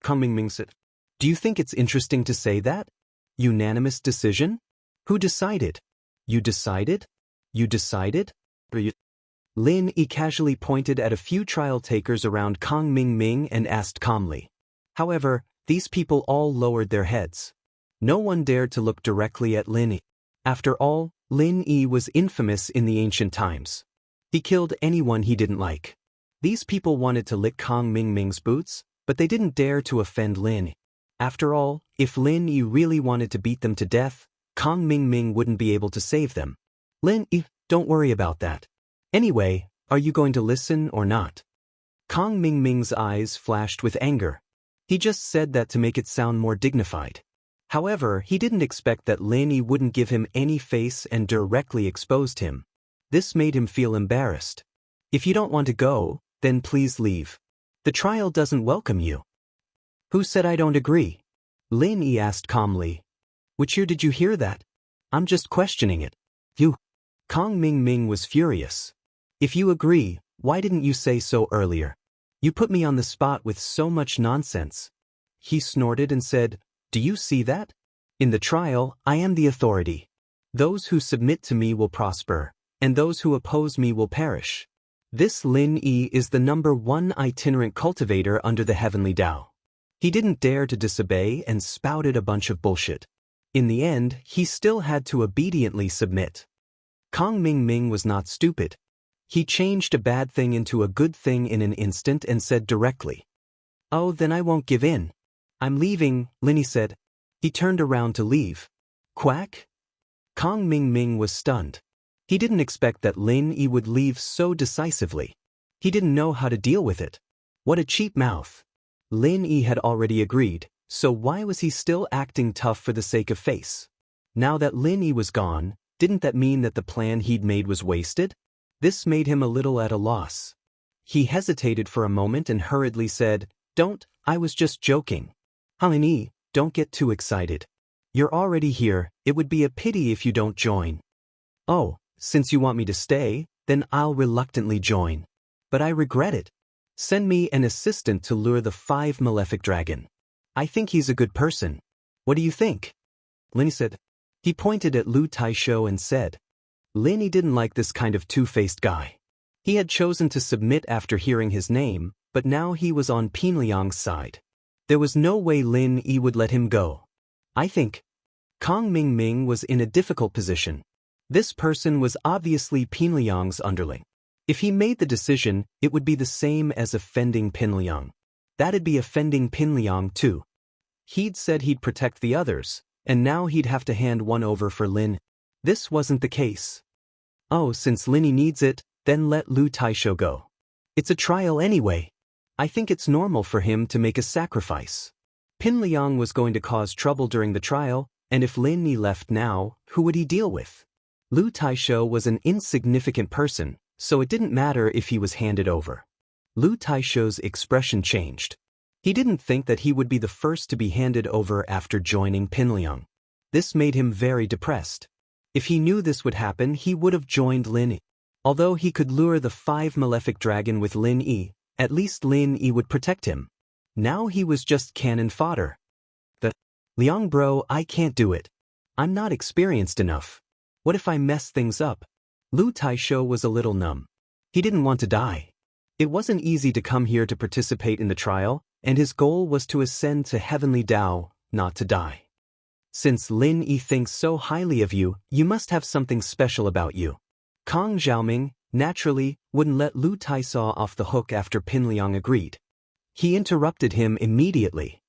Kong Ming Ming said, Do you think it's interesting to say that? Unanimous decision? Who decided? You decided? You decided? Lin Yi casually pointed at a few trial takers around Kong Ming Ming and asked calmly. However, these people all lowered their heads. No one dared to look directly at Lin Yi. After all, Lin Yi was infamous in the ancient times. He killed anyone he didn't like. These people wanted to lick Kong Mingming's boots, but they didn't dare to offend Lin Yi. After all, if Lin Yi really wanted to beat them to death, Kong Mingming wouldn't be able to save them. Lin Yi, don't worry about that. Anyway, are you going to listen or not? Kong Mingming's eyes flashed with anger. He just said that to make it sound more dignified. However, he didn't expect that Lin Yi wouldn't give him any face and directly exposed him. This made him feel embarrassed. If you don't want to go, then please leave. The trial doesn't welcome you. Who said I don't agree? Lin Yi asked calmly. Which ear did you hear that? I'm just questioning it. You. Kong Mingming was furious. If you agree, why didn't you say so earlier? You put me on the spot with so much nonsense. He snorted and said, do you see that? In the trial, I am the authority. Those who submit to me will prosper, and those who oppose me will perish. This Lin Yi is the #1 itinerant cultivator under the heavenly Tao. He didn't dare to disobey and spouted a bunch of bullshit. In the end, he still had to obediently submit. Kong Mingming was not stupid. He changed a bad thing into a good thing in an instant and said directly, oh, then I won't give in. I'm leaving, Lin Yi said. He turned around to leave. Quack? Kong Mingming was stunned. He didn't expect that Lin Yi would leave so decisively. He didn't know how to deal with it. What a cheap mouth. Lin Yi had already agreed, so why was he still acting tough for the sake of face? Now that Lin Yi was gone, didn't that mean that the plan he'd made was wasted? This made him a little at a loss. He hesitated for a moment and hurriedly said, don't, I was just joking. Lin Yi, don't get too excited. You're already here, it would be a pity if you don't join. Oh, since you want me to stay, then I'll reluctantly join. But I regret it. Send me an assistant to lure the 5 malefic dragon. I think he's a good person. What do you think? Lin Yi said. He pointed at Lu Taisho and said. Lin Yi didn't like this kind of two-faced guy. He had chosen to submit after hearing his name, but now he was on Pinliang's side. There was no way Lin Yi would let him go. I think. Kong Mingming was in a difficult position. This person was obviously Pinliang's underling. If he made the decision, it would be the same as offending Pinliang. That'd be offending Pinliang too. He'd said he'd protect the others, and now he'd have to hand one over for Lin. This wasn't the case. Oh, since Lin Yi needs it, then let Lu Taisho go. It's a trial anyway. I think it's normal for him to make a sacrifice. Pinliang was going to cause trouble during the trial, and if Lin Yi left now, who would he deal with? Lu Taisho was an insignificant person, so it didn't matter if he was handed over. Lu Taisho's expression changed. He didn't think that he would be the first to be handed over after joining Pinliang. This made him very depressed. If he knew this would happen, he would have joined Lin Yi. Although he could lure the 5 malefic dragon with Lin Yi, at least Lin Yi would protect him. Now he was just cannon fodder. Liang bro, I can't do it. I'm not experienced enough. What if I mess things up? Lu Taisho was a little numb. He didn't want to die. It wasn't easy to come here to participate in the trial, and his goal was to ascend to heavenly Tao, not to die. Since Lin Yi thinks so highly of you, you must have something special about you. Kong Xiaoming, naturally, wouldn't let Lu Taisho off the hook after Pinliang agreed. He interrupted him immediately.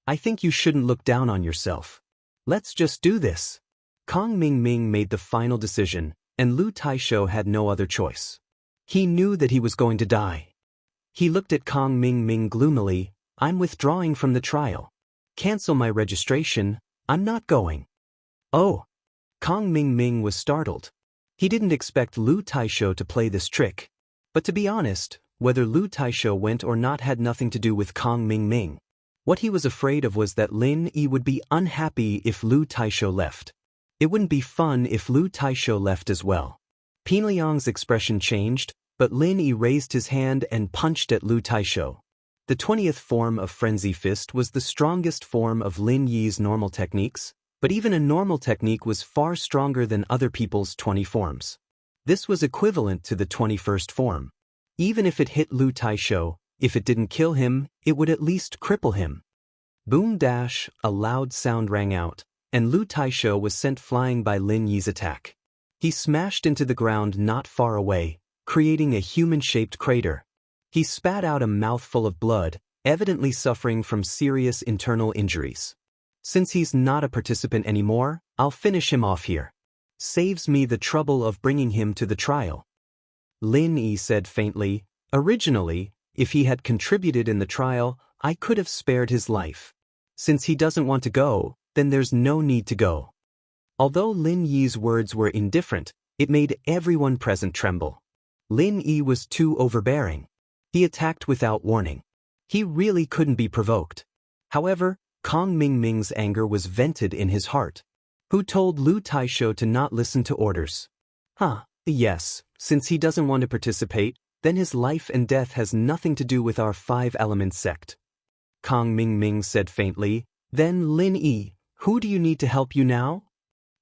I think you shouldn't look down on yourself. Let's just do this. Kong Mingming made the final decision, and Lu Taisho had no other choice. He knew that he was going to die. He looked at Kong Mingming gloomily. I'm withdrawing from the trial. Cancel my registration. I'm not going. Oh. Kong Mingming was startled. He didn't expect Lu Taisho to play this trick. But to be honest, whether Lu Taisho went or not had nothing to do with Kong Mingming. What he was afraid of was that Lin Yi would be unhappy if Lu Taisho left. It wouldn't be fun if Lu Taisho left as well. Pinliang's expression changed, but Lin Yi raised his hand and punched at Lu Taisho. The 20th form of Frenzy Fist was the strongest form of Lin Yi's normal techniques, but even a normal technique was far stronger than other people's 20 forms. This was equivalent to the 21st form. Even if it hit Lu Taisho, if it didn't kill him, it would at least cripple him. Boom dash, a loud sound rang out, and Lu Taisho was sent flying by Lin Yi's attack. He smashed into the ground not far away, creating a human-shaped crater. He spat out a mouthful of blood, evidently suffering from serious internal injuries. Since he's not a participant anymore, I'll finish him off here. Saves me the trouble of bringing him to the trial. Lin Yi said faintly, originally, if he had contributed in the trial, I could have spared his life. Since he doesn't want to go, then there's no need to go. Although Lin Yi's words were indifferent, it made everyone present tremble. Lin Yi was too overbearing. He attacked without warning. He really couldn't be provoked. However, Kong Mingming's anger was vented in his heart. Who told Lu Taisho to not listen to orders? Yes, since he doesn't want to participate, then his life and death has nothing to do with our 5-element sect. Kong Mingming said faintly, then Lin Yi, who do you need to help you now?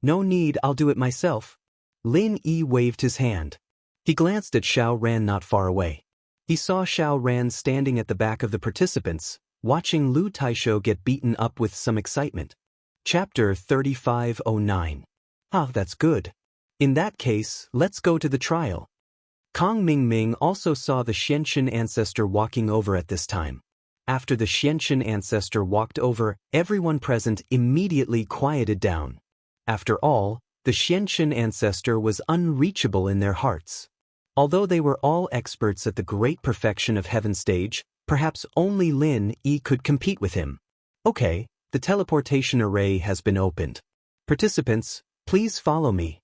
No need, I'll do it myself. Lin Yi waved his hand. He glanced at Xiao Ran not far away. He saw Xiao Ran standing at the back of the participants, watching Lu Taisho get beaten up with some excitement. Chapter 3509. That's good. In that case, let's go to the trial. Kong Mingming also saw the Xianxia ancestor walking over at this time. After the Xianxia ancestor walked over, everyone present immediately quieted down. After all, the Xianxia ancestor was unreachable in their hearts. Although they were all experts at the great perfection of Heaven Stage, perhaps only Lin Yi could compete with him. Okay, the teleportation array has been opened. Participants, please follow me.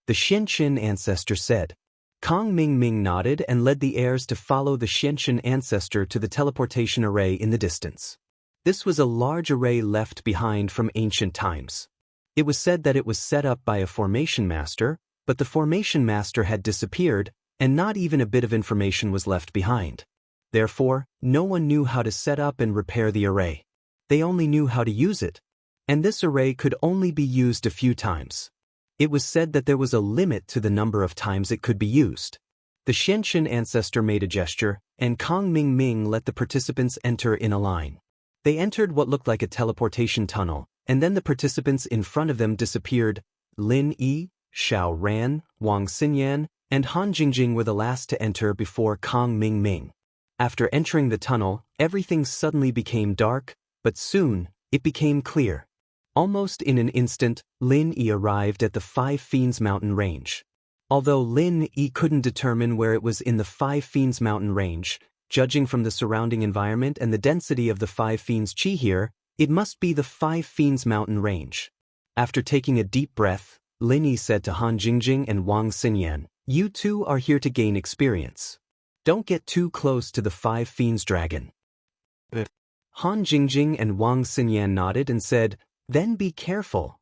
The Xianxia ancestor said. Kong Mingming nodded and led the heirs to follow the Xianxia ancestor to the teleportation array in the distance. This was a large array left behind from ancient times. It was said that it was set up by a formation master, but the formation master had disappeared, and not even a bit of information was left behind. Therefore, no one knew how to set up and repair the array. They only knew how to use it. And this array could only be used a few times. It was said that there was a limit to the number of times it could be used. The Xianxia ancestor made a gesture, and Kong Mingming let the participants enter in a line. They entered what looked like a teleportation tunnel, and then the participants in front of them disappeared. Lin Yi, Xiao Ran, Wang Xinyan, and Han Jingjing were the last to enter before Kong Mingming. After entering the tunnel, everything suddenly became dark, but soon, it became clear. Almost in an instant, Lin Yi arrived at the Five Fiends Mountain Range. Although Lin Yi couldn't determine where it was in the Five Fiends Mountain Range, judging from the surrounding environment and the density of the Five Fiends Chi here, it must be the Five Fiends Mountain Range. After taking a deep breath, Lin Yi said to Han Jingjing and Wang Xinyan, you two are here to gain experience. Don't get too close to the Five Fiends Dragon. Han Jingjing and Wang Xinyan nodded and said, then be careful.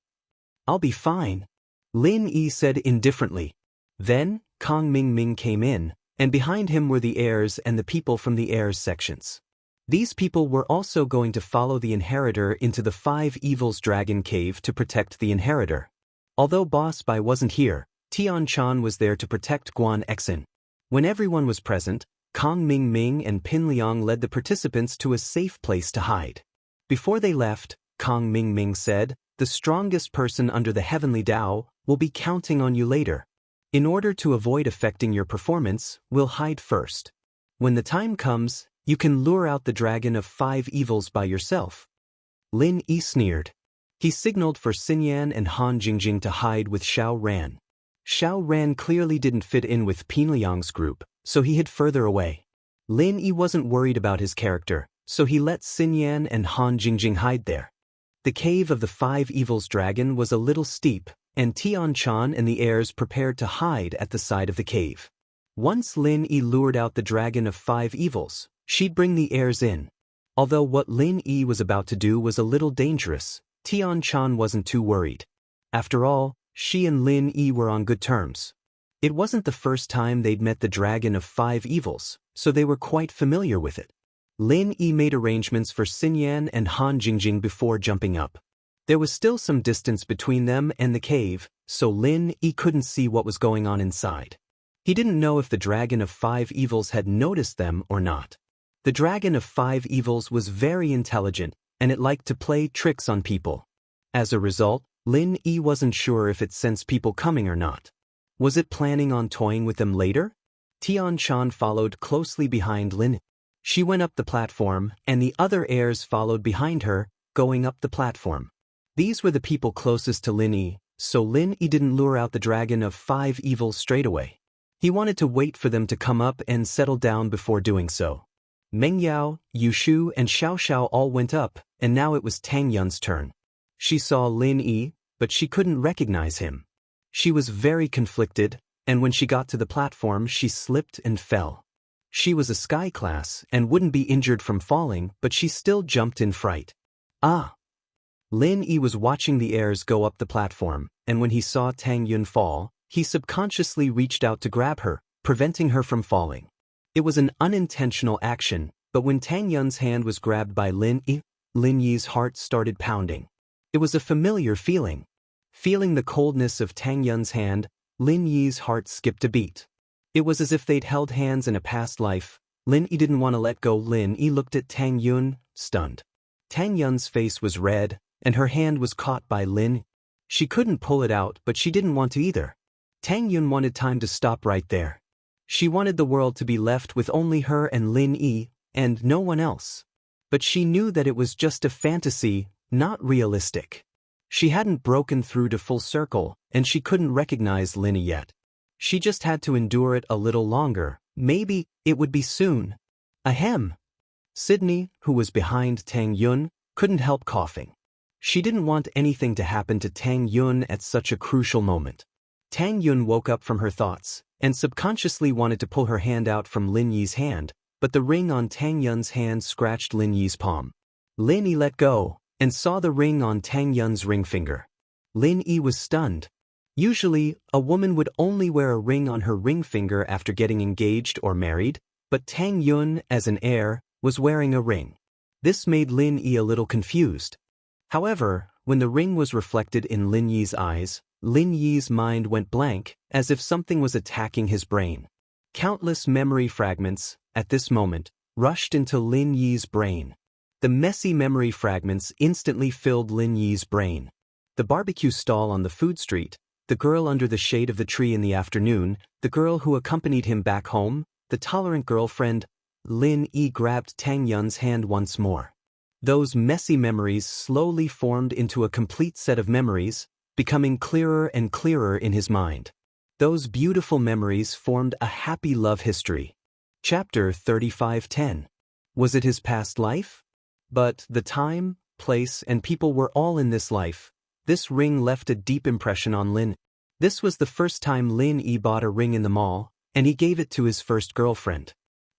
I'll be fine. Lin Yi said indifferently. Then, Kong Mingming came in, and behind him were the heirs and the people from the heirs sections. These people were also going to follow the inheritor into the Five Evils Dragon Cave to protect the inheritor. Although Boss Bai wasn't here, Tian Chan was there to protect Guan Exin. When everyone was present, Kong Mingming and Pin Liang led the participants to a safe place to hide. Before they left, Kong Mingming said, the strongest person under the heavenly Tao will be counting on you later. In order to avoid affecting your performance, we'll hide first. When the time comes, you can lure out the dragon of 5 evils by yourself. Lin Yi sneered. He signaled for Xinyan and Han Jingjing to hide with Xiao Ran. Xiao Ran clearly didn't fit in with Pin Liang's group, so he hid further away. Lin Yi wasn't worried about his character, so he let Xinyan and Han Jingjing hide there. The cave of the 5 evils dragon was a little steep, and Tian Chan and the heirs prepared to hide at the side of the cave. Once Lin Yi lured out the dragon of 5 evils, she'd bring the heirs in. Although what Lin Yi was about to do was a little dangerous, Tian Chan wasn't too worried. After all, she and Lin Yi were on good terms. It wasn't the first time they'd met the dragon of 5 evils, so they were quite familiar with it. Lin Yi made arrangements for Xinyan and Han Jingjing before jumping up. There was still some distance between them and the cave, so Lin Yi couldn't see what was going on inside. He didn't know if the dragon of 5 evils had noticed them or not. The dragon of 5 evils was very intelligent, and it liked to play tricks on people. As a result, Lin Yi wasn't sure if it sensed people coming or not. Was it planning on toying with them later? Tian Shan followed closely behind Lin. She went up the platform, and the other heirs followed behind her, going up the platform. These were the people closest to Lin Yi, so Lin Yi didn't lure out the dragon of 5 evils straight away. He wanted to wait for them to come up and settle down before doing so. Meng Yao, Yu Shu, and Xiao Xiao all went up, and now it was Tang Yun's turn. She saw Lin Yi, but she couldn't recognize him. She was very conflicted, and when she got to the platform she slipped and fell. She was a sky class and wouldn't be injured from falling, but she still jumped in fright. Ah! Lin Yi was watching the heirs go up the platform, and when he saw Tang Yun fall, he subconsciously reached out to grab her, preventing her from falling. It was an unintentional action, but when Tang Yun's hand was grabbed by Lin Yi, Lin Yi's heart started pounding. It was a familiar feeling. Feeling the coldness of Tang Yun's hand, Lin Yi's heart skipped a beat. It was as if they'd held hands in a past life. Lin Yi didn't want to let go. Lin Yi looked at Tang Yun, stunned. Tang Yun's face was red, and her hand was caught by Lin. She couldn't pull it out, but she didn't want to either. Tang Yun wanted time to stop right there. She wanted the world to be left with only her and Lin Yi, and no one else. But she knew that it was just a fantasy, not realistic. She hadn't broken through to full circle, and she couldn't recognize Lin Yi yet. She just had to endure it a little longer. Maybe it would be soon. Ahem. Sydney, who was behind Tang Yun, couldn't help coughing. She didn't want anything to happen to Tang Yun at such a crucial moment. Tang Yun woke up from her thoughts, and subconsciously wanted to pull her hand out from Lin Yi's hand, but the ring on Tang Yun's hand scratched Lin Yi's palm. Lin Yi let go, and saw the ring on Tang Yun's ring finger. Lin Yi was stunned. Usually, a woman would only wear a ring on her ring finger after getting engaged or married, but Tang Yun, as an heir, was wearing a ring. This made Lin Yi a little confused. However, when the ring was reflected in Lin Yi's eyes, Lin Yi's mind went blank, as if something was attacking his brain. Countless memory fragments, at this moment, rushed into Lin Yi's brain. The messy memory fragments instantly filled Lin Yi's brain. The barbecue stall on the food street, the girl under the shade of the tree in the afternoon, the girl who accompanied him back home, the tolerant girlfriend. Lin Yi grabbed Tang Yun's hand once more. Those messy memories slowly formed into a complete set of memories, becoming clearer and clearer in his mind. Those beautiful memories formed a happy love history. Chapter 35:10. Was it his past life? But the time, place, and people were all in this life. This ring left a deep impression on Lin. This was the first time Lin Yi bought a ring in the mall, and he gave it to his first girlfriend.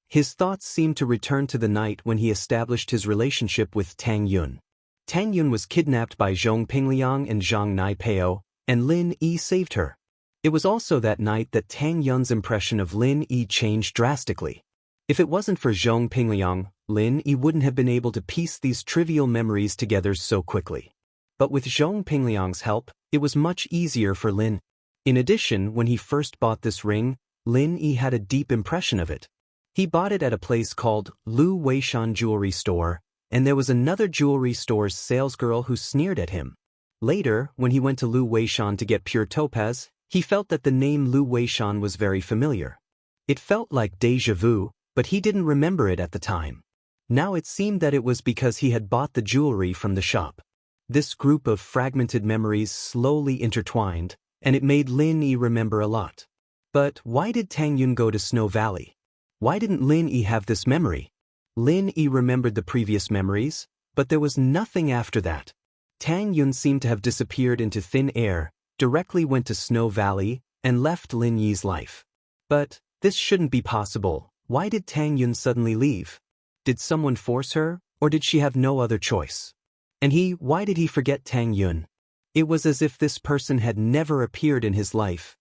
His thoughts seemed to return to the night when he established his relationship with Tang Yun. Tang Yun was kidnapped by Zhong Pingliang and Zhang Naipeo, and Lin Yi saved her. It was also that night that Tang Yun's impression of Lin Yi changed drastically. If it wasn't for Zhong Pingliang, Lin Yi wouldn't have been able to piece these trivial memories together so quickly. But with Zhong Pingliang's help, it was much easier for Lin. In addition, when he first bought this ring, Lin Yi had a deep impression of it. He bought it at a place called Lu Weishan Jewelry Store, and there was another jewelry store's salesgirl who sneered at him. Later, when he went to Lu Weishan to get pure topaz, he felt that the name Lu Weishan was very familiar. It felt like déjà vu, but he didn't remember it at the time. Now it seemed that it was because he had bought the jewelry from the shop. This group of fragmented memories slowly intertwined, and it made Lin Yi remember a lot. But why did Tang Yun go to Snow Valley? Why didn't Lin Yi have this memory? Lin Yi remembered the previous memories, but there was nothing after that. Tang Yun seemed to have disappeared into thin air, directly went to Snow Valley, and left Lin Yi's life. But this shouldn't be possible. Why did Tang Yun suddenly leave? Did someone force her, or did she have no other choice? And why did he forget Tang Yun? It was as if this person had never appeared in his life.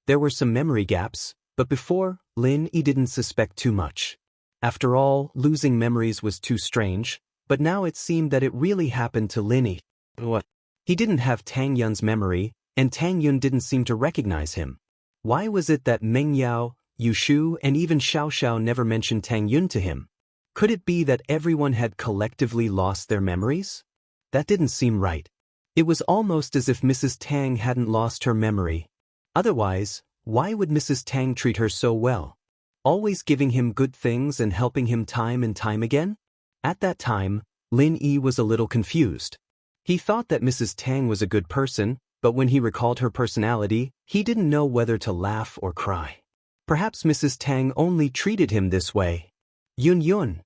There were some memory gaps, but before, Lin Yi didn't suspect too much. After all, losing memories was too strange, but now it seemed that it really happened to Lin Yi. He didn't have Tang Yun's memory, and Tang Yun didn't seem to recognize him. Why was it that Meng Yao, Yu Shu, and even Xiao Xiao never mentioned Tang Yun to him? Could it be that everyone had collectively lost their memories? That didn't seem right. It was almost as if Mrs. Tang hadn't lost her memory. Otherwise, why would Mrs. Tang treat her so well? Always giving him good things and helping him time and time again? At that time, Lin Yi was a little confused. He thought that Mrs. Tang was a good person, but when he recalled her personality, he didn't know whether to laugh or cry. Perhaps Mrs. Tang only treated him this way. Yun Yun.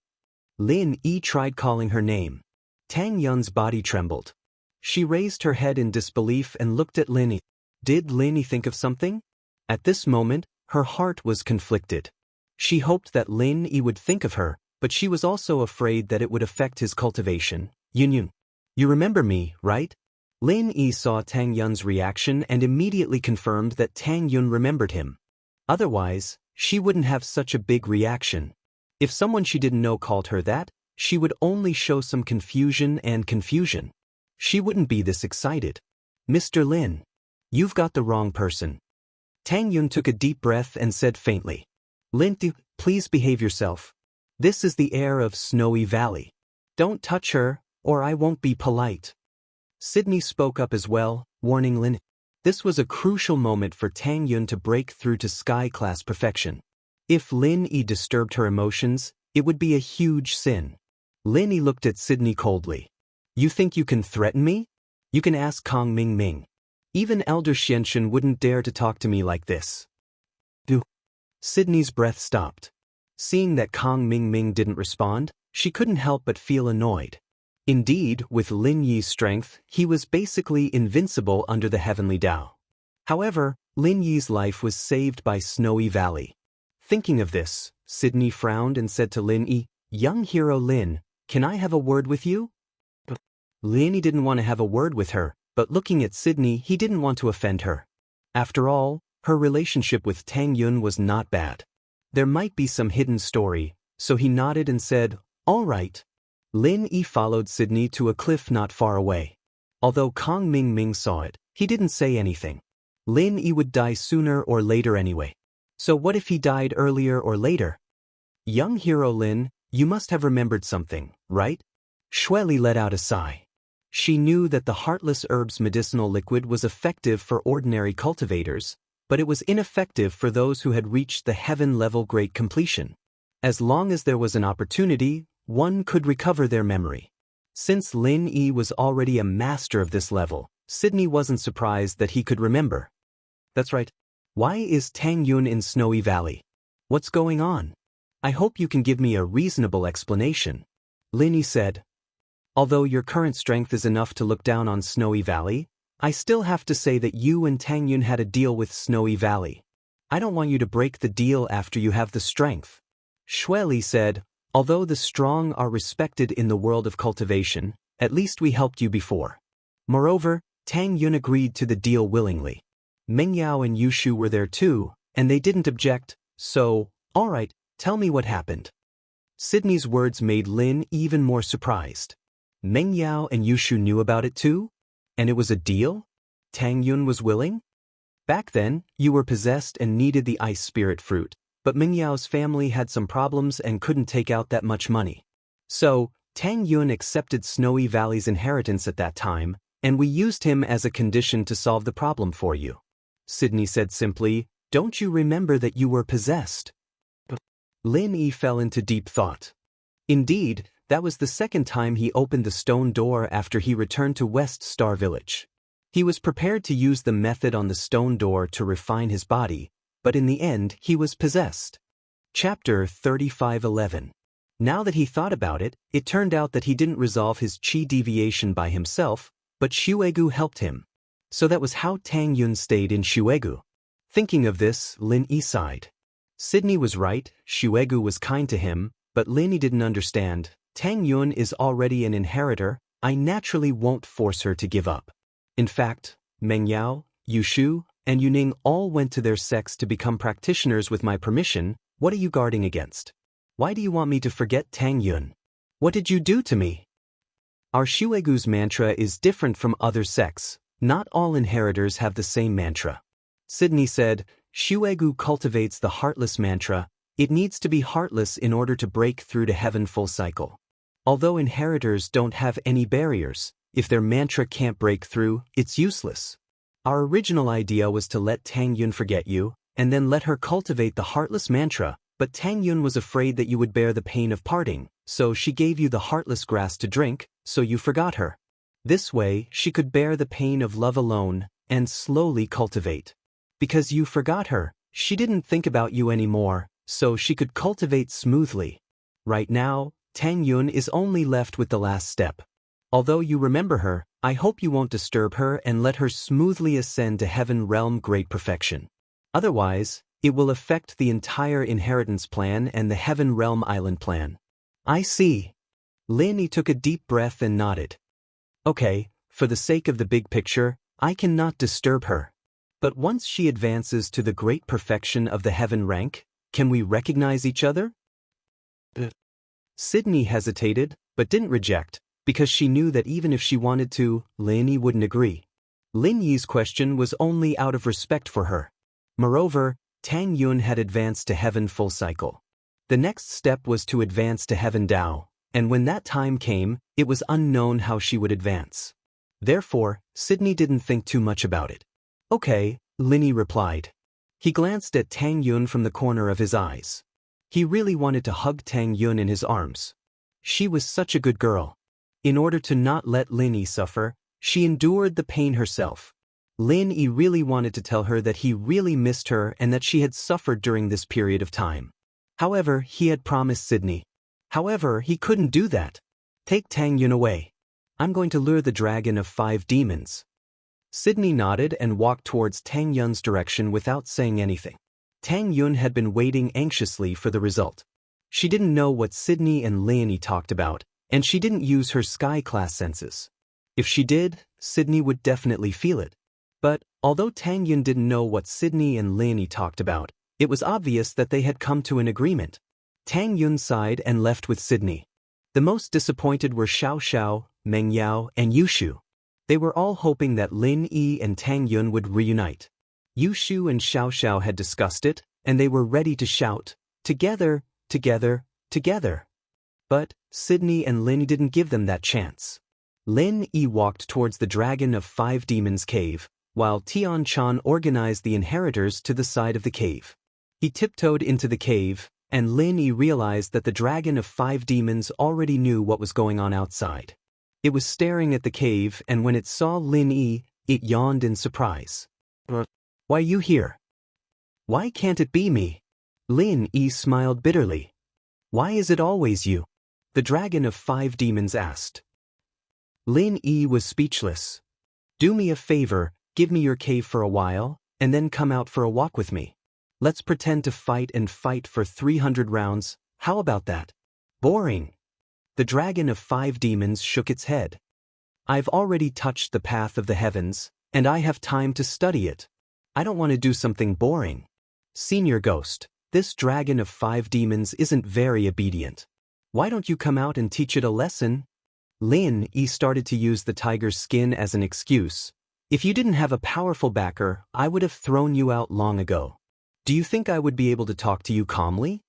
Lin Yi tried calling her name. Tang Yun's body trembled. She raised her head in disbelief and looked at Lin Yi. Did Lin Yi think of something? At this moment, her heart was conflicted. She hoped that Lin Yi would think of her, but she was also afraid that it would affect his cultivation. Yun Yun. You remember me, right? Lin Yi saw Tang Yun's reaction and immediately confirmed that Tang Yun remembered him. Otherwise, she wouldn't have such a big reaction. If someone she didn't know called her that, she would only show some confusion and confusion. She wouldn't be this excited. Mr. Lin. You've got the wrong person. Tang Yun took a deep breath and said faintly. Lin, please behave yourself. This is the air of Snowy Valley. Don't touch her, or I won't be polite. Sydney spoke up as well, warning Lin. This was a crucial moment for Tang Yun to break through to sky-class perfection. If Lin Yi disturbed her emotions, it would be a huge sin. Lin Yi looked at Sydney coldly. You think you can threaten me? You can ask Kong Ming Ming. Even Elder Xianxia wouldn't dare to talk to me like this. Sydney's breath stopped. Seeing that Kong Ming Ming didn't respond, she couldn't help but feel annoyed. Indeed, with Lin Yi's strength, he was basically invincible under the heavenly Dao. However, Lin Yi's life was saved by Snowy Valley. Thinking of this, Sydney frowned and said to Lin Yi, Young hero Lin, can I have a word with you? Lin Yi didn't want to have a word with her, but looking at Sydney, he didn't want to offend her. After all, her relationship with Tang Yun was not bad. There might be some hidden story, so he nodded and said, All right. Lin Yi followed Sydney to a cliff not far away. Although Kong Ming Ming saw it, he didn't say anything. Lin Yi would die sooner or later anyway. So what if he died earlier or later? Young hero Lin, you must have remembered something, right? Shueli let out a sigh. She knew that the Heartless Herb's medicinal liquid was effective for ordinary cultivators, but it was ineffective for those who had reached the heaven-level great completion. As long as there was an opportunity, one could recover their memory. Since Lin Yi was already a master of this level, Sydney wasn't surprised that he could remember. That's right. Why is Tang Yun in Snowy Valley? What's going on? I hope you can give me a reasonable explanation. Lin Yi said. Although your current strength is enough to look down on Snowy Valley, I still have to say that you and Tang Yun had a deal with Snowy Valley. I don't want you to break the deal after you have the strength. Shueli said, although the strong are respected in the world of cultivation, at least we helped you before. Moreover, Tang Yun agreed to the deal willingly. Meng Yao and Yushu were there too, and they didn't object, so, all right, tell me what happened. Sydney's words made Lin even more surprised. Meng Yao and Yushu knew about it too? And it was a deal? Tang Yun was willing? Back then, you were possessed and needed the ice spirit fruit, but Meng Yao's family had some problems and couldn't take out that much money. So, Tang Yun accepted Snowy Valley's inheritance at that time, and we used him as a condition to solve the problem for you. Sydney said simply, don't you remember that you were possessed? Lin Yi fell into deep thought. Indeed, that was the second time he opened the stone door after he returned to West Star Village. He was prepared to use the method on the stone door to refine his body, but in the end he was possessed. Chapter 35:11. Now that he thought about it, it turned out that he didn't resolve his qi deviation by himself, but Xuegu helped him. So that was how Tang Yun stayed in Xuegu. Thinking of this, Lin Yi sighed. Sydney was right, Xuegu was kind to him, but Lin Yi didn't understand. Tang Yun is already an inheritor, I naturally won't force her to give up. In fact, Meng Yao, Yushu, and Yuning all went to their sects to become practitioners with my permission. What are you guarding against? Why do you want me to forget Tang Yun? What did you do to me? Our Xuegu's mantra is different from other sects. Not all inheritors have the same mantra. Sydney said, Xuegu cultivates the Heartless mantra, It needs to be heartless in order to break through to heaven full cycle. Although inheritors don't have any barriers, if their mantra can't break through, it's useless. Our original idea was to let Tang Yun forget you, and then let her cultivate the heartless mantra, but Tang Yun was afraid that you would bear the pain of parting, so she gave you the heartless grass to drink, so you forgot her. This way, she could bear the pain of love alone, and slowly cultivate. Because you forgot her, she didn't think about you anymore, so she could cultivate smoothly. Right now, Tang Yun is only left with the last step. Although you remember her, I hope you won't disturb her and let her smoothly ascend to heaven realm great perfection. Otherwise, it will affect the entire inheritance plan and the heaven realm island plan. I see. Lin Yi took a deep breath and nodded. Okay, for the sake of the big picture, I cannot disturb her. But once she advances to the great perfection of the heaven rank, can we recognize each other? Sydney hesitated, but didn't reject, because she knew that even if she wanted to, Lin Yi wouldn't agree. Lin Yi's question was only out of respect for her. Moreover, Tang Yun had advanced to heaven full cycle. The next step was to advance to heaven Dao, and when that time came, it was unknown how she would advance. Therefore, Sydney didn't think too much about it. Okay, Lin Yi replied. He glanced at Tang Yun from the corner of his eyes. He really wanted to hug Tang Yun in his arms. She was such a good girl. In order to not let Lin Yi suffer, she endured the pain herself. Lin Yi really wanted to tell her that he really missed her and that she had suffered during this period of time. However, he had promised Sydney. However, he couldn't do that. Take Tang Yun away. I'm going to lure the dragon of 5 demons. Sydney nodded and walked towards Tang Yun's direction without saying anything. Tang Yun had been waiting anxiously for the result. She didn't know what Sydney and Lin Yi talked about, and she didn't use her sky-class senses. If she did, Sydney would definitely feel it. But, although Tang Yun didn't know what Sydney and Lin Yi talked about, it was obvious that they had come to an agreement. Tang Yun sighed and left with Sydney. The most disappointed were Xiao Xiao, Meng Yao, and Yushu. They were all hoping that Lin Yi and Tang Yun would reunite. Yushu and Xiao Xiao had discussed it, and they were ready to shout, "Together, together, together." But Sydney and Lin Yi didn't give them that chance. Lin Yi walked towards the Dragon of 5 Demons cave, while Tian Chan organized the inheritors to the side of the cave. He tiptoed into the cave, and Lin Yi realized that the Dragon of 5 Demons already knew what was going on outside. It was staring at the cave, and when it saw Lin Yi, it yawned in surprise. "Why you here? Why can't it be me?" Lin Yi smiled bitterly. "Why is it always you?" the Dragon of 5 Demons asked. Lin Yi was speechless. "Do me a favor, give me your cave for a while, and then come out for a walk with me. Let's pretend to fight and fight for 300 rounds, how about that?" "Boring." The Dragon of 5 Demons shook its head. "I've already touched the path of the heavens, and I have time to study it. I don't want to do something boring." "Senior Ghost, this Dragon of 5 Demons isn't very obedient. Why don't you come out and teach it a lesson?" Lin Yi started to use the tiger's skin as an excuse. "If you didn't have a powerful backer, I would have thrown you out long ago. Do you think I would be able to talk to you calmly?"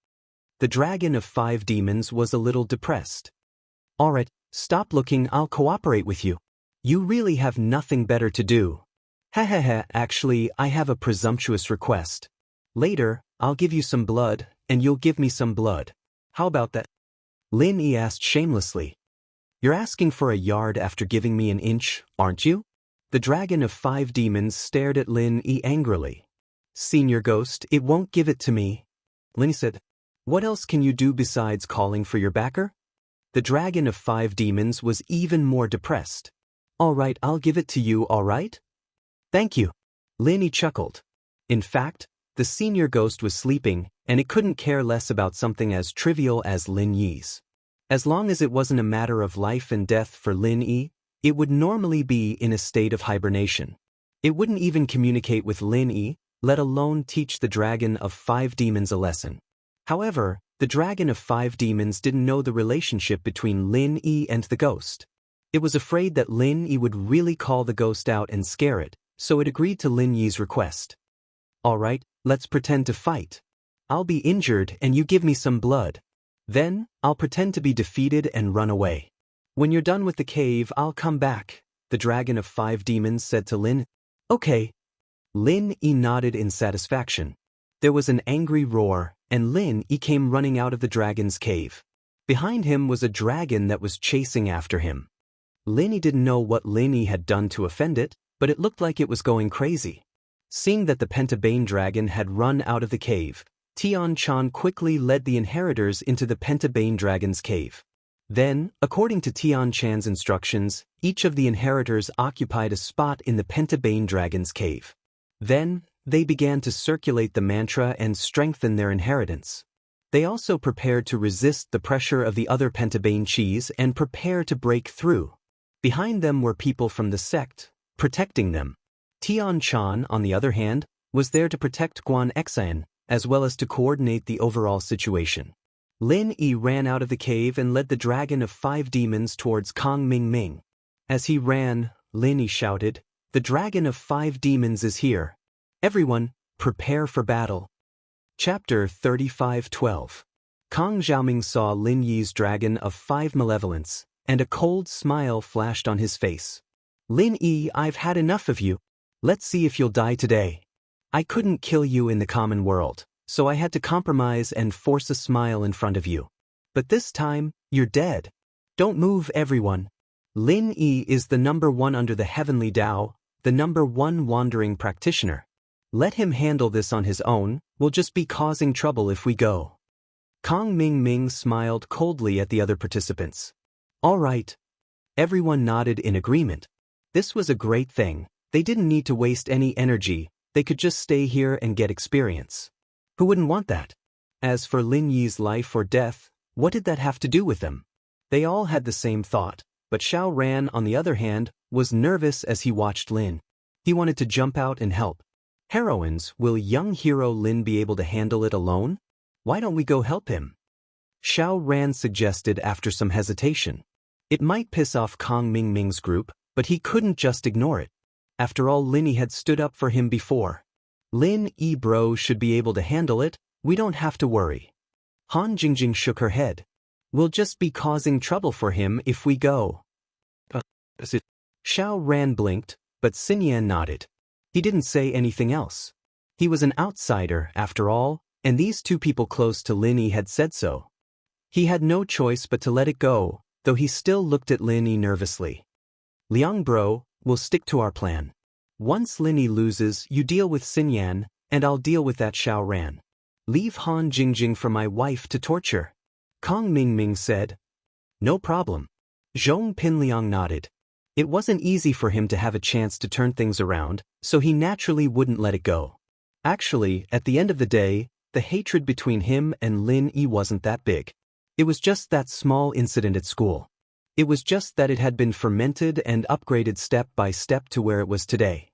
The Dragon of 5 Demons was a little depressed. "Alright, stop looking, I'll cooperate with you. You really have nothing better to do." Actually, I have a presumptuous request. Later, I'll give you some blood, and you'll give me some blood. How about that?" Lin Yi asked shamelessly. "You're asking for a yard after giving me an inch, aren't you?" The Dragon of 5 Demons stared at Lin Yi angrily. "Senior Ghost, it won't give it to me." Lin Yi said, "What else can you do besides calling for your backer?" The Dragon of 5 Demons was even more depressed. "Alright, I'll give it to you, alright?" "Thank you." Lin Yi chuckled. In fact, the Senior Ghost was sleeping, and it couldn't care less about something as trivial as Lin Yi's. As long as it wasn't a matter of life and death for Lin Yi, it would normally be in a state of hibernation. It wouldn't even communicate with Lin Yi, let alone teach the Dragon of 5 Demons a lesson. However, the Dragon of 5 Demons didn't know the relationship between Lin Yi and the ghost. It was afraid that Lin Yi would really call the ghost out and scare it, so it agreed to Lin Yi's request. "Alright, let's pretend to fight." I'll be injured and you give me some blood. Then, I'll pretend to be defeated and run away. When you're done with the cave, I'll come back, the dragon of 5 demons said to Lin. Okay. Lin Yi nodded in satisfaction. There was an angry roar, and Lin Yi came running out of the dragon's cave. Behind him was a dragon that was chasing after him. Lin Yi didn't know what Lin Yi had done to offend it, but it looked like it was going crazy. Seeing that the Pentabane dragon had run out of the cave, Tian Chan quickly led the inheritors into the Pentabane dragon's cave. Then, according to Tian Chan's instructions, each of the inheritors occupied a spot in the Pentabane dragon's cave. Then, they began to circulate the mantra and strengthen their inheritance. They also prepared to resist the pressure of the other Pentabane chis and prepare to break through. Behind them were people from the sect, protecting them. Tian Chan, on the other hand, was there to protect Guan Xian, as well as to coordinate the overall situation. Lin Yi ran out of the cave and led the dragon of 5 demons towards Kong Ming Ming. As he ran, Lin Yi shouted, "The dragon of 5 demons is here. Everyone, prepare for battle." Chapter 35:12. Kong Xiaoming saw Lin Yi's dragon of 5 malevolence, and a cold smile flashed on his face. "Lin Yi, I've had enough of you. Let's see if you'll die today. I couldn't kill you in the common world, so I had to compromise and force a smile in front of you. But this time, you're dead. Don't move, everyone. Lin Yi is the #1 under the heavenly Tao, the #1 wandering practitioner. Let him handle this on his own, we'll just be causing trouble if we go." Kong Ming Ming smiled coldly at the other participants. "All right." Everyone nodded in agreement. This was a great thing. They didn't need to waste any energy, they could just stay here and get experience. Who wouldn't want that? As for Lin Yi's life or death, what did that have to do with them? They all had the same thought, but Xiao Ran, on the other hand, was nervous as he watched Lin. He wanted to jump out and help. Heroines, will young hero Lin be able to handle it alone? Why don't we go help him? Xiao Ran suggested after some hesitation. It might piss off Kong Ming Ming's group, but he couldn't just ignore it. After all, Lin Yi had stood up for him before. "Lin Yi bro should be able to handle it, we don't have to worry." Han Jingjing shook her head. "We'll just be causing trouble for him if we go." Xiao Ran blinked, but Xinyan nodded. He didn't say anything else. He was an outsider, after all, and these 2 people close to Lin Yi had said so. He had no choice but to let it go, though he still looked at Lin Yi nervously. "Liang bro, we'll stick to our plan. Once Lin Yi loses, you deal with Xinyan, and I'll deal with that Xiao Ran. Leave Han Jingjing for my wife to torture." Kong Ming Ming said. "No problem." Zhong Pinliang nodded. It wasn't easy for him to have a chance to turn things around, so he naturally wouldn't let it go. Actually, at the end of the day, the hatred between him and Lin Yi wasn't that big. It was just that small incident at school. It was just that it had been fermented and upgraded step by step to where it was today.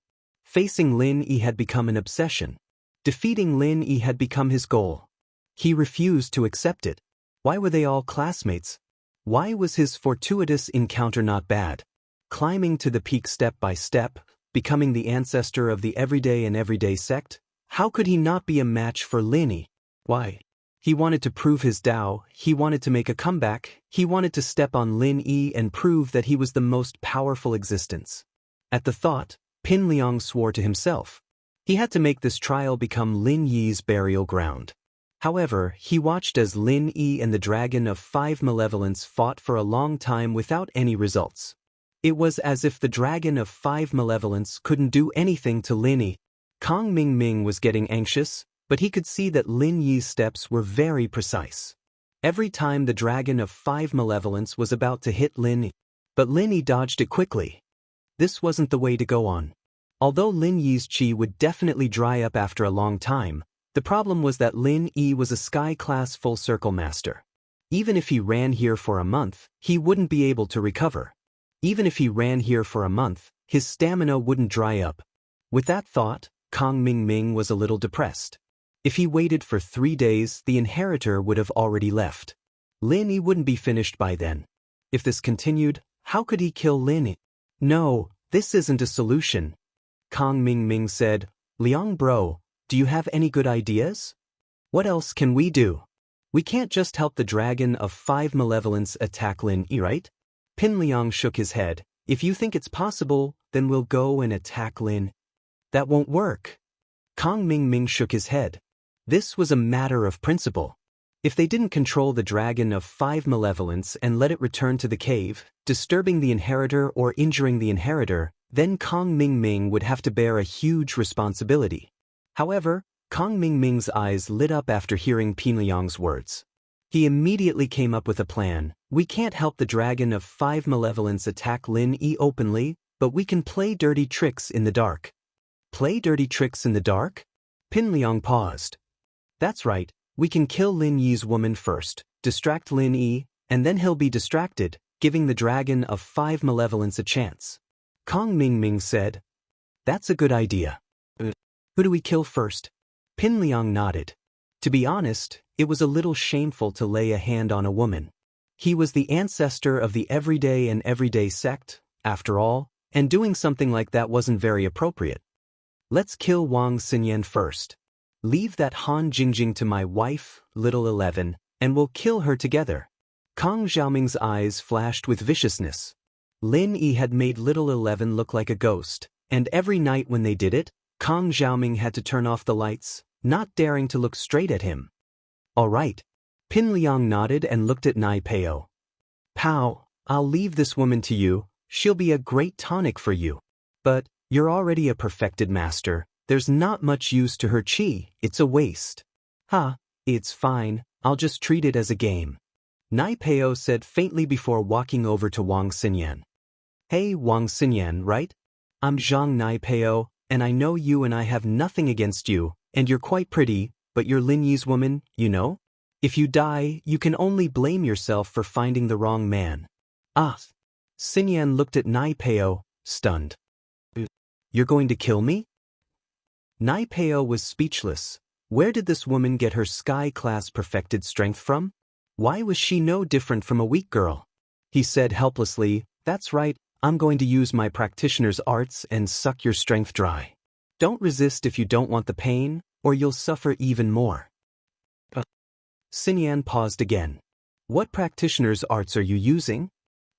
Facing Lin Yi had become an obsession. Defeating Lin Yi had become his goal. He refused to accept it. Why were they all classmates? Why was his fortuitous encounter not bad? Climbing to the peak step by step, becoming the ancestor of the everyday and everyday sect? How could he not be a match for Lin Yi? Why? He wanted to prove his Tao, he wanted to make a comeback, he wanted to step on Lin Yi and prove that he was the most powerful existence. At the thought, Pin Liang swore to himself. He had to make this trial become Lin Yi's burial ground. However, he watched as Lin Yi and the Dragon of 5 Malevolence fought for a long time without any results. It was as if the Dragon of 5 Malevolence couldn't do anything to Lin Yi. Kong Ming Ming was getting anxious, but he could see that Lin Yi's steps were very precise. Every time the Dragon of 5 Malevolence was about to hit Lin Yi, but Lin Yi dodged it quickly. This wasn't the way to go on. Although Lin Yi's chi would definitely dry up after a long time, the problem was that Lin Yi was a sky-class full-circle master. Even if he ran here for a month, he wouldn't be able to recover. Even if he ran here for a month, his stamina wouldn't dry up. With that thought, Kong Ming Ming was a little depressed. If he waited for 3 days, the inheritor would have already left. Lin Yi wouldn't be finished by then. If this continued, how could he kill Lin Yi? "No, this isn't a solution." Kong Ming Ming said, "Liang bro, do you have any good ideas?" What else can we do? We can't just help the dragon of 5 malevolence attack Lin Yi, right? Pin Liang shook his head. If you think it's possible, then we'll go and attack Lin. That won't work. Kong Ming shook his head. This was a matter of principle. If they didn't control the dragon of 5 malevolence and let it return to the cave, disturbing the inheritor or injuring the inheritor, then Kong Ming would have to bear a huge responsibility. However, Kong Ming's eyes lit up after hearing Pin Liang's words. He immediately came up with a plan. We can't help the dragon of 5 malevolence attack Lin Yi openly, but we can play dirty tricks in the dark. Play dirty tricks in the dark? Pin Liang paused. That's right, we can kill Lin Yi's woman first, distract Lin Yi, and then he'll be distracted, giving the dragon of 5 malevolence a chance. Kong Ming said. That's a good idea. Who do we kill first? Pin Liang nodded. To be honest, it was a little shameful to lay a hand on a woman. He was the ancestor of the everyday sect, after all, and doing something like that wasn't very appropriate. Let's kill Wang Xinyan first. Leave that Han Jingjing to my wife, Little 11, and we'll kill her together. Kong Xiaoming's eyes flashed with viciousness. Lin Yi had made Little 11 look like a ghost, and every night when they did it, Kong Xiaoming had to turn off the lights, not daring to look straight at him. All right. Pin Liang nodded and looked at Nai Peo. Pow, I'll leave this woman to you, she'll be a great tonic for you. But, you're already a perfected master, there's not much use to her qi, it's a waste. Ha, it's fine, I'll just treat it as a game. Nai Peo said faintly before walking over to Wang Xinyan. Hey Wang Xinyan, right? I'm Zhang Nai Peo, and I know you and I have nothing against you, and you're quite pretty, but you're Lin Yi's woman, you know? If you die, you can only blame yourself for finding the wrong man. Ah. Xinyan looked at Nai Peo, stunned. You're going to kill me? Nai Peo was speechless. Where did this woman get her sky-class perfected strength from? Why was she no different from a weak girl? He said helplessly, that's right, I'm going to use my practitioner's arts and suck your strength dry. Don't resist if you don't want the pain, or you'll suffer even more. Xinyan paused again. What practitioner's arts are you using?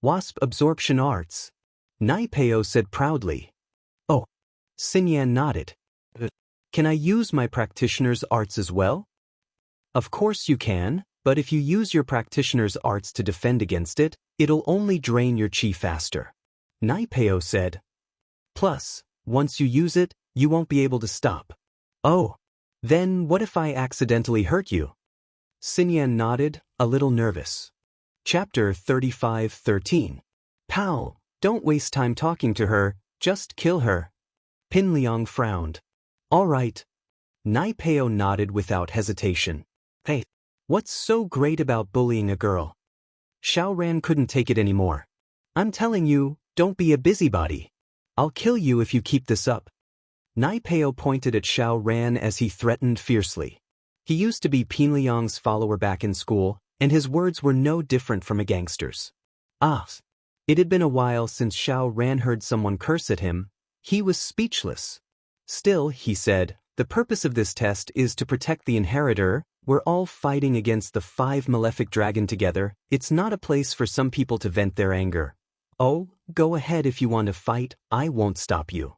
Wasp absorption arts. Nai Peo said proudly. Oh. Xinyan nodded. Can I use my practitioner's arts as well? Of course you can, but if you use your practitioner's arts to defend against it, it'll only drain your qi faster. Nai Peo said. Plus, once you use it, you won't be able to stop. Oh. Then what if I accidentally hurt you? Xinyan nodded, a little nervous. Chapter 35:13. Pal, don't waste time talking to her, just kill her. Pin Liang frowned. All right. Nai Peo nodded without hesitation. Hey, what's so great about bullying a girl? Xiao Ran couldn't take it anymore. I'm telling you, don't be a busybody. I'll kill you if you keep this up. Nai Peo pointed at Xiao Ran as he threatened fiercely. He used to be Pin Liang's follower back in school, and his words were no different from a gangster's. Ah. It had been a while since Xiao Ran heard someone curse at him. He was speechless. Still, he said, the purpose of this test is to protect the inheritor. We're all fighting against the 5 malefic dragon together. It's not a place for some people to vent their anger. Oh, go ahead if you want to fight, I won't stop you.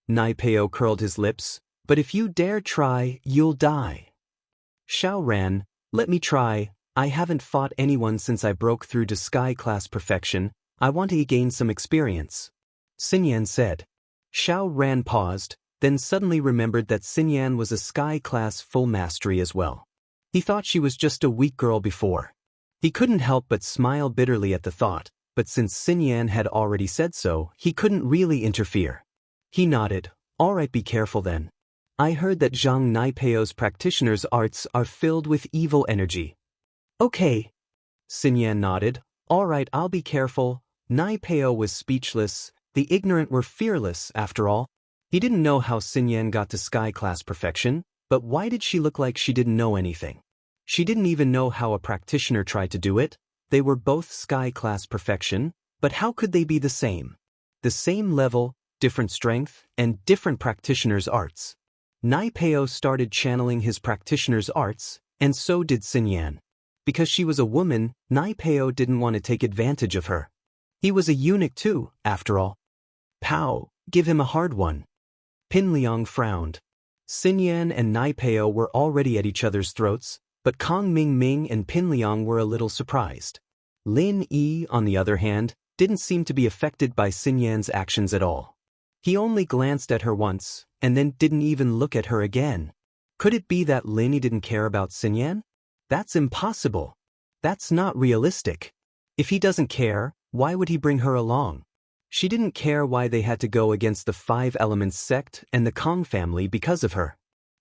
Nai Peo curled his lips. But if you dare try, you'll die. Xiao Ran, let me try. I haven't fought anyone since I broke through to sky-class perfection. I want to gain some experience. Xinyan said. Xiao Ran paused, then suddenly remembered that Xinyan was a sky-class full mastery as well. He thought she was just a weak girl before. He couldn't help but smile bitterly at the thought, but since Xinyan had already said so, he couldn't really interfere. He nodded. All right, be careful then. I heard that Zhang Nai Peo's practitioner's arts are filled with evil energy. Okay. Xinyan nodded. All right, I'll be careful. Nai Peo was speechless. The ignorant were fearless, after all. He didn't know how Xinyan got to sky-class perfection, but why did she look like she didn't know anything? She didn't even know how a practitioner tried to do it. They were both sky-class perfection, but how could they be the same? The same level, different strength, and different practitioners' arts. Nai Peo started channeling his practitioner's arts, and so did Xinyan. Because she was a woman, Nai Peo didn't want to take advantage of her. He was a eunuch too, after all. Pow, give him a hard one. Pin Liang frowned. Xinyan and Nai Peo were already at each other's throats, but Kong Ming Ming and Pin Liang were a little surprised. Lin Yi, on the other hand, didn't seem to be affected by Xinyan's actions at all. He only glanced at her once, and then didn't even look at her again. Could it be that Lin Yi didn't care about Xinyan? That's impossible. That's not realistic. If he doesn't care, why would he bring her along? She didn't care why they had to go against the Five Elements sect and the Kong family because of her.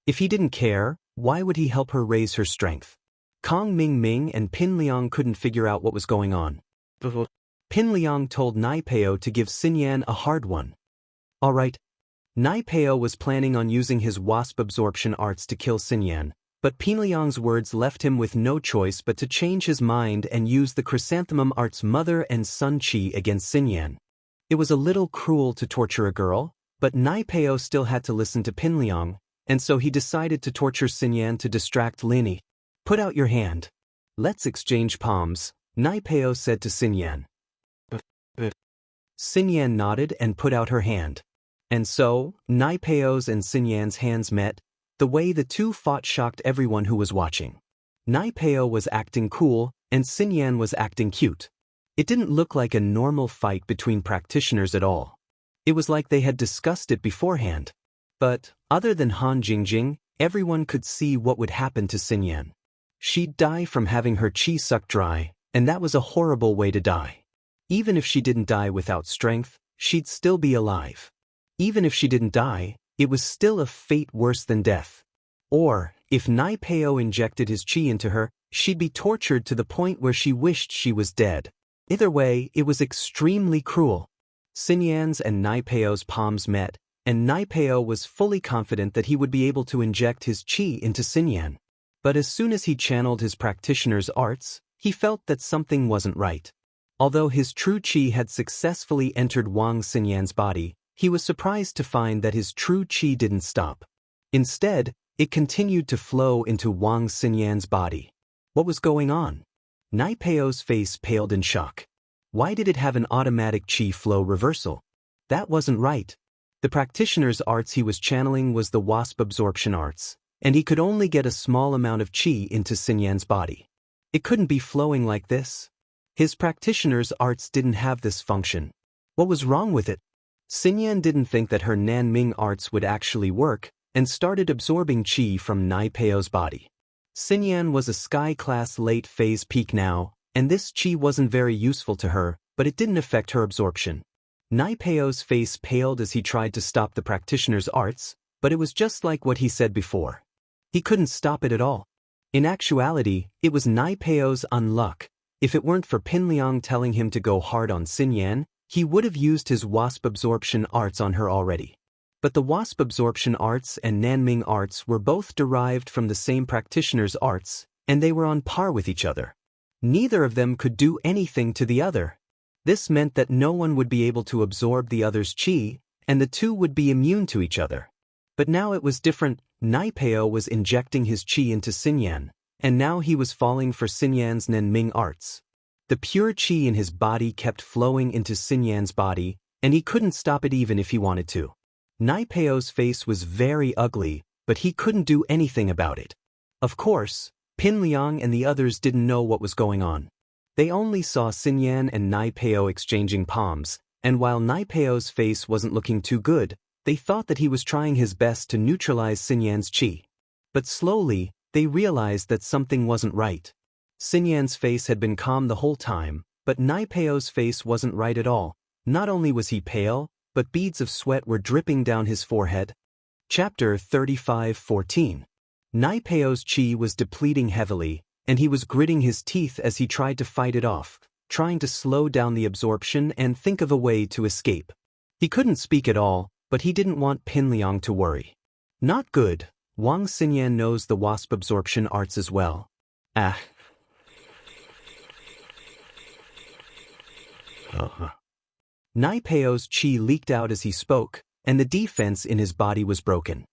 If he didn't care, why would he help her raise her strength? Kong Ming Ming and Pin Liang couldn't figure out what was going on. Pin Liang told Nai Peo to give Xinyan a hard one. All right. Nai Peo was planning on using his wasp absorption arts to kill Xinyan, but Pin Liang's words left him with no choice but to change his mind and use the chrysanthemum art's mother and son chi against Xinyan. It was a little cruel to torture a girl, but Nai Peo still had to listen to Pin Liang, and so he decided to torture Xinyan to distract Lin Yi. Put out your hand. Let's exchange palms, Nai Peo said to Xinyan. Xinyan nodded and put out her hand. And so, Nai Peo's and Xinyan's hands met. The way the two fought shocked everyone who was watching. Nai Peo was acting cool, and Xinyan was acting cute. It didn't look like a normal fight between practitioners at all. It was like they had discussed it beforehand. But, other than Han Jingjing, everyone could see what would happen to Xinyan. She'd die from having her chi sucked dry, and that was a horrible way to die. Even if she didn't die without strength, she'd still be alive. Even if she didn't die, it was still a fate worse than death. Or, if Nai Peo injected his chi into her, she'd be tortured to the point where she wished she was dead. Either way, it was extremely cruel. Xinyan's and Nai Peo's palms met, and Nai Peo was fully confident that he would be able to inject his chi into Xinyan. But as soon as he channeled his practitioner's arts, he felt that something wasn't right. Although his true chi had successfully entered Wang Xinyan's body, he was surprised to find that his true chi didn't stop. Instead, it continued to flow into Wang Xinyan's body. What was going on? Nai Peo's face paled in shock. Why did it have an automatic chi flow reversal? That wasn't right. The practitioner's arts he was channeling was the wasp absorption arts, and he could only get a small amount of chi into Xinyan's body. It couldn't be flowing like this. His practitioner's arts didn't have this function. What was wrong with it? Xinyan didn't think that her Nanming arts would actually work, and started absorbing chi from Nai Peo's body. Xinyan was a sky-class late-phase peak now, and this chi wasn't very useful to her, but it didn't affect her absorption. Nai Peo's face paled as he tried to stop the practitioner's arts, but it was just like what he said before. He couldn't stop it at all. In actuality, it was Nai Peo's unluck. If it weren't for Pin Liang telling him to go hard on Xinyan, he would have used his wasp absorption arts on her already. But the wasp absorption arts and Nanming arts were both derived from the same practitioner's arts, and they were on par with each other. Neither of them could do anything to the other. This meant that no one would be able to absorb the other's chi, and the two would be immune to each other. But now it was different. Nai Peo was injecting his chi into Xinyan, and now he was falling for Xinyan's Nanming arts. The pure chi in his body kept flowing into Xinyan's body, and he couldn't stop it even if he wanted to. Nai Peo's face was very ugly, but he couldn't do anything about it. Of course, Pin Liang and the others didn't know what was going on. They only saw Xinyan and Nai Peo exchanging palms, and while Nai Peo's face wasn't looking too good, they thought that he was trying his best to neutralize Xinyan's chi. But slowly, they realized that something wasn't right. Xinyan's face had been calm the whole time, but Nai Peo's face wasn't right at all. Not only was he pale, but beads of sweat were dripping down his forehead. Chapter 35:14. Nai Peo's chi was depleting heavily, and he was gritting his teeth as he tried to fight it off, trying to slow down the absorption and think of a way to escape. He couldn't speak at all, but he didn't want Pin Liang to worry. Not good. Wang Xinyan knows the wasp absorption arts as well. Nai Peo's chi leaked out as he spoke, and the defense in his body was broken.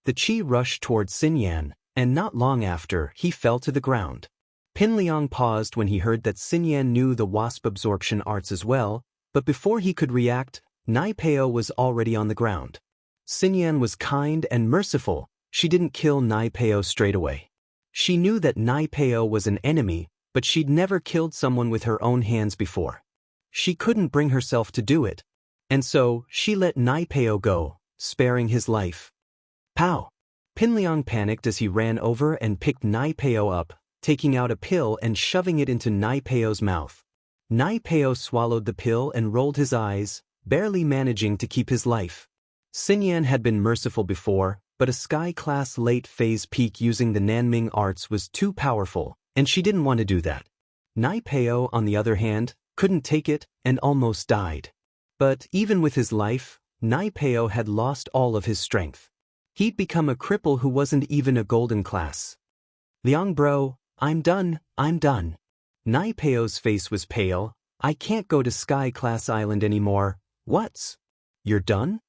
The qi rushed toward Xinyan, and not long after, he fell to the ground. Pinliang paused when he heard that Xinyan knew the wasp absorption arts as well, but before he could react, Nai Peo was already on the ground. Xinyan was kind and merciful. She didn't kill Nai Peo straight away. She knew that Nai Peo was an enemy, but she'd never killed someone with her own hands before. She couldn't bring herself to do it, and so she let Nai Peo go, sparing his life. Pow! Pinliang panicked as he ran over and picked Nai Peo up, taking out a pill and shoving it into Nai Peo's mouth. Nai Peo swallowed the pill and rolled his eyes, barely managing to keep his life. Xinyan had been merciful before, but a sky-class late-phase peak using the Nanming arts was too powerful, and she didn't want to do that. Nai Peo, on the other hand, couldn't take it and almost died. But even with his life, Nai Peo had lost all of his strength. He'd become a cripple who wasn't even a golden class. "Liang bro, I'm done. Nai Peo's face was pale. "I can't go to Sky Class Island anymore." "What's? You're done?"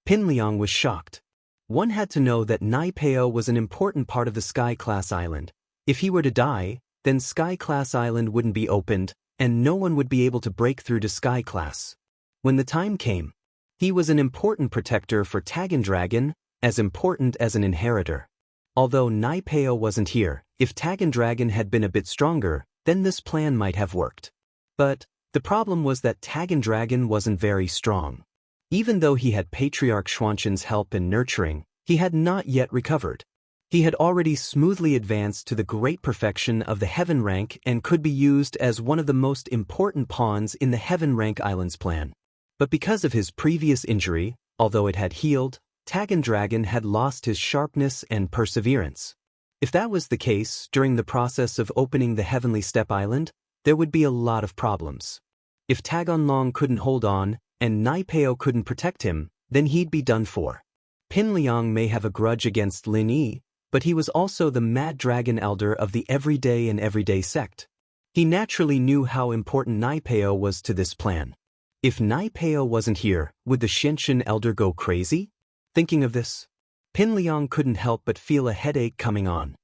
Pinliang was shocked. One had to know that Nai Peo was an important part of the Sky Class Island. If he were to die, then Sky Class Island wouldn't be opened, and no one would be able to break through to Sky Class. When the time came, he was an important protector for Tagan Dragon, as important as an inheritor. Although Nai Peo wasn't here, if Tagan Dragon had been a bit stronger, then this plan might have worked. But the problem was that Tagan Dragon wasn't very strong. Even though he had Patriarch Xuanqian's help and nurturing, he had not yet recovered. He had already smoothly advanced to the great perfection of the Heaven rank and could be used as one of the most important pawns in the Heaven rank Islands plan. But because of his previous injury, although it had healed, Tagan Dragon had lost his sharpness and perseverance. If that was the case, during the process of opening the Heavenly Step Island, there would be a lot of problems. If Tagon Long couldn't hold on, and Nai Peo couldn't protect him, then he'd be done for. Pinliang may have a grudge against Lin Yi, but he was also the Mad Dragon Elder of the Everyday and Everyday sect. He naturally knew how important Nai Peo was to this plan. If Nai Peo wasn't here, would the Xianxian Elder go crazy? Thinking of this, Pinliang couldn't help but feel a headache coming on.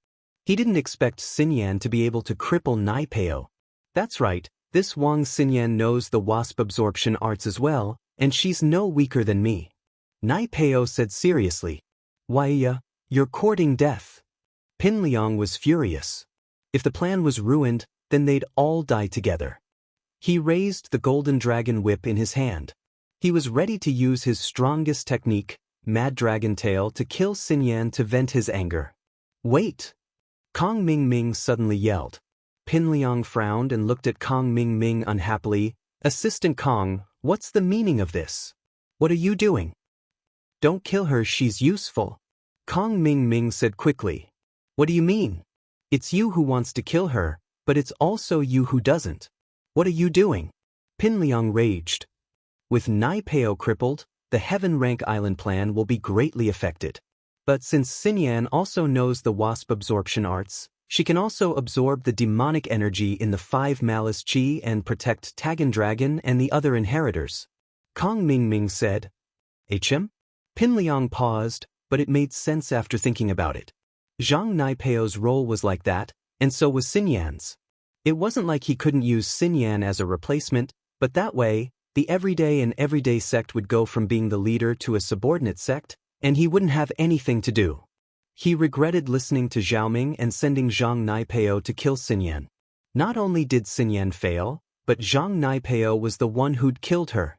He didn't expect Xinyan to be able to cripple Nai Peo. That's right, this Wang Xinyan knows the wasp absorption arts as well, and she's no weaker than me. Nai Peo said seriously. "Why, you're courting death." Pinliang was furious. If the plan was ruined, then they'd all die together. He raised the golden dragon whip in his hand. He was ready to use his strongest technique, Mad Dragon Tail, to kill Xinyan to vent his anger. "Wait!" Kong Ming Ming suddenly yelled. Pinliang frowned and looked at Kong Ming Ming unhappily. "Assistant Kong, what's the meaning of this? What are you doing?" "Don't kill her, she's useful," Kong Ming Ming said quickly. "What do you mean? It's you who wants to kill her, but it's also you who doesn't. What are you doing?" Pinliang raged. With Nai Peo crippled, the Heaven Rank Island plan will be greatly affected. But since Xinyan also knows the wasp absorption arts, she can also absorb the demonic energy in the 5 Malice Qi and protect Tagan Dragon and the other inheritors. Kong Ming Ming said. "HM?" Pinliang paused, but it made sense after thinking about it. Zhang Nai Peo's role was like that, and so was Xinyan's. It wasn't like he couldn't use Xinyan as a replacement, but that way, the Everyday and Everyday sect would go from being the leader to a subordinate sect, and he wouldn't have anything to do. He regretted listening to Xiaoming and sending Zhang Nai Peo to kill Xinyan. Not only did Xinyan fail, but Zhang Nai Peo was the one who'd killed her.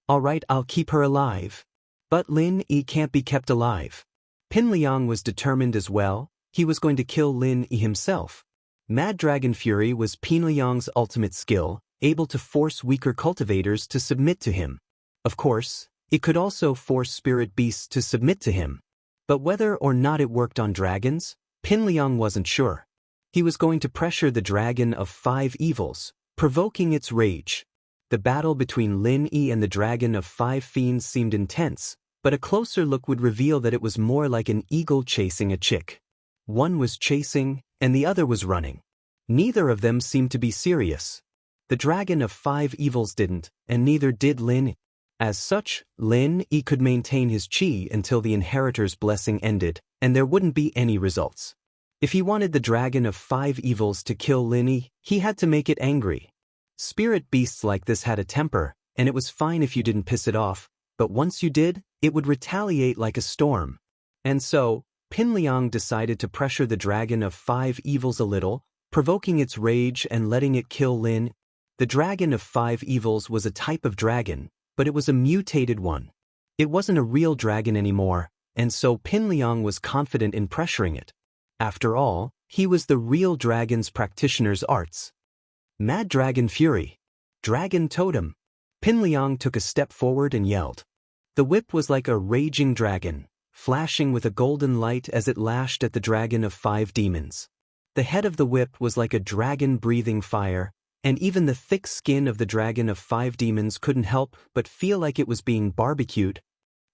"All right, I'll keep her alive." But Lin Yi can't be kept alive. Pinliang was determined as well. He was going to kill Lin Yi himself. Mad Dragon Fury was Pinliang's ultimate skill, able to force weaker cultivators to submit to him. Of course, it could also force spirit beasts to submit to him. But whether or not it worked on dragons, Pinliang wasn't sure. He was going to pressure the dragon of 5 evils, provoking its rage. The battle between Lin Yi and the dragon of 5 fiends seemed intense, but a closer look would reveal that it was more like an eagle chasing a chick. One was chasing, and the other was running. Neither of them seemed to be serious. The dragon of 5 evils didn't, and neither did Lin Yi. As such, Lin Yi could maintain his qi until the inheritor's blessing ended, and there wouldn't be any results. If he wanted the dragon of 5 evils to kill Lin Yi, he had to make it angry. Spirit beasts like this had a temper, and it was fine if you didn't piss it off, but once you did, it would retaliate like a storm. And so, Pinliang decided to pressure the dragon of 5 evils a little, provoking its rage and letting it kill Lin. The dragon of 5 evils was a type of dragon, but it was a mutated one. It wasn't a real dragon anymore, and so Pinliang was confident in pressuring it. After all, he was the real dragon's practitioner's arts. Mad Dragon Fury. Dragon Totem. Pinliang took a step forward and yelled. The whip was like a raging dragon, flashing with a golden light as it lashed at the dragon of 5 demons. The head of the whip was like a dragon breathing fire, and even the thick skin of the dragon of 5 demons couldn't help but feel like it was being barbecued.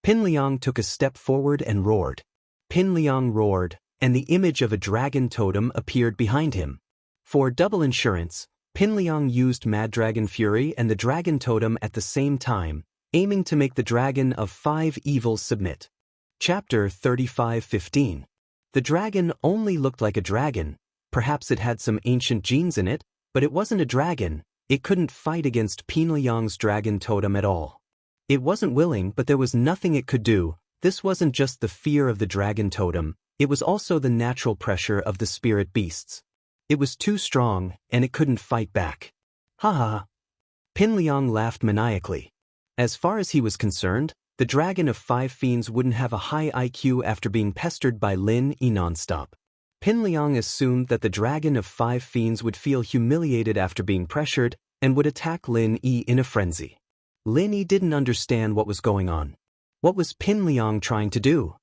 Pinliang took a step forward and roared. Pinliang roared, and the image of a dragon totem appeared behind him. For double insurance, Pinliang used Mad Dragon Fury and the dragon totem at the same time, aiming to make the dragon of 5 evils submit. Chapter 35:15. The dragon only looked like a dragon. Perhaps it had some ancient genes in it, but it wasn't a dragon. It couldn't fight against Pinliang's dragon totem at all. It wasn't willing, but there was nothing it could do. This wasn't just the fear of the dragon totem, it was also the natural pressure of the spirit beasts. It was too strong, and it couldn't fight back. Ha ha! Pinliang laughed maniacally. As far as he was concerned, the dragon of 5 fiends wouldn't have a high IQ after being pestered by Lin Yi nonstop. Pinliang assumed that the dragon of 5 fiends would feel humiliated after being pressured and would attack Lin Yi in a frenzy. Lin Yi didn't understand what was going on. What was Pinliang trying to do?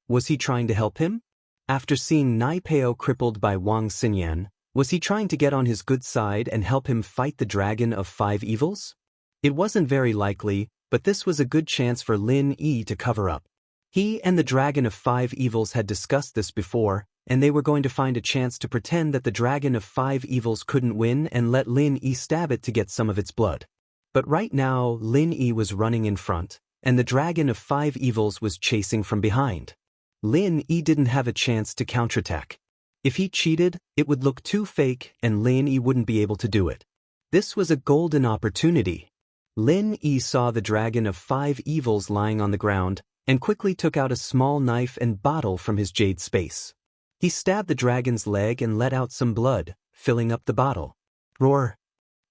Was he trying to help him? After seeing Naipeo crippled by Wang Xinyan, was he trying to get on his good side and help him fight the dragon of 5 evils? It wasn't very likely, but this was a good chance for Lin Yi to cover up. He and the dragon of 5 evils had discussed this before, and they were going to find a chance to pretend that the dragon of 5 evils couldn't win and let Lin Yi stab it to get some of its blood. But right now, Lin Yi was running in front, and the dragon of 5 evils was chasing from behind. Lin Yi didn't have a chance to counterattack. If he cheated, it would look too fake and Lin Yi wouldn't be able to do it. This was a golden opportunity. Lin Yi saw the dragon of 5 evils lying on the ground and quickly took out a small knife and bottle from his jade space. He stabbed the dragon's leg and let out some blood, filling up the bottle. Roar!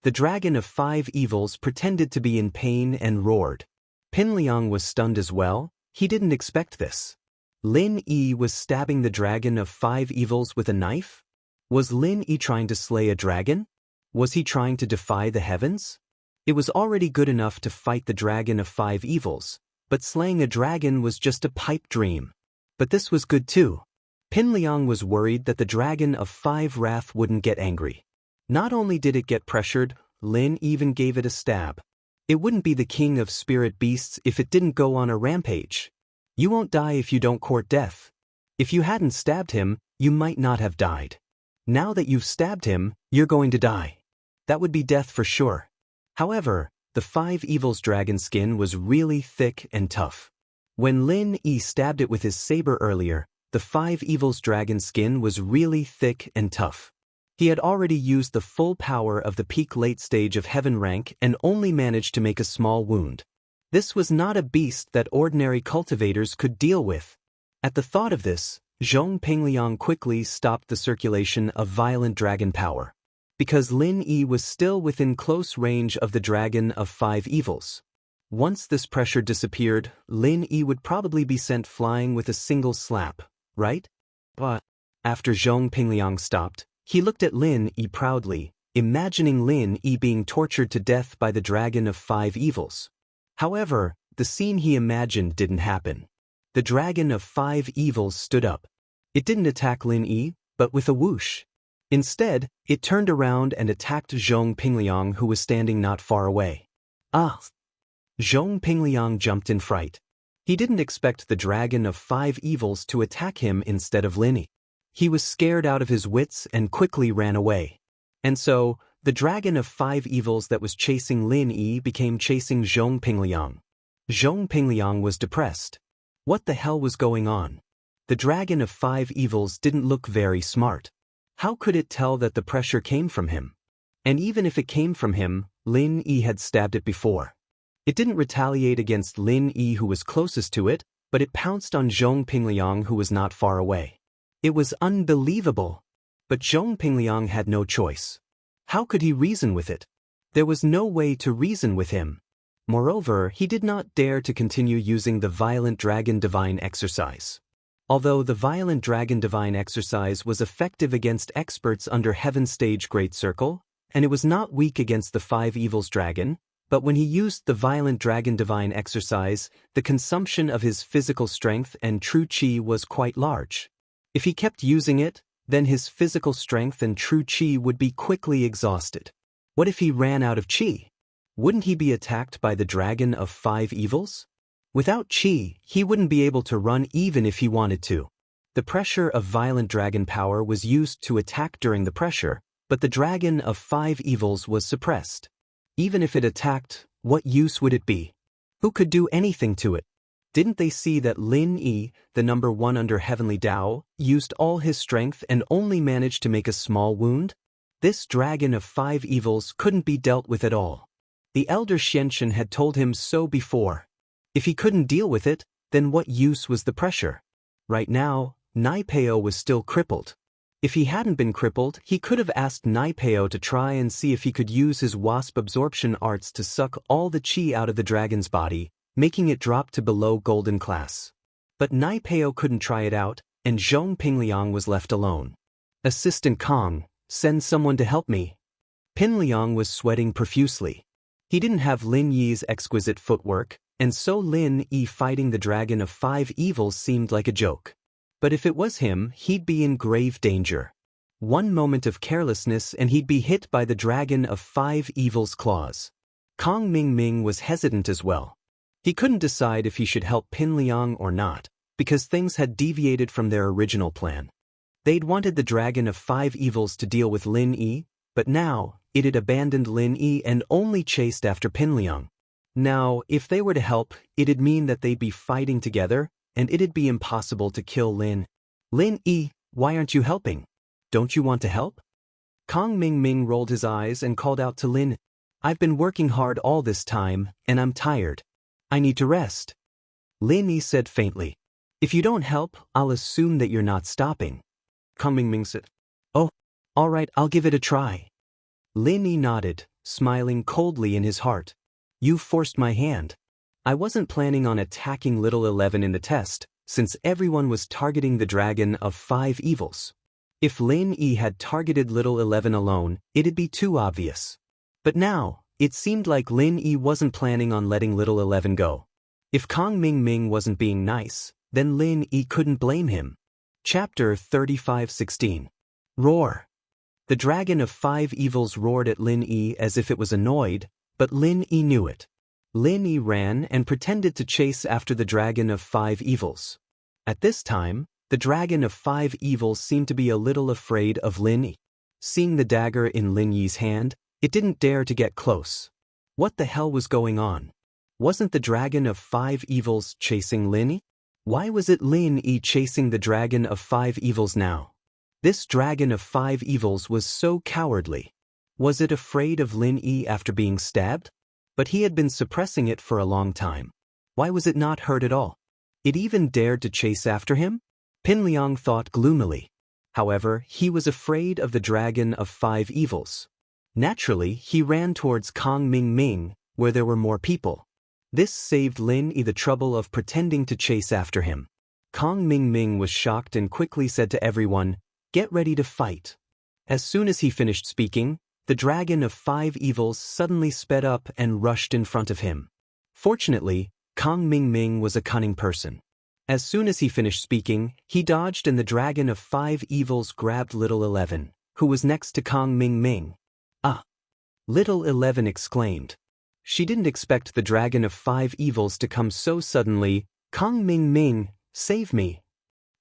The dragon of 5 evils pretended to be in pain and roared. Pinliang was stunned as well. He didn't expect this. Lin Yi was stabbing the dragon of 5 evils with a knife? Was Lin Yi trying to slay a dragon? Was he trying to defy the heavens? It was already good enough to fight the dragon of 5 evils, but slaying a dragon was just a pipe dream. But this was good too. Pinliang was worried that the dragon of 5 wrath wouldn't get angry. Not only did it get pressured, Lin even gave it a stab. It wouldn't be the king of spirit beasts if it didn't go on a rampage. You won't die if you don't court death. If you hadn't stabbed him, you might not have died. Now that you've stabbed him, you're going to die. That would be death for sure. However, the 5 evils dragon skin was really thick and tough. When Lin Yi stabbed it with his saber earlier, the 5 evils dragon skin was really thick and tough. He had already used the full power of the peak late stage of heaven rank and only managed to make a small wound. This was not a beast that ordinary cultivators could deal with. At the thought of this, Zhong Pengliang quickly stopped the circulation of violent dragon power. Because Lin Yi was still within close range of the dragon of 5 evils. Once this pressure disappeared, Lin Yi would probably be sent flying with a single slap, right? But after Zhong Pengliang stopped, he looked at Lin Yi proudly, imagining Lin Yi being tortured to death by the dragon of 5 evils. However, the scene he imagined didn't happen. The dragon of 5 evils stood up. It didn't attack Lin Yi, but with a whoosh. Instead, it turned around and attacked Zhong Pengliang, who was standing not far away. Ah! Zhong Pengliang jumped in fright. He didn't expect the dragon of 5 evils to attack him instead of Lin Yi. He was scared out of his wits and quickly ran away. And so, the dragon of 5 evils that was chasing Lin Yi became chasing Zhong Pengliang. Zhong Pingliang was depressed. What the hell was going on? The dragon of 5 evils didn't look very smart. How could it tell that the pressure came from him? And even if it came from him, Lin Yi had stabbed it before. It didn't retaliate against Lin Yi who was closest to it, but it pounced on Zhong Pingliang who was not far away. It was unbelievable. But Zhong Pingliang had no choice. How could he reason with it? There was no way to reason with him. Moreover, he did not dare to continue using the Violent Dragon Divine exercise. Although the Violent Dragon Divine exercise was effective against experts under Heaven Stage Great Circle, and it was not weak against the 5 evils dragon, but when he used the Violent Dragon Divine exercise, the consumption of his physical strength and true chi was quite large. If he kept using it, then his physical strength and true chi would be quickly exhausted. What if he ran out of chi? Wouldn't he be attacked by the dragon of 5 evils? Without chi, he wouldn't be able to run even if he wanted to. The pressure of violent dragon power was used to attack during the pressure, but the dragon of 5 evils was suppressed. Even if it attacked, what use would it be? Who could do anything to it? Didn't they see that Lin Yi, the number 1 under Heavenly Dao, used all his strength and only managed to make a small wound? This dragon of 5 evils couldn't be dealt with at all. The elder Xianxia had told him so before. If he couldn't deal with it, then what use was the pressure? Right now, Naipeo was still crippled. If he hadn't been crippled, he could have asked Naipeo to try and see if he could use his wasp absorption arts to suck all the chi out of the dragon's body, making it drop to below golden class. But Naipeo couldn't try it out, and Zhong Pingliang was left alone. Assistant Kong, send someone to help me. Pingliang was sweating profusely. He didn't have Lin Yi's exquisite footwork, and so Lin Yi fighting the dragon of 5 evils seemed like a joke. But if it was him, he'd be in grave danger. One moment of carelessness and he'd be hit by the dragon of 5 evils' claws. Kong Ming was hesitant as well. He couldn't decide if he should help Pingliang or not, because things had deviated from their original plan. They'd wanted the dragon of 5 evils to deal with Lin Yi, but now, it had abandoned Lin Yi and only chased after Pingliang. Now, if they were to help, it'd mean that they'd be fighting together, and it'd be impossible to kill Lin. Lin Yi, why aren't you helping? Don't you want to help? Kong Ming rolled his eyes and called out to Lin. I've been working hard all this time, and I'm tired. I need to rest. Lin Yi said faintly. If you don't help, I'll assume that you're not stopping. Kong Ming said. Oh, all right, I'll give it a try. Lin Yi nodded, smiling coldly in his heart. You've forced my hand. I wasn't planning on attacking Little 11 in the test, since everyone was targeting the dragon of 5 evils. If Lin Yi had targeted Little 11 alone, it'd be too obvious. But now, it seemed like Lin Yi wasn't planning on letting Little 11 go. If Kong Ming wasn't being nice, then Lin Yi couldn't blame him. Chapter 35:16. Roar. The dragon of 5 evils roared at Lin Yi as if it was annoyed, but Lin Yi knew it. Lin Yi ran and pretended to chase after the dragon of 5 evils. At this time, the dragon of 5 evils seemed to be a little afraid of Lin Yi. Seeing the dagger in Lin Yi's hand, it didn't dare to get close. What the hell was going on? Wasn't the dragon of 5 evils chasing Lin Yi? Why was it Lin Yi chasing the dragon of 5 evils now? This dragon of 5 evils was so cowardly. Was it afraid of Lin Yi after being stabbed? But he had been suppressing it for a long time. Why was it not hurt at all? It even dared to chase after him? Pingliang thought gloomily. However, he was afraid of the dragon of 5 evils. Naturally, he ran towards Kong Ming, where there were more people. This saved Lin Yi the trouble of pretending to chase after him. Kong Ming was shocked and quickly said to everyone, "Get ready to fight." As soon as he finished speaking, the dragon of 5 evils suddenly sped up and rushed in front of him. Fortunately, Kong Ming was a cunning person. As soon as he finished speaking, he dodged and the dragon of 5 evils grabbed Little 11, who was next to Kong Ming. Ah! Little 11 exclaimed. She didn't expect the dragon of 5 evils to come so suddenly. Kong Ming, save me.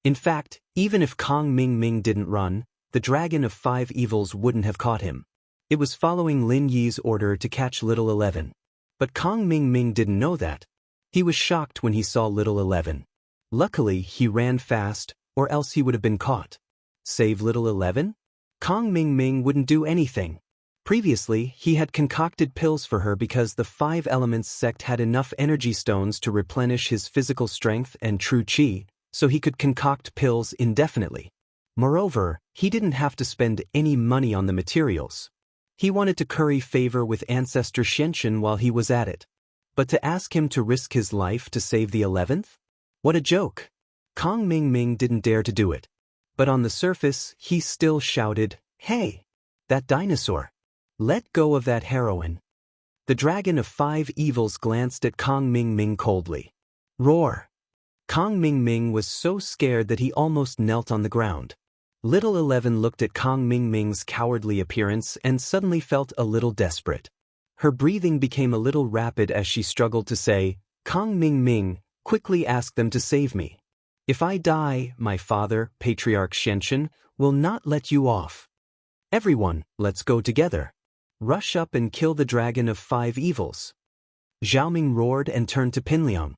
In fact, even if Kong Ming didn't run, the dragon of 5 evils wouldn't have caught him. It was following Lin Yi's order to catch Little 11. But Kong Ming didn't know that. He was shocked when he saw little 11. Luckily, he ran fast, or else he would have been caught. Save little 11? Kong Ming Ming wouldn't do anything. Previously, he had concocted pills for her because the 5 Elements sect had enough energy stones to replenish his physical strength and true qi, so he could concoct pills indefinitely. Moreover, he didn't have to spend any money on the materials. He wanted to curry favor with Ancestor Xianxia while he was at it. But to ask him to risk his life to save the 11th? What a joke! Kong Ming Ming didn't dare to do it. But on the surface, he still shouted, "Hey! That dinosaur! Let go of that heroine." The dragon of 5 evils glanced at Kong Ming Ming coldly. Roar! Kong Ming Ming was so scared that he almost knelt on the ground. Little 11 looked at Kong Ming Ming's cowardly appearance and suddenly felt a little desperate. Her breathing became a little rapid as she struggled to say, "Kong Ming Ming, quickly ask them to save me. If I die, my father, Patriarch Xianxia, will not let you off. Everyone, let's go together. Rush up and kill the dragon of 5 evils." Xiaoming roared and turned to Pinliang.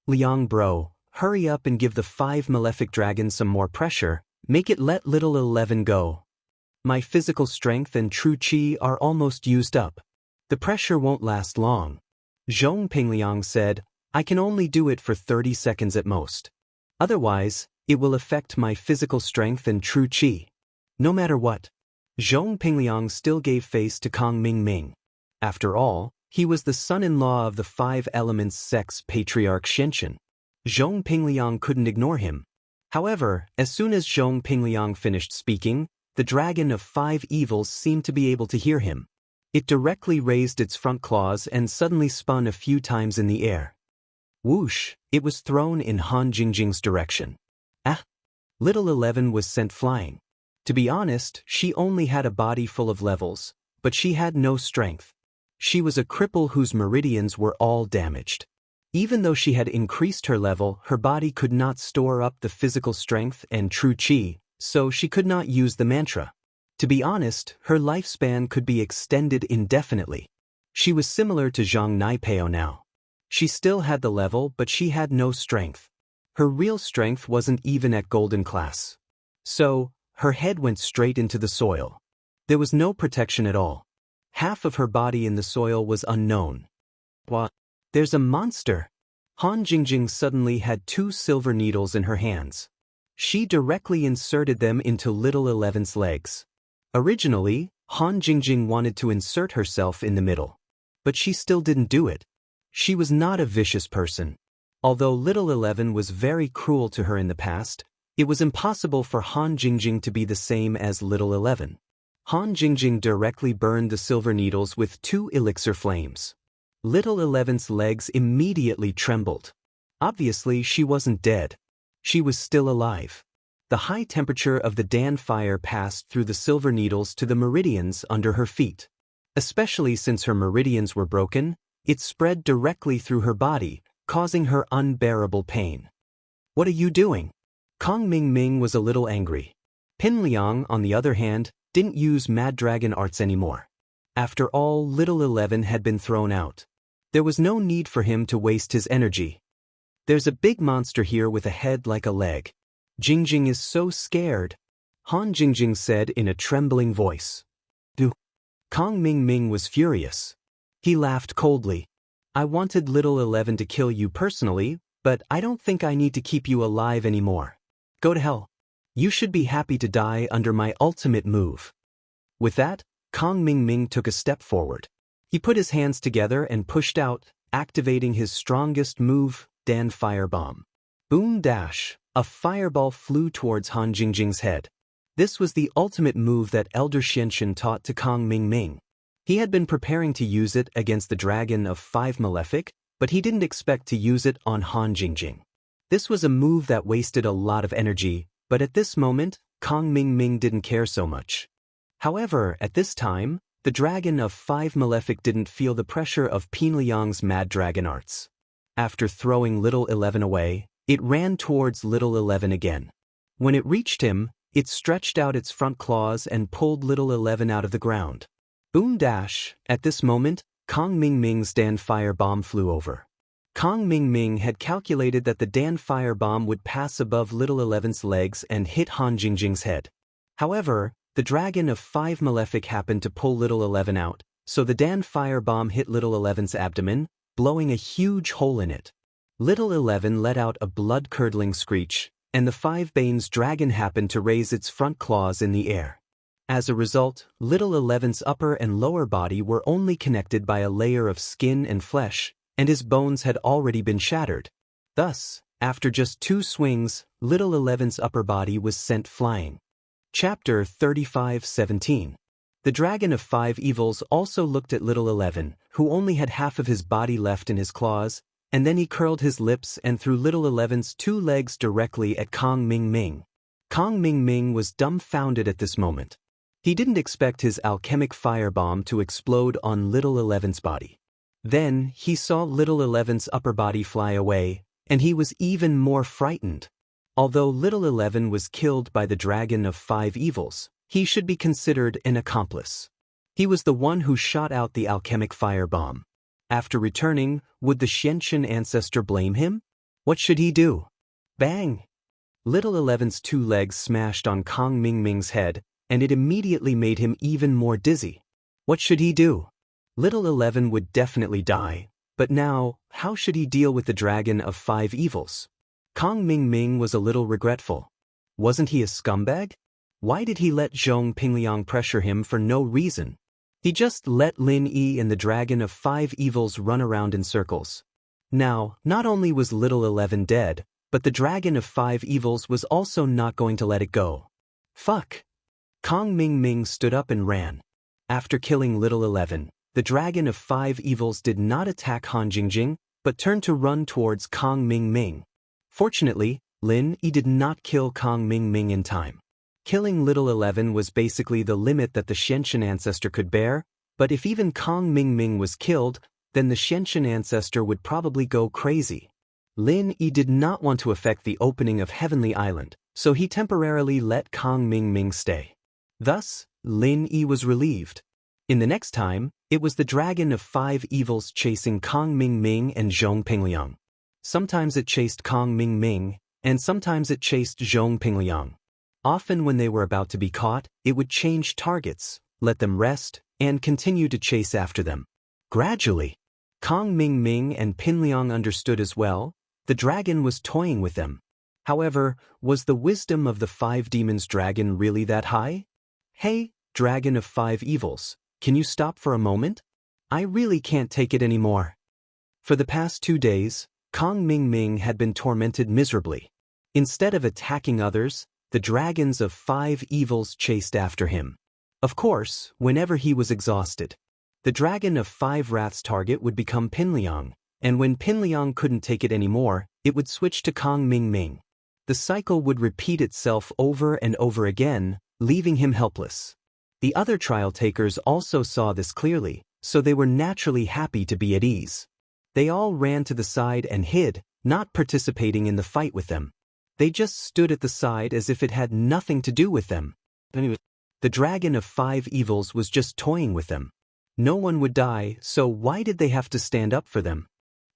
"Liang bro, hurry up and give the 5 malefic dragons some more pressure, make it let little 11 go. My physical strength and true qi are almost used up. The pressure won't last long." Zhong Pingliang said, "I can only do it for 30 seconds at most. Otherwise, it will affect my physical strength and true qi." No matter what, Zhong Pingliang still gave face to Kong Ming Ming. After all, he was the son-in-law of the 5 Elements sect's Patriarch Xianxia. Zhong Pingliang couldn't ignore him. However, as soon as Zhong Pingliang finished speaking, the dragon of 5 evils seemed to be able to hear him. It directly raised its front claws and suddenly spun a few times in the air. Whoosh! It was thrown in Han Jingjing's direction. Ah! Little 11 was sent flying. To be honest, she only had a body full of levels, but she had no strength. She was a cripple whose meridians were all damaged. Even though she had increased her level, her body could not store up the physical strength and true qi, so she could not use the mantra. To be honest, her lifespan could be extended indefinitely. She was similar to Zhang Naipeo now. She still had the level, but she had no strength. Her real strength wasn't even at golden class. So, her head went straight into the soil. There was no protection at all. Half of her body in the soil was unknown. What? There's a monster! Han Jingjing suddenly had 2 silver needles in her hands. She directly inserted them into little 11's legs. Originally, Han Jingjing wanted to insert herself in the middle. But she still didn't do it. She was not a vicious person. Although little 11 was very cruel to her in the past, it was impossible for Han Jingjing to be the same as little 11. Han Jingjing directly burned the silver needles with 2 elixir flames. Little 11's legs immediately trembled. Obviously, she wasn't dead. She was still alive. The high temperature of the Dan fire passed through the silver needles to the meridians under her feet. Especially since her meridians were broken, it spread directly through her body, causing her unbearable pain. "What are you doing?" Kong Ming Ming was a little angry. Pin Liang, on the other hand, didn't use Mad Dragon arts anymore. After all, little 11 had been thrown out. There was no need for him to waste his energy. "There's a big monster here with a head like a leg. Jingjing is so scared," Han Jingjing said in a trembling voice. "Do?" Kong Ming Ming was furious. He laughed coldly. "I wanted little 11 to kill you personally, but I don't think I need to keep you alive anymore. Go to hell. You should be happy to die under my ultimate move." With that, Kong Ming Ming took a step forward. He put his hands together and pushed out, activating his strongest move, Dan Firebomb. Boom dash! A fireball flew towards Han Jingjing's head. This was the ultimate move that Elder Xianxia taught to Kong Ming Ming. He had been preparing to use it against the dragon of 5 malefic, but he didn't expect to use it on Han Jingjing. This was a move that wasted a lot of energy, but at this moment, Kong Ming Ming didn't care so much. However, at this time, the dragon of 5 malefic didn't feel the pressure of Pin Liang's Mad Dragon arts. After throwing little 11 away, it ran towards little 11 again. When it reached him, it stretched out its front claws and pulled little 11 out of the ground. Boom dash! At this moment, Kong Ming Ming's Dan Fire Bomb flew over. Kong Ming Ming had calculated that the Dan firebomb would pass above Little Eleven's legs and hit Han Jingjing's head. However, the Dragon of 5 Malefic happened to pull Little 11 out, so the Dan firebomb hit Little 11's abdomen, blowing a huge hole in it. Little 11 let out a blood-curdling screech, and the 5 Bane's dragon happened to raise its front claws in the air. As a result, Little 11's upper and lower body were only connected by a layer of skin and flesh, and his bones had already been shattered. Thus, after just 2 swings, Little 11's upper body was sent flying. Chapter 35:17. The Dragon of 5 Evils also looked at Little 11, who only had half of his body left in his claws, and then he curled his lips and threw Little 11's 2 legs directly at Kong Ming Ming. Kong Ming Ming was dumbfounded at this moment. He didn't expect his alchemic firebomb to explode on Little 11's body. Then, he saw Little 11's upper body fly away, and he was even more frightened. Although Little 11 was killed by the Dragon of 5 Evils, he should be considered an accomplice. He was the one who shot out the alchemic firebomb. After returning, would the Xianxian ancestor blame him? What should he do? Bang! Little 11's 2 legs smashed on Kong Ming Ming's head, and it immediately made him even more dizzy. What should he do? Little 11 would definitely die, but now, how should he deal with the Dragon of 5 Evils? Kong Ming Ming was a little regretful. Wasn't he a scumbag? Why did he let Zhong Pingliang pressure him for no reason? He just let Lin Yi and the Dragon of 5 Evils run around in circles. Now, not only was Little 11 dead, but the Dragon of 5 Evils was also not going to let it go. Fuck! Kong Ming Ming stood up and ran. After killing Little 11, the Dragon of 5 Evils did not attack Han Jingjing, but turned to run towards Kong Ming Ming. Fortunately, Lin Yi did not kill Kong Ming Ming in time. Killing Little 11 was basically the limit that the Xianxian ancestor could bear, but if even Kong Ming Ming was killed, then the Xianxian ancestor would probably go crazy. Lin Yi did not want to affect the opening of Heavenly Island, so he temporarily let Kong Ming Ming stay. Thus, Lin Yi was relieved. In the next time, it was the Dragon of 5 Evils chasing Kong Ming Ming and Zhong Pingliang. Sometimes it chased Kong Ming Ming, and sometimes it chased Zhong Pingliang. Often when they were about to be caught, it would change targets, let them rest, and continue to chase after them. Gradually, Kong Ming Ming and Pingliang understood as well. The dragon was toying with them. However, was the wisdom of the 5 demons dragon really that high? Hey, Dragon of 5 Evils, can you stop for a moment? I really can't take it anymore. For the past 2 days, Kong Ming Ming had been tormented miserably. Instead of attacking others, the dragons of 5 Evils chased after him. Of course, whenever he was exhausted, the Dragon of 5 Wrath's target would become Pingliang, and when Pingliang couldn't take it anymore, it would switch to Kong Ming Ming. The cycle would repeat itself over and over again, leaving him helpless. The other trial takers also saw this clearly, so they were naturally happy to be at ease. They all ran to the side and hid, not participating in the fight with them. They just stood at the side as if it had nothing to do with them. The Dragon of 5 Evils was just toying with them. No one would die, so why did they have to stand up for them?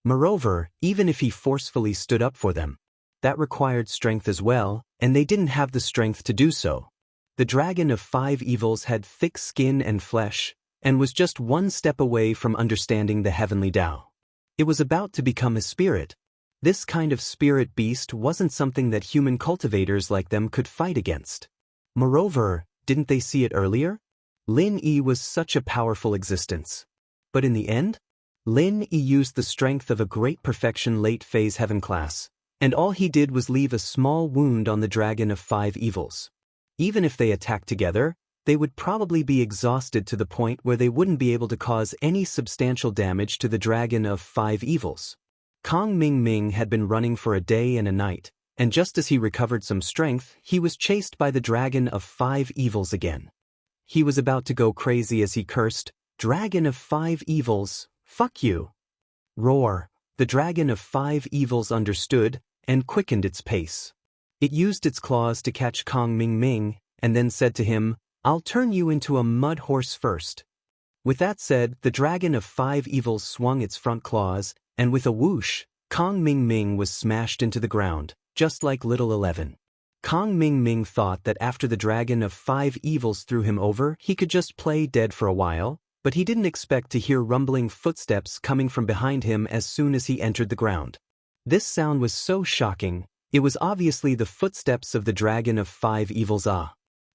Moreover, even if he forcefully stood up for them, that required strength as well, and they didn't have the strength to do so. The Dragon of 5 Evils had thick skin and flesh, and was just 1 step away from understanding the heavenly Tao. It was about to become a spirit. This kind of spirit beast wasn't something that human cultivators like them could fight against. Moreover, didn't they see it earlier? Lin Yi was such a powerful existence. But in the end, Lin Yi used the strength of a great perfection late-phase heaven class, and all he did was leave a small wound on the Dragon of 5 Evils. Even if they attacked together, they would probably be exhausted to the point where they wouldn't be able to cause any substantial damage to the Dragon of 5 Evils. Kong Ming Ming had been running for a day and a night, and just as he recovered some strength, he was chased by the Dragon of 5 Evils again. He was about to go crazy as he cursed, "Dragon of 5 Evils, fuck you!" Roar! The Dragon of 5 Evils understood, and quickened its pace. It used its claws to catch Kong Ming Ming, and then said to him, "I'll turn you into a mud horse first." With that said, the Dragon of 5 Evils swung its front claws, and with a whoosh, Kong Ming Ming was smashed into the ground, just like little 11. Kong Ming Ming thought that after the dragon of 5 evils threw him over, he could just play dead for a while, but he didn't expect to hear rumbling footsteps coming from behind him as soon as he entered the ground. This sound was so shocking, it was obviously the footsteps of the dragon of 5 evils.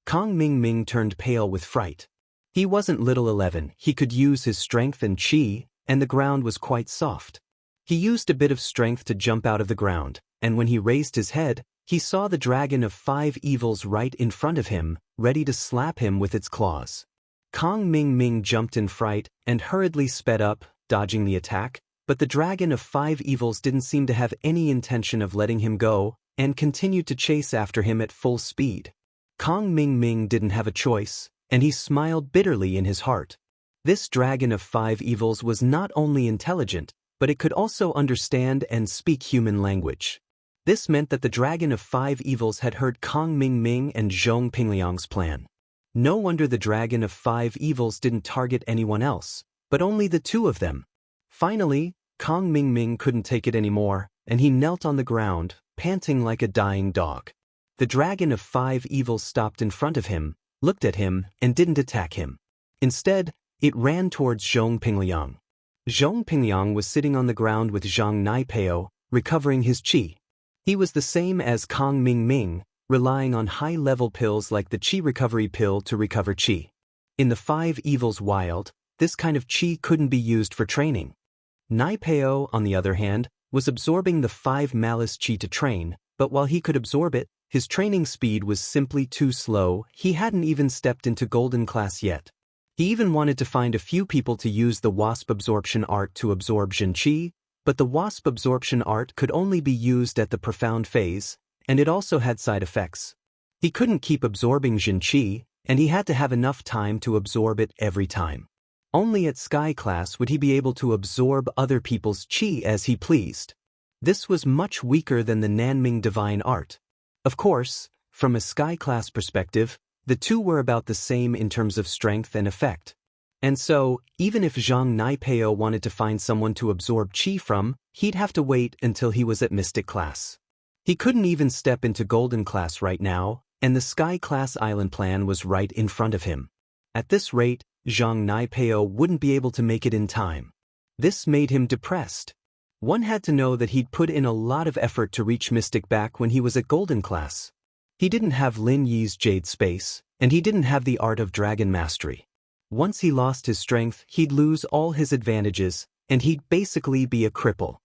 Kong Ming Ming turned pale with fright. He wasn't little 11, he could use his strength and chi, and the ground was quite soft. He used a bit of strength to jump out of the ground, and when he raised his head, he saw the dragon of 5 evils right in front of him, ready to slap him with its claws. Kong Ming Ming jumped in fright and hurriedly sped up, dodging the attack, but the dragon of 5 evils didn't seem to have any intention of letting him go, and continued to chase after him at full speed. Kong Ming Ming didn't have a choice, and he smiled bitterly in his heart. This dragon of 5 evils was not only intelligent, but it could also understand and speak human language. This meant that the dragon of 5 evils had heard Kong Ming Ming and Zhong Pingliang's plan. No wonder the dragon of 5 evils didn't target anyone else, but only the two of them. Finally, Kong Ming Ming couldn't take it anymore, and he knelt on the ground, panting like a dying dog. The dragon of 5 evils stopped in front of him, looked at him, and didn't attack him. Instead, it ran towards Zhong Pingliang. Zhong Pingliang was sitting on the ground with Zhang Naipeo, recovering his qi. He was the same as Kong Ming Ming, relying on high-level pills like the Qi Recovery Pill to recover Qi. In the 5 Evils Wild, this kind of Qi couldn't be used for training. Naipeo, on the other hand, was absorbing the 5 Malice Qi to train, but while he could absorb it, his training speed was simply too slow. He hadn't even stepped into Golden Class yet. He even wanted to find a few people to use the Wasp Absorption Art to absorb Jin Qi, but the Wasp Absorption Art could only be used at the profound phase, and it also had side effects. He couldn't keep absorbing Jin Qi, and he had to have enough time to absorb it every time. Only at Sky Class would he be able to absorb other people's Qi as he pleased. This was much weaker than the Nanming Divine Art. Of course, from a Sky Class perspective, the two were about the same in terms of strength and effect. And so, even if Zhang Naipeo wanted to find someone to absorb Qi from, he'd have to wait until he was at Mystic Class. He couldn't even step into Golden Class right now, and the Sky Class Island plan was right in front of him. At this rate, Zhang Naipeo wouldn't be able to make it in time. This made him depressed. One had to know that he'd put in a lot of effort to reach Mystic back when he was at Golden Class. He didn't have Lin Yi's Jade Space, and he didn't have the Art of Dragon Mastery. Once he lost his strength, he'd lose all his advantages, and he'd basically be a cripple.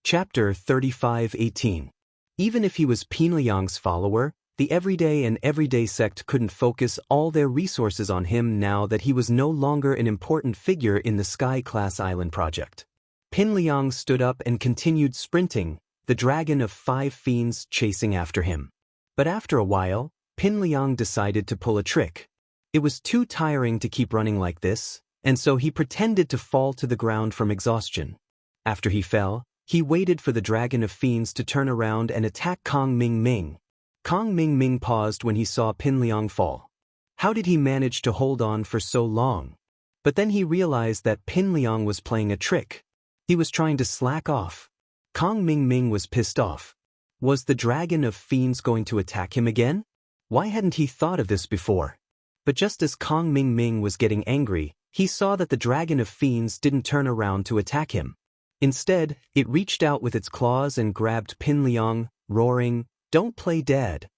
Chapter 35:18. Even if he was Pingliang's follower, the Everyday and Everyday sect couldn't focus all their resources on him now that he was no longer an important figure in the Sky Class Island project. Pingliang stood up and continued sprinting, the dragon of 5 fiends chasing after him. But after a while, Pingliang decided to pull a trick. It was too tiring to keep running like this, and so he pretended to fall to the ground from exhaustion. After he fell, he waited for the dragon of fiends to turn around and attack Kong Ming Ming. Kong Ming Ming paused when he saw Pingliang fall. How did he manage to hold on for so long? But then he realized that Pingliang was playing a trick. He was trying to slack off. Kong Ming Ming was pissed off. Was the dragon of fiends going to attack him again? Why hadn't he thought of this before? But just as Kong Ming Ming was getting angry, he saw that the dragon of fiends didn't turn around to attack him. Instead, it reached out with its claws and grabbed Pingliang, roaring, "Don't play dead."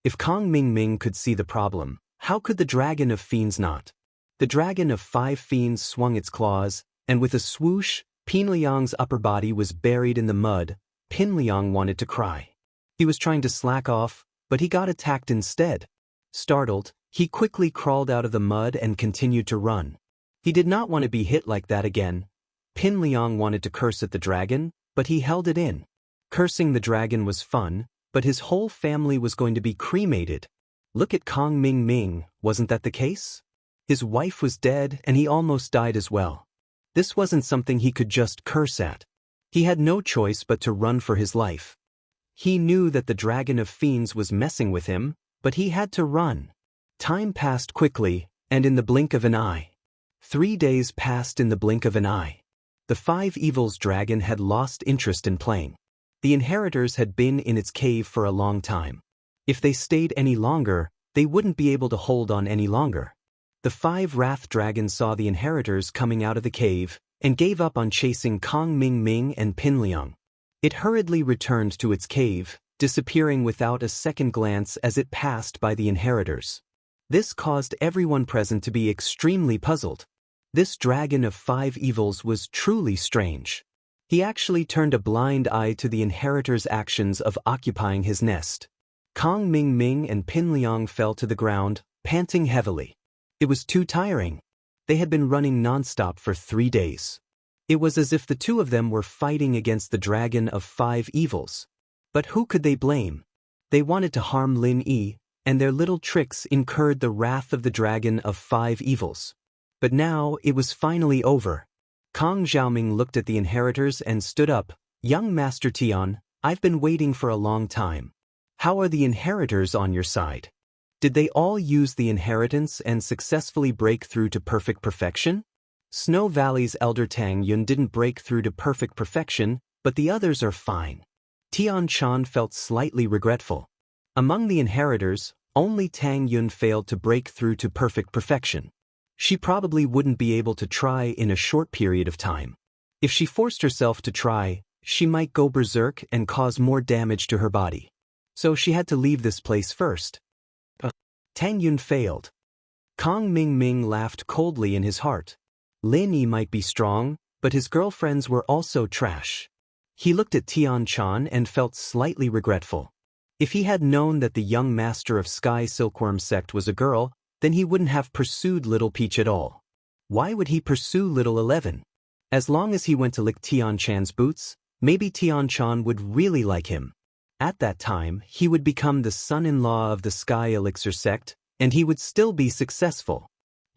If Kong Ming Ming could see the problem, how could the dragon of fiends not? The dragon of 5 fiends swung its claws, and with a swoosh, Pingliang's upper body was buried in the mud. Pingliang wanted to cry. He was trying to slack off, but he got attacked instead. Startled, he quickly crawled out of the mud and continued to run. He did not want to be hit like that again. Pingliang wanted to curse at the dragon, but he held it in. Cursing the dragon was fun, but his whole family was going to be cremated. Look at Kong Ming Ming, wasn't that the case? His wife was dead and he almost died as well. This wasn't something he could just curse at. He had no choice but to run for his life. He knew that the dragon of fiends was messing with him, but he had to run. Time passed quickly, and in the blink of an eye. 3 days passed in the blink of an eye. the five evils dragon had lost interest in playing. The inheritors had been in its cave for a long time. If they stayed any longer, they wouldn't be able to hold on any longer. The five wrath dragons saw the inheritors coming out of the cave and gave up on chasing Kong Ming Ming and Pin Liang. It hurriedly returned to its cave, disappearing without a second glance as it passed by the inheritors. This caused everyone present to be extremely puzzled. This dragon of five evils was truly strange. He actually turned a blind eye to the inheritors' actions of occupying his nest. Kong Ming Ming and Pin Liang fell to the ground, panting heavily. It was too tiring. They had been running nonstop for 3 days. It was as if the two of them were fighting against the dragon of five evils. But who could they blame? They wanted to harm Lin Yi, and their little tricks incurred the wrath of the dragon of five evils. But now it was finally over. Kong Xiaoming looked at the inheritors and stood up. "Young Master Tian, I've been waiting for a long time. How are the inheritors on your side? Did they all use the inheritance and successfully break through to perfect perfection?" Snow Valley's elder Tang Yun didn't break through to perfect perfection, but the others are fine. Tian Chan felt slightly regretful. Among the inheritors, only Tang Yun failed to break through to perfect perfection. She probably wouldn't be able to try in a short period of time. If she forced herself to try, she might go berserk and cause more damage to her body. So she had to leave this place first. Tang Yun failed. Kong Ming Ming laughed coldly in his heart. Lin Yi might be strong, but his girlfriends were also trash. He looked at Tian Chan and felt slightly regretful. If he had known that the young master of Sky Silkworm sect was a girl, then he wouldn't have pursued Little Peach at all. Why would he pursue Little 11? As long as he went to lick Tian Chan's boots, maybe Tian Chan would really like him. At that time, he would become the son-in-law of the Sky Elixir sect, and he would still be successful.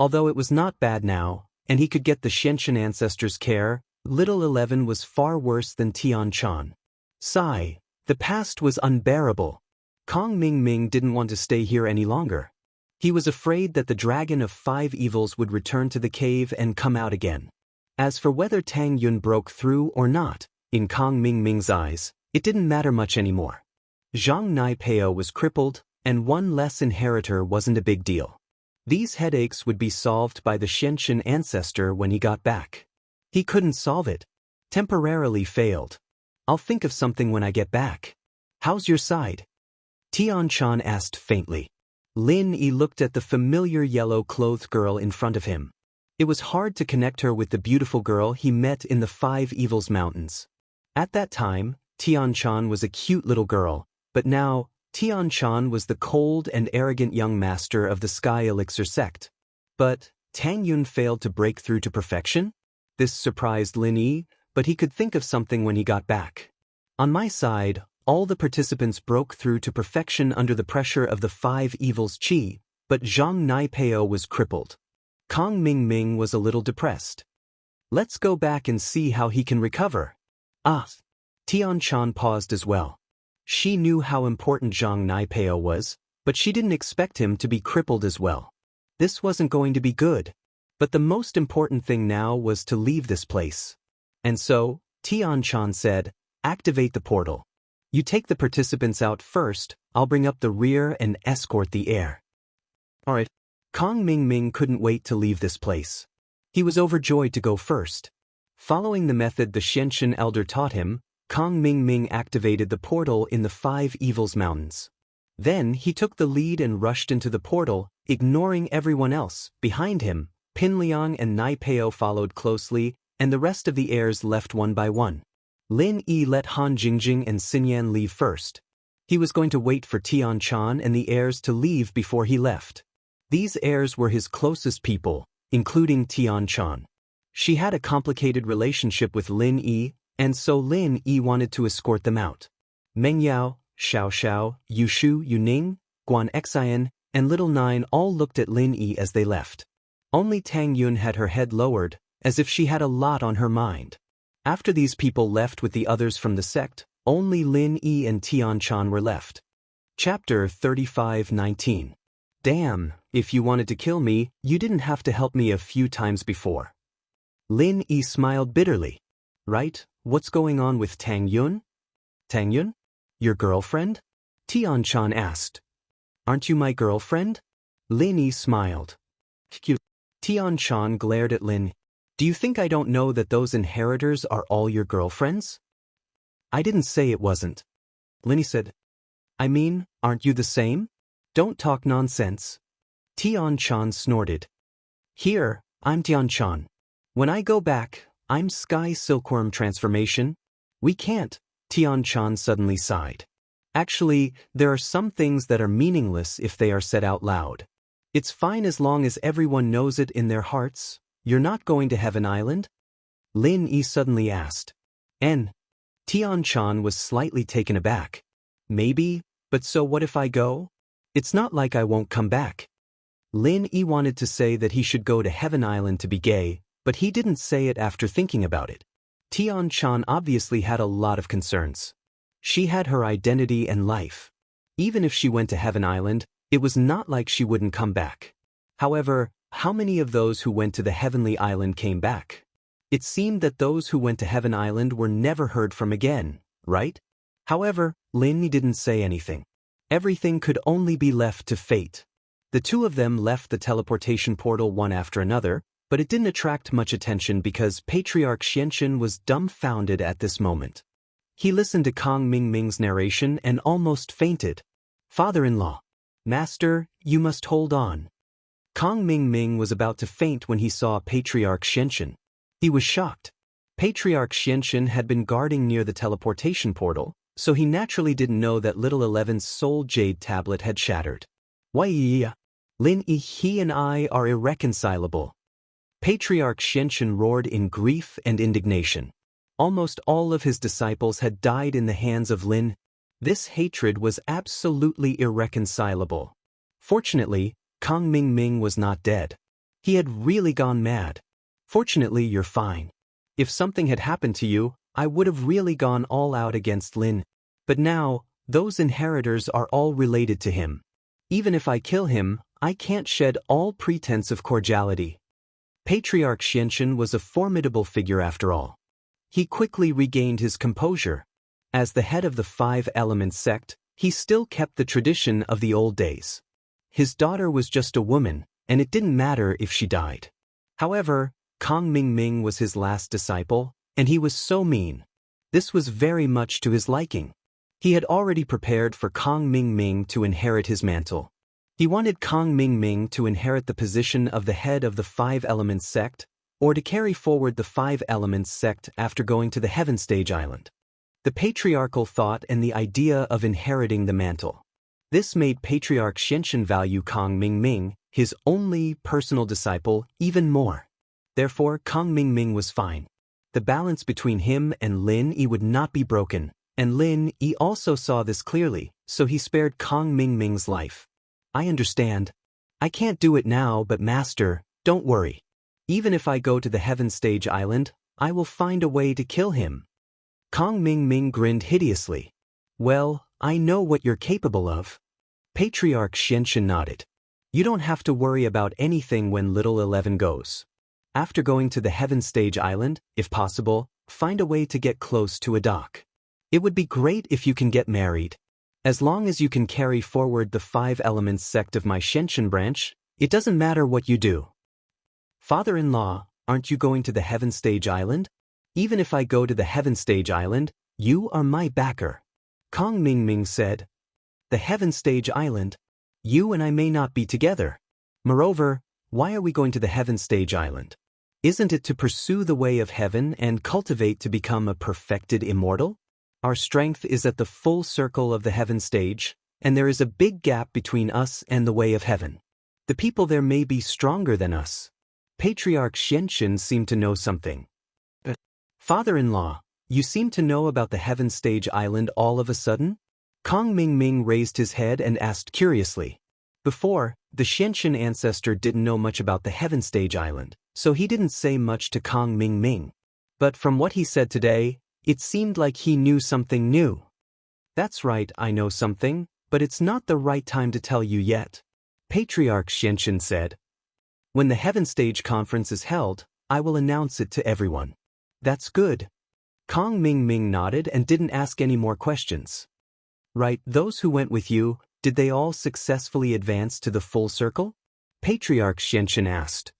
Although it was not bad now, and he could get the Xianxian ancestors' care, Little 11 was far worse than Tian Chan. Sigh. The past was unbearable. Kong Ming Ming didn't want to stay here any longer. He was afraid that the dragon of five evils would return to the cave and come out again. As for whether Tang Yun broke through or not, in Kong Ming Ming's eyes, it didn't matter much anymore. Zhang Nai Peo was crippled, and one less inheritor wasn't a big deal. These headaches would be solved by the Xianxian ancestor when he got back. He couldn't solve it. Temporarily failed. "I'll think of something when I get back. How's your side?" Tian Chan asked faintly. Lin Yi looked at the familiar yellow-clothed girl in front of him. It was hard to connect her with the beautiful girl he met in the Five Evils Mountains. At that time, Tian Chan was a cute little girl, but now, Tian Chan was the cold and arrogant young master of the Sky Elixir sect. But Tang Yun failed to break through to perfection? This surprised Lin Yi, but he could think of something when he got back. "On my side, all the participants broke through to perfection under the pressure of the five evils chi, but Zhang Nai Peo was crippled. Kong Ming Ming was a little depressed. Let's go back and see how he can recover." Tian Chan paused as well. She knew how important Zhang Nai Peo was, but she didn't expect him to be crippled as well. This wasn't going to be good. But the most important thing now was to leave this place. And so, Tian Chan said, "Activate the portal. You take the participants out first, I'll bring up the rear and escort the heir." Alright. Kong Ming Ming couldn't wait to leave this place. He was overjoyed to go first. Following the method the Xianxian elder taught him, Kong Ming Ming activated the portal in the Five Evils Mountains. Then he took the lead and rushed into the portal, ignoring everyone else. Behind him, Pin Liang and Nai Peo followed closely, and the rest of the heirs left one by one. Lin Yi let Han Jingjing and Xinyan leave first. He was going to wait for Tian Chan and the heirs to leave before he left. These heirs were his closest people, including Tian Chan. She had a complicated relationship with Lin Yi, and so Lin Yi wanted to escort them out. Meng Yao, Xiao Xiao, Yu Shu, Yu Ning, Guan Xian, and Little Nine all looked at Lin Yi as they left. Only Tang Yun had her head lowered, as if she had a lot on her mind. After these people left with the others from the sect, only Lin Yi and Tian Chan were left. Chapter 35:19. Damn, if you wanted to kill me, you didn't have to help me a few times before. Lin Yi smiled bitterly. right? What's going on with Tang Yun? Tang Yun? Your girlfriend? Tian Chan asked. Aren't you my girlfriend? Lin Yi smiled. Cute. Tian Chan glared at Lin. Do you think I don't know that those inheritors are all your girlfriends? I didn't say it wasn't. Lin Yi said. I mean, aren't you the same? Don't talk nonsense. Tian Chan snorted. Here, I'm Tian Chan. When I go back, I'm Sky Silkworm transformation. We can't, Tian Chan suddenly sighed. Actually, there are some things that are meaningless if they are said out loud. It's fine as long as everyone knows it in their hearts. You're not going to Heaven Island? Lin Yi suddenly asked. Tian Chan was slightly taken aback. Maybe, but so what if I go? It's not like I won't come back. Lin Yi wanted to say that he should go to Heaven Island to be gay, but he didn't say it after thinking about it. Tian Chan obviously had a lot of concerns. She had her identity and life. Even if she went to Heaven Island, it was not like she wouldn't come back. However, how many of those who went to the Heavenly Island came back? It seemed that those who went to Heaven Island were never heard from again, right? However, Lin Yi didn't say anything. Everything could only be left to fate. The two of them left the teleportation portal one after another, but it didn't attract much attention because Patriarch Xianxia was dumbfounded at this moment. He listened to Kong Mingming's narration and almost fainted. Father-in-law. Master, you must hold on. Kong Mingming was about to faint when he saw Patriarch Xianxia. He was shocked. Patriarch Xianxia had been guarding near the teleportation portal, so he naturally didn't know that Little 11's soul jade tablet had shattered. Why, Lin Yi, he and I are irreconcilable. Patriarch Xianxia roared in grief and indignation. Almost all of his disciples had died in the hands of Lin. This hatred was absolutely irreconcilable. Fortunately, Kong Mingming was not dead. He had really gone mad. Fortunately, you're fine. If something had happened to you, I would have really gone all out against Lin. But now, those inheritors are all related to him. Even if I kill him, I can't shed all pretense of cordiality. Patriarch Xianxia was a formidable figure after all. He quickly regained his composure. As the head of the Five Elements sect, he still kept the tradition of the old days. His daughter was just a woman, and it didn't matter if she died. However, Kong Mingming was his last disciple, and he was so mean. This was very much to his liking. He had already prepared for Kong Mingming to inherit his mantle. He wanted Kong Mingming to inherit the position of the head of the Five Elements sect, or to carry forward the Five Elements sect after going to the Heaven Stage Island. The patriarchal thought and the idea of inheriting the mantle. This made Patriarch Xianxia value Kong Mingming, his only personal disciple, even more. Therefore, Kong Mingming was fine. The balance between him and Lin Yi would not be broken, and Lin Yi also saw this clearly, so he spared Kong Mingming's life. I understand. I can't do it now, but Master, don't worry. Even if I go to the Heaven Stage Island, I will find a way to kill him. Kong Mingming grinned hideously. Well, I know what you're capable of. Patriarch Xianxia nodded. You don't have to worry about anything when Little 11 goes. After going to the Heaven Stage Island, if possible, find a way to get close to a dock. It would be great if you can get married. As long as you can carry forward the Five Elements sect of my Xianxia branch, it doesn't matter what you do. Father-in-law, aren't you going to the Heaven Stage Island? Even if I go to the Heaven Stage Island, you are my backer. Kong Mingming said. The Heaven Stage Island? You and I may not be together. Moreover, why are we going to the Heaven Stage Island? Isn't it to pursue the way of heaven and cultivate to become a perfected immortal? Our strength is at the full circle of the Heaven Stage, and there is a big gap between us and the way of heaven. The people there may be stronger than us. Patriarch Xianxia seemed to know something. Father-in-law, you seem to know about the Heaven Stage Island all of a sudden? Kong Mingming raised his head and asked curiously. Before, the Xianxia ancestor didn't know much about the Heaven Stage Island, so he didn't say much to Kong Mingming. But from what he said today, it seemed like he knew something new. That's right, I know something, but it's not the right time to tell you yet. Patriarch Xianxia said. When the Heaven Stage Conference is held, I will announce it to everyone. That's good. Kong Ming Ming nodded and didn't ask any more questions. Right, those who went with you, did they all successfully advance to the full circle? Patriarch Xianxia asked.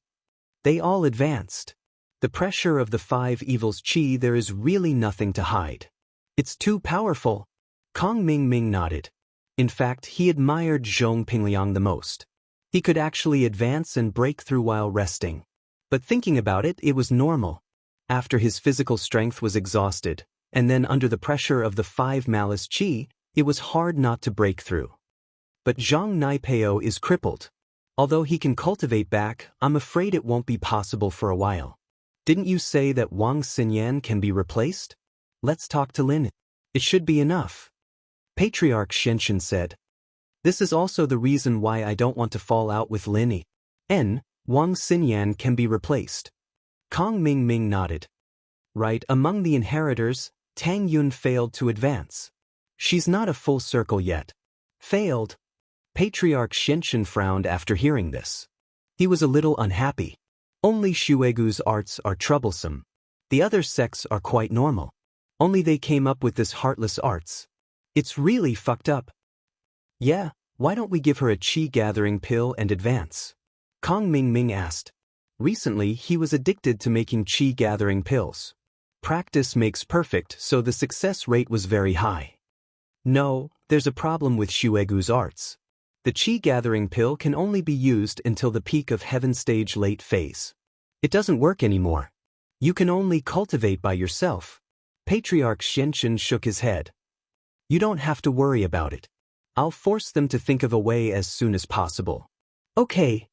They all advanced. The pressure of the 5 evils qi, there is really nothing to hide. It's too powerful. Kong Ming Ming nodded. In fact, he admired Zhong Pingliang the most. He could actually advance and break through while resting. But thinking about it, it was normal. After his physical strength was exhausted, and then under the pressure of the 5 malice qi, it was hard not to break through. But Zhang Naipeo is crippled. Although he can cultivate back, I'm afraid it won't be possible for a while. Didn't you say that Wang Xinyan can be replaced? Let's talk to Lin. It should be enough. Patriarch Xianxia said. This is also the reason why I don't want to fall out with Lin. Wang Xinyan can be replaced. Kong Ming Ming nodded. Right, among the inheritors, Tang Yun failed to advance. She's not a full circle yet. Failed? Patriarch Xianxia frowned after hearing this. He was a little unhappy. Only Xuegu's arts are troublesome. The other sects are quite normal. Only they came up with this heartless arts. It's really fucked up. Yeah, why don't we give her a qi gathering pill and advance? Kong Ming Ming asked. Recently he was addicted to making qi gathering pills. Practice makes perfect, so the success rate was very high. No, there's a problem with Xuegu's arts. The qi gathering pill can only be used until the peak of heaven stage late phase. It doesn't work anymore. You can only cultivate by yourself. Patriarch Xianxia shook his head. You don't have to worry about it. I'll force them to think of a way as soon as possible. Okay.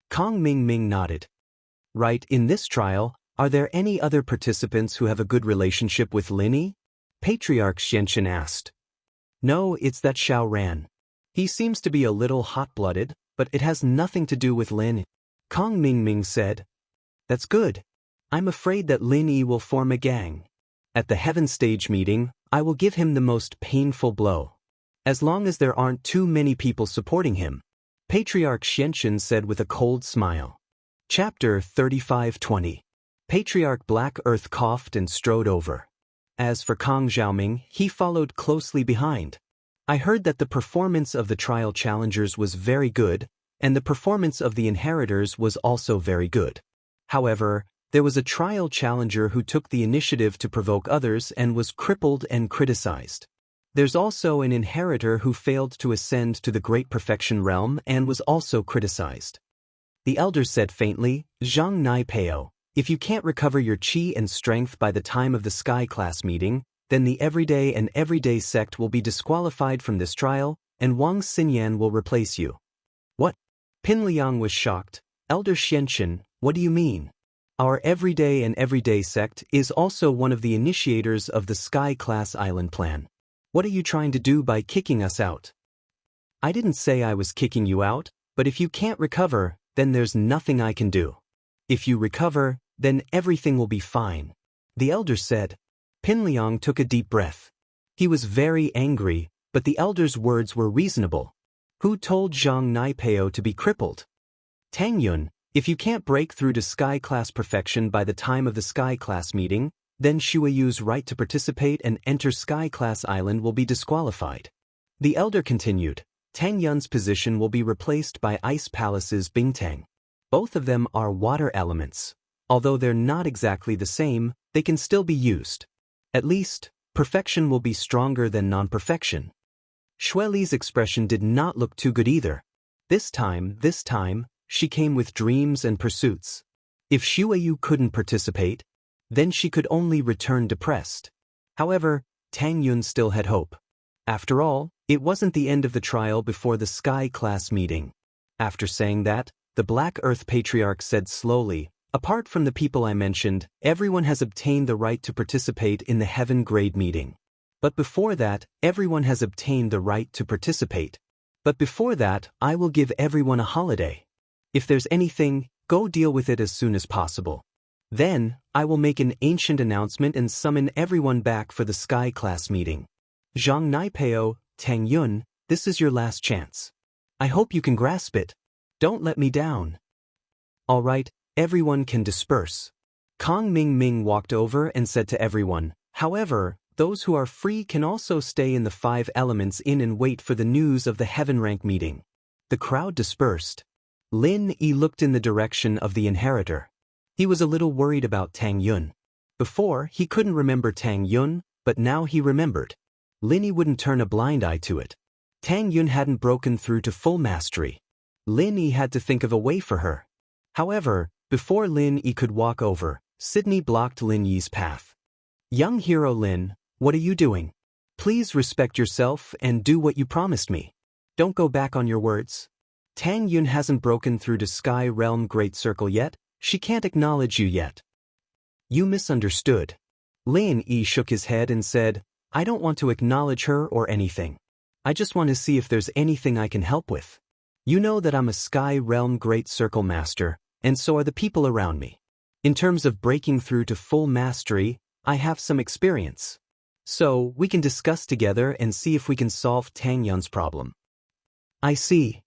Kong Ming Ming nodded. Right, in this trial, are there any other participants who have a good relationship with Lin? Patriarch Xianxia asked. No, it's that Xiao Ran. He seems to be a little hot-blooded, but it has nothing to do with Lin. Kong Ming Ming said. That's good. I'm afraid that Lin Yi will form a gang. At the heaven stage meeting, I will give him the most painful blow. As long as there aren't too many people supporting him. Patriarch Xianxia said with a cold smile. Chapter 35:20. Patriarch Black Earth coughed and strode over. As for Kong Xiaoming, he followed closely behind. I heard that the performance of the trial challengers was very good, and the performance of the inheritors was also very good. However, there was a trial challenger who took the initiative to provoke others and was crippled and criticized. There's also an inheritor who failed to ascend to the Great Perfection realm and was also criticized. The elder said faintly, Zhang Naipeo, if you can't recover your qi and strength by the time of the Sky class meeting, then the everyday and everyday sect will be disqualified from this trial, and Wang Xinyan will replace you. What? Pin Liang was shocked. Elder Xianxia, what do you mean? Our everyday and everyday sect is also one of the initiators of the Sky class island plan. What are you trying to do by kicking us out? I didn't say I was kicking you out, but if you can't recover, then there's nothing I can do. If you recover, then everything will be fine. The elder said. Pin Liang took a deep breath. He was very angry, but the elder's words were reasonable. Who told Zhang Naipeo to be crippled? Tang Yun, if you can't break through to Sky class perfection by the time of the Sky class meeting, then Shuayu's right to participate and enter Sky class island will be disqualified. The elder continued. Tang Yun's position will be replaced by Ice Palace's Bingtang. Both of them are water elements. Although they're not exactly the same, they can still be used. At least, perfection will be stronger than non-perfection. Shueli's expression did not look too good either. This time, she came with dreams and pursuits. If Xueyu couldn't participate, then she could only return depressed. However, Tang Yun still had hope. After all, it wasn't the end of the trial before the Sky class meeting. After saying that, the Black Earth Patriarch said slowly, apart from the people I mentioned, everyone has obtained the right to participate in the Heaven Grade meeting. But before that, everyone has obtained the right to participate. But before that, I will give everyone a holiday. If there's anything, go deal with it as soon as possible. Then, I will make an ancient announcement and summon everyone back for the Sky class meeting. Zhang Naipeo, Tang Yun, this is your last chance. I hope you can grasp it. Don't let me down. All right, everyone can disperse. Kong Ming Ming walked over and said to everyone, However, those who are free can also stay in the 5 elements inn and wait for the news of the heaven rank meeting. The crowd dispersed. Lin Yi looked in the direction of the inheritor. He was a little worried about Tang Yun. Before, he couldn't remember Tang Yun, but now he remembered. Lin Yi wouldn't turn a blind eye to it. Tang Yun hadn't broken through to full mastery. Lin Yi had to think of a way for her. However, before Lin Yi could walk over, Sydney blocked Lin Yi's path. "Young hero Lin, what are you doing? Please respect yourself and do what you promised me. Don't go back on your words. Tang Yun hasn't broken through to Sky Realm Great Circle yet, she can't acknowledge you yet." "You misunderstood." Lin Yi shook his head and said, "I don't want to acknowledge her or anything. I just want to see if there's anything I can help with. You know that I'm a Sky Realm Great Circle Master, and so are the people around me. In terms of breaking through to full mastery, I have some experience. So, we can discuss together and see if we can solve Tang Yun's problem." "I see."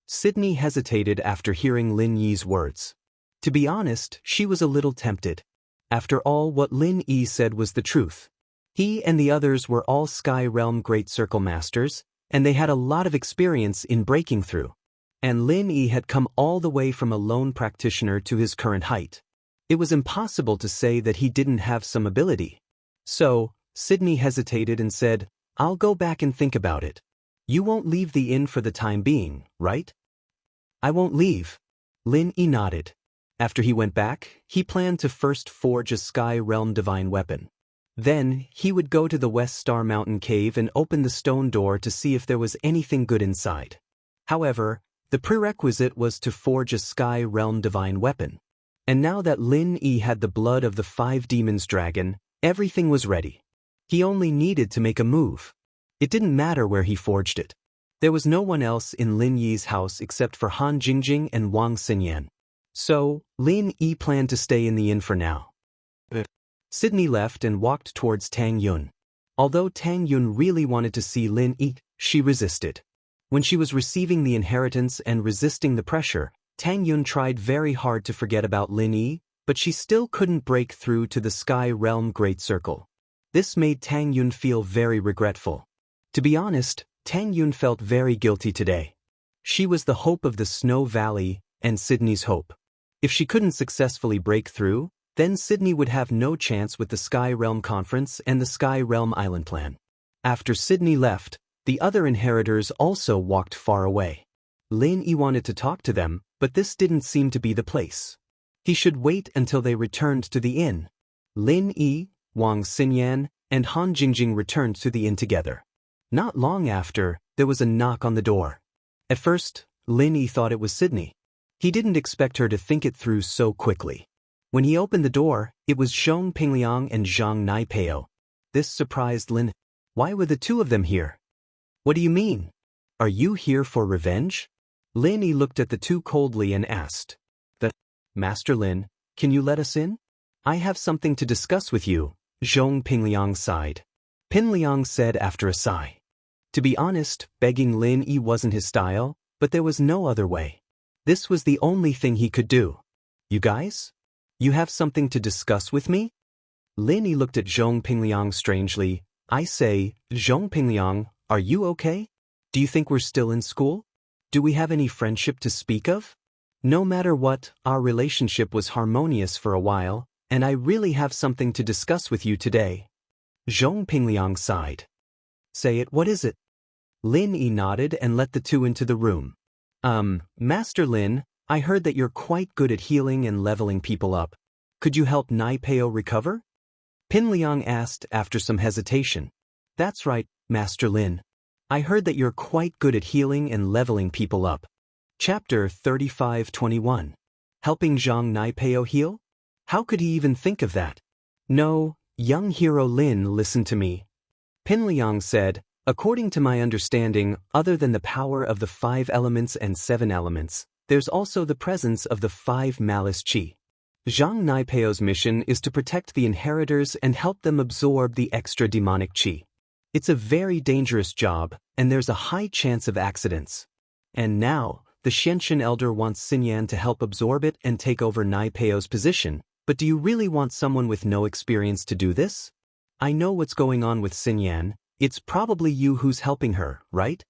Sydney hesitated after hearing Lin Yi's words. To be honest, she was a little tempted. After all, what Lin Yi said was the truth. He and the others were all Sky Realm Great Circle Masters, and they had a lot of experience in breaking through. And Lin Yi had come all the way from a lone practitioner to his current height. It was impossible to say that he didn't have some ability. So, Sydney hesitated and said, "I'll go back and think about it. You won't leave the inn for the time being, right?" "I won't leave." Lin Yi nodded. After he went back, he planned to first forge a Sky Realm Divine weapon. Then, he would go to the West Star Mountain Cave and open the stone door to see if there was anything good inside. However, the prerequisite was to forge a Sky Realm Divine weapon. And now that Lin Yi had the blood of the 5 demons dragon, everything was ready. He only needed to make a move. It didn't matter where he forged it. There was no one else in Lin Yi's house except for Han Jingjing and Wang Xinyan. So, Lin Yi planned to stay in the inn for now. Sydney left and walked towards Tang Yun. Although Tang Yun really wanted to see Lin Yi, she resisted. When she was receiving the inheritance and resisting the pressure, Tang Yun tried very hard to forget about Lin Yi, but she still couldn't break through to the Sky Realm Great Circle. This made Tang Yun feel very regretful. To be honest, Tang Yun felt very guilty today. She was the hope of the Snow Valley and Sydney's hope. If she couldn't successfully break through, then Sydney would have no chance with the Sky Realm Conference and the Sky Realm Island Plan. After Sydney left, the other inheritors also walked far away. Lin Yi wanted to talk to them, but this didn't seem to be the place. He should wait until they returned to the inn. Lin Yi, Wang Xinyan, and Han Jingjing returned to the inn together. Not long after, there was a knock on the door. At first, Lin Yi thought it was Sydney. He didn't expect her to think it through so quickly. When he opened the door, it was Zhong Pingliang and Zhang Naipeo. This surprised Lin. Why were the two of them here? What do you mean? Are you here for revenge? Lin Yi looked at the two coldly and asked. Master Lin, can you let us in? I have something to discuss with you, Zhong Pingliang sighed. Pingliang said after a sigh. To be honest, begging Lin Yi wasn't his style, but there was no other way. This was the only thing he could do. You guys? You have something to discuss with me? Lin Yi looked at Zhong Pingliang strangely. I say, Zhong Pingliang, are you okay? Do you think we're still in school? Do we have any friendship to speak of? No matter what, our relationship was harmonious for a while, and I really have something to discuss with you today. Zhong Pingliang sighed. Say it, what is it? Lin Yi nodded and let the two into the room. Master Lin, I heard that you're quite good at healing and leveling people up. Could you help Naipeo recover? Pingliang asked after some hesitation. That's right, Master Lin. I heard that you're quite good at healing and leveling people up. Chapter 35-21. Helping Zhang Naipeo heal? How could he even think of that? No, young hero Lin, listen to me. Pingliang said, according to my understanding, other than the power of the 5 elements and 7 elements, there's also the presence of the 5 malice chi. Zhang Naipeo's mission is to protect the inheritors and help them absorb the extra demonic chi. It's a very dangerous job, and there's a high chance of accidents. And now, the Xianxia elder wants Xinyan to help absorb it and take over Naipeo's position, but do you really want someone with no experience to do this? I know what's going on with Xinyan. It's probably you who's helping her, right?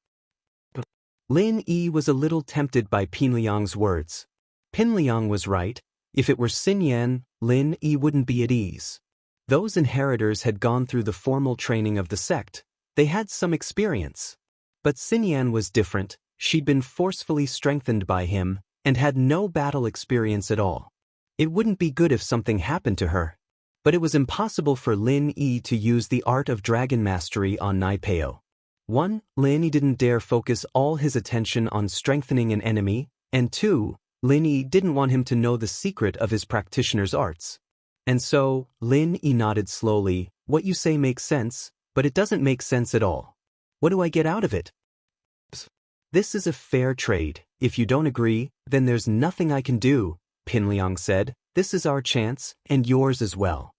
Lin Yi was a little tempted by Pinliang's words. Pinliang was right. If it were Xinyan, Lin Yi wouldn't be at ease. Those inheritors had gone through the formal training of the sect. They had some experience. But Xinyan was different. She'd been forcefully strengthened by him and had no battle experience at all. It wouldn't be good if something happened to her. But it was impossible for Lin Yi to use the art of dragon mastery on Nai Peo. 1. Lin Yi didn't dare focus all his attention on strengthening an enemy, and 2. Lin Yi didn't want him to know the secret of his practitioner's arts. And so, Lin Yi nodded slowly. What you say makes sense, but it doesn't make sense at all. What do I get out of it? This is a fair trade. If you don't agree, then there's nothing I can do, Pinliang said. This is our chance, and yours as well.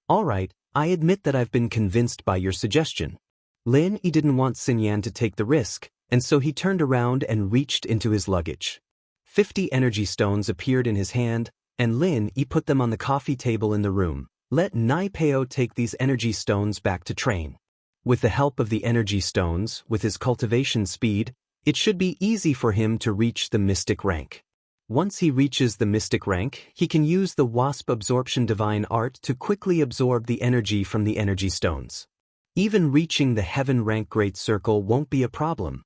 All right, I admit that I've been convinced by your suggestion. Lin Yi didn't want Xinyan to take the risk, and so he turned around and reached into his luggage. 50 energy stones appeared in his hand, and Lin Yi put them on the coffee table in the room. Let Nai Peo take these energy stones back to train. With the help of the energy stones, with his cultivation speed, it should be easy for him to reach the mystic rank. Once he reaches the mystic rank, he can use the wasp absorption divine art to quickly absorb the energy from the energy stones. Even reaching the heaven rank great circle won't be a problem.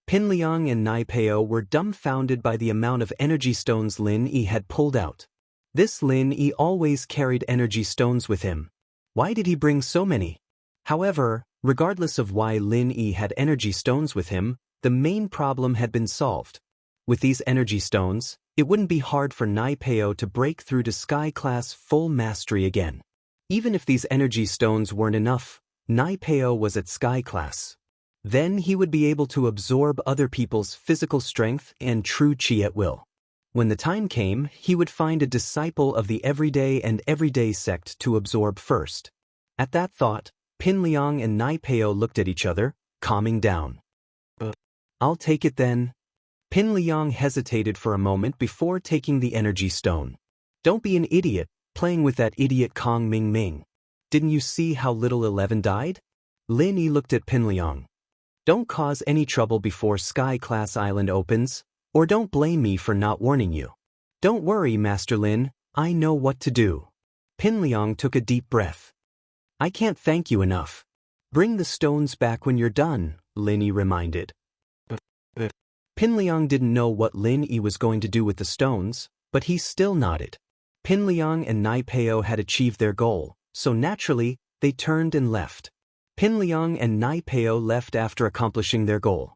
Pinliang and Nai Peo were dumbfounded by the amount of energy stones Lin Yi had pulled out. This Lin Yi always carried energy stones with him. Why did he bring so many? However, regardless of why Lin Yi had energy stones with him, the main problem had been solved. With these energy stones, it wouldn't be hard for Nai Peo to break through to Sky Class full mastery again. Even if these energy stones weren't enough, Nai Peo was at Sky Class. Then he would be able to absorb other people's physical strength and true chi at will. When the time came, he would find a disciple of the everyday and everyday sect to absorb first. At that thought, Pinliang and Nai Peo looked at each other, calming down. I'll take it then. Pinliang hesitated for a moment before taking the energy stone. Don't be an idiot, playing with that idiot Kong Ming Ming. Didn't you see how little 11 died? Lin Yi looked at Pinliang. Don't cause any trouble before Sky Class Island opens, or don't blame me for not warning you. Don't worry, Master Lin, I know what to do. Pinliang took a deep breath. I can't thank you enough. Bring the stones back when you're done, Lin Yi reminded. Pinliang didn't know what Lin Yi was going to do with the stones, but he still nodded. Pinliang and Nai Peo had achieved their goal, so naturally, they turned and left. Pinliang and Nai Peo left after accomplishing their goal.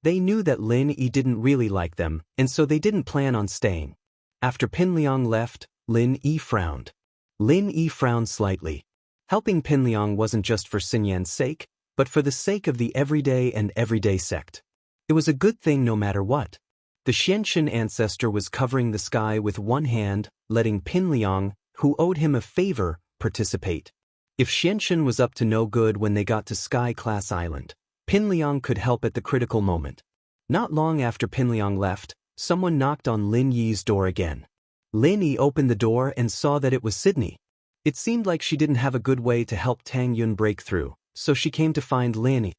They knew that Lin Yi didn't really like them, and so they didn't plan on staying. After Pinliang left, Lin Yi frowned. Lin Yi frowned slightly. Helping Pinliang wasn't just for Xinyan's sake, but for the sake of the everyday and everyday sect. It was a good thing no matter what. The Xianxia ancestor was covering the sky with one hand, letting Pinliang, who owed him a favor, participate. If Xianxia was up to no good when they got to Sky Class Island, Pinliang could help at the critical moment. Not long after Pinliang left, someone knocked on Lin Yi's door again. Lin Yi opened the door and saw that it was Sydney. It seemed like she didn't have a good way to help Tang Yun break through, so she came to find Lin Yi.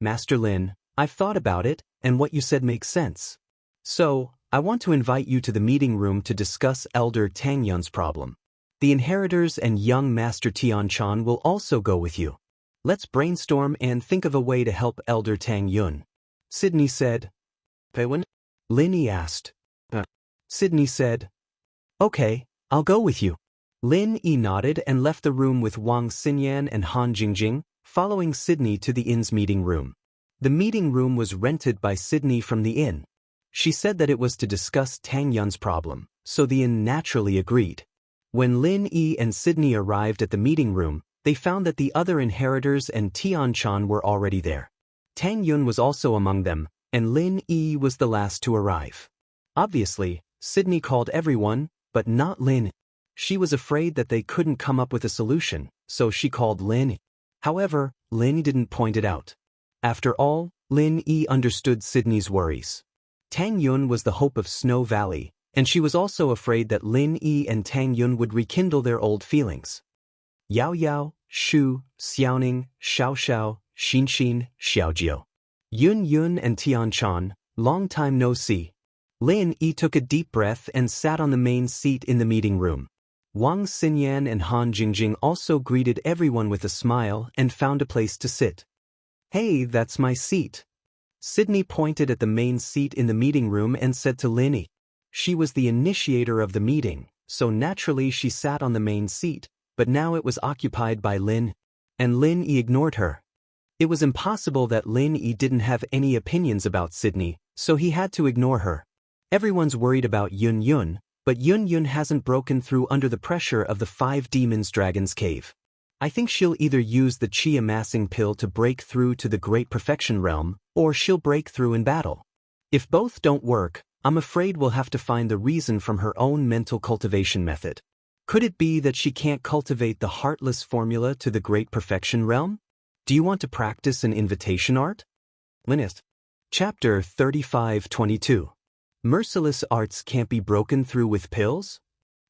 Master Lin, I've thought about it, and what you said makes sense. So, I want to invite you to the meeting room to discuss Elder Tang Yun's problem. The inheritors and young Master Tian Chan will also go with you. Let's brainstorm and think of a way to help Elder Tang Yun. Sydney said. Peiwen? Lin Yi asked. Sydney said. Okay, I'll go with you. Lin Yi nodded and left the room with Wang Xinyan and Han Jingjing, following Sydney to the inn's meeting room. The meeting room was rented by Sydney from the inn. She said that it was to discuss Tang Yun's problem, so the inn naturally agreed. When Lin Yi and Sydney arrived at the meeting room, they found that the other inheritors and Tian Chan were already there. Tang Yun was also among them, and Lin Yi was the last to arrive. Obviously, Sydney called everyone, but not Lin. She was afraid that they couldn't come up with a solution, so she called Lin. However, Lin didn't point it out. After all, Lin Yi understood Sydney's worries. Tang Yun was the hope of Snow Valley, and she was also afraid that Lin Yi and Tang Yun would rekindle their old feelings. Yao Yao, Shu, Xiaoning, Xiaoxiao, Xinxin, Xiaojiu. Yun and Tianchan, long time no see. Lin Yi took a deep breath and sat on the main seat in the meeting room. Wang Xinyan and Han Jingjing also greeted everyone with a smile and found a place to sit. Hey, that's my seat. Sydney pointed at the main seat in the meeting room and said to Lin Yi. She was the initiator of the meeting, so naturally she sat on the main seat, but now it was occupied by Lin, and Lin Yi ignored her. It was impossible that Lin Yi didn't have any opinions about Sydney, so he had to ignore her. Everyone's worried about Yun, but Yun hasn't broken through under the pressure of the 5 demons dragon's cave. I think she'll either use the chi amassing pill to break through to the great perfection realm, or she'll break through in battle. If both don't work, I'm afraid we'll have to find the reason from her own mental cultivation method. Could it be that she can't cultivate the heartless formula to the great perfection realm? Do you want to practice an invitation art? Linist. Chapter 35-22. Merciless arts can't be broken through with pills?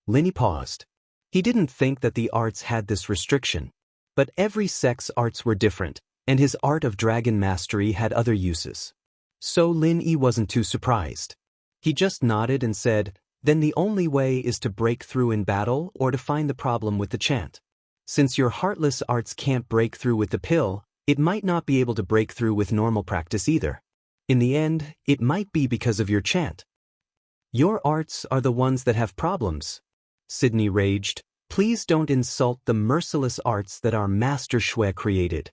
Lin Yi paused. He didn't think that the arts had this restriction. But every sect's arts were different, and his art of dragon mastery had other uses. So Lin Yi wasn't too surprised. He just nodded and said, then the only way is to break through in battle or to find the problem with the chant. Since your heartless arts can't break through with the pill, it might not be able to break through with normal practice either. In the end, it might be because of your chant. Your arts are the ones that have problems. Sydney raged. Please don't insult the merciless arts that our Master Shui created.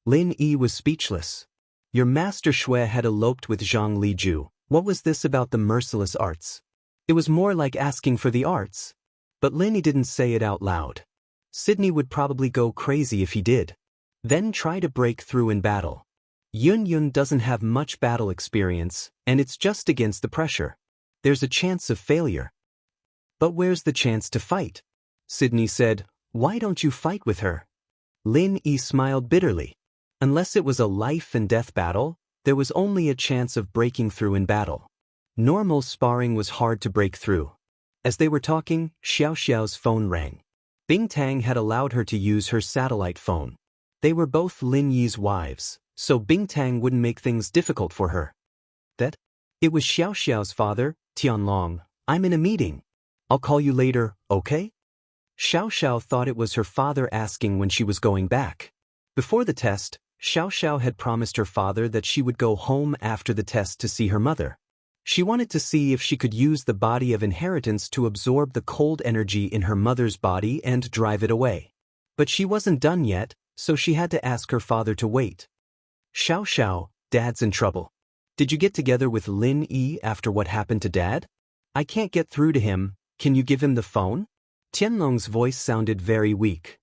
Lin Yi was speechless. Your Master Shui had eloped with Zhang Liju. What was this about the merciless arts? It was more like asking for the arts. But Lin Yi didn't say it out loud. Sydney would probably go crazy if he did. Then try to break through in battle. Yun doesn't have much battle experience, and it's just against the pressure. There's a chance of failure. But where's the chance to fight? Sydney said, why don't you fight with her? Lin Yi smiled bitterly. Unless it was a life and death battle, there was only a chance of breaking through in battle. Normal sparring was hard to break through. As they were talking, Xiaoxiao's phone rang. Bingtang had allowed her to use her satellite phone. They were both Lin Yi's wives, so Bingtang wouldn't make things difficult for her. It was Xiaoxiao's father, Tianlong. I'm in a meeting. I'll call you later, okay? Xiaoxiao thought it was her father asking when she was going back. Before the test, Xiaoxiao had promised her father that she would go home after the test to see her mother. She wanted to see if she could use the body of inheritance to absorb the cold energy in her mother's body and drive it away. But she wasn't done yet, so she had to ask her father to wait. Xiaoxiao, Dad's in trouble. Did you get together with Lin Yi after what happened to Dad? I can't get through to him. Can you give him the phone? Tianlong's voice sounded very weak.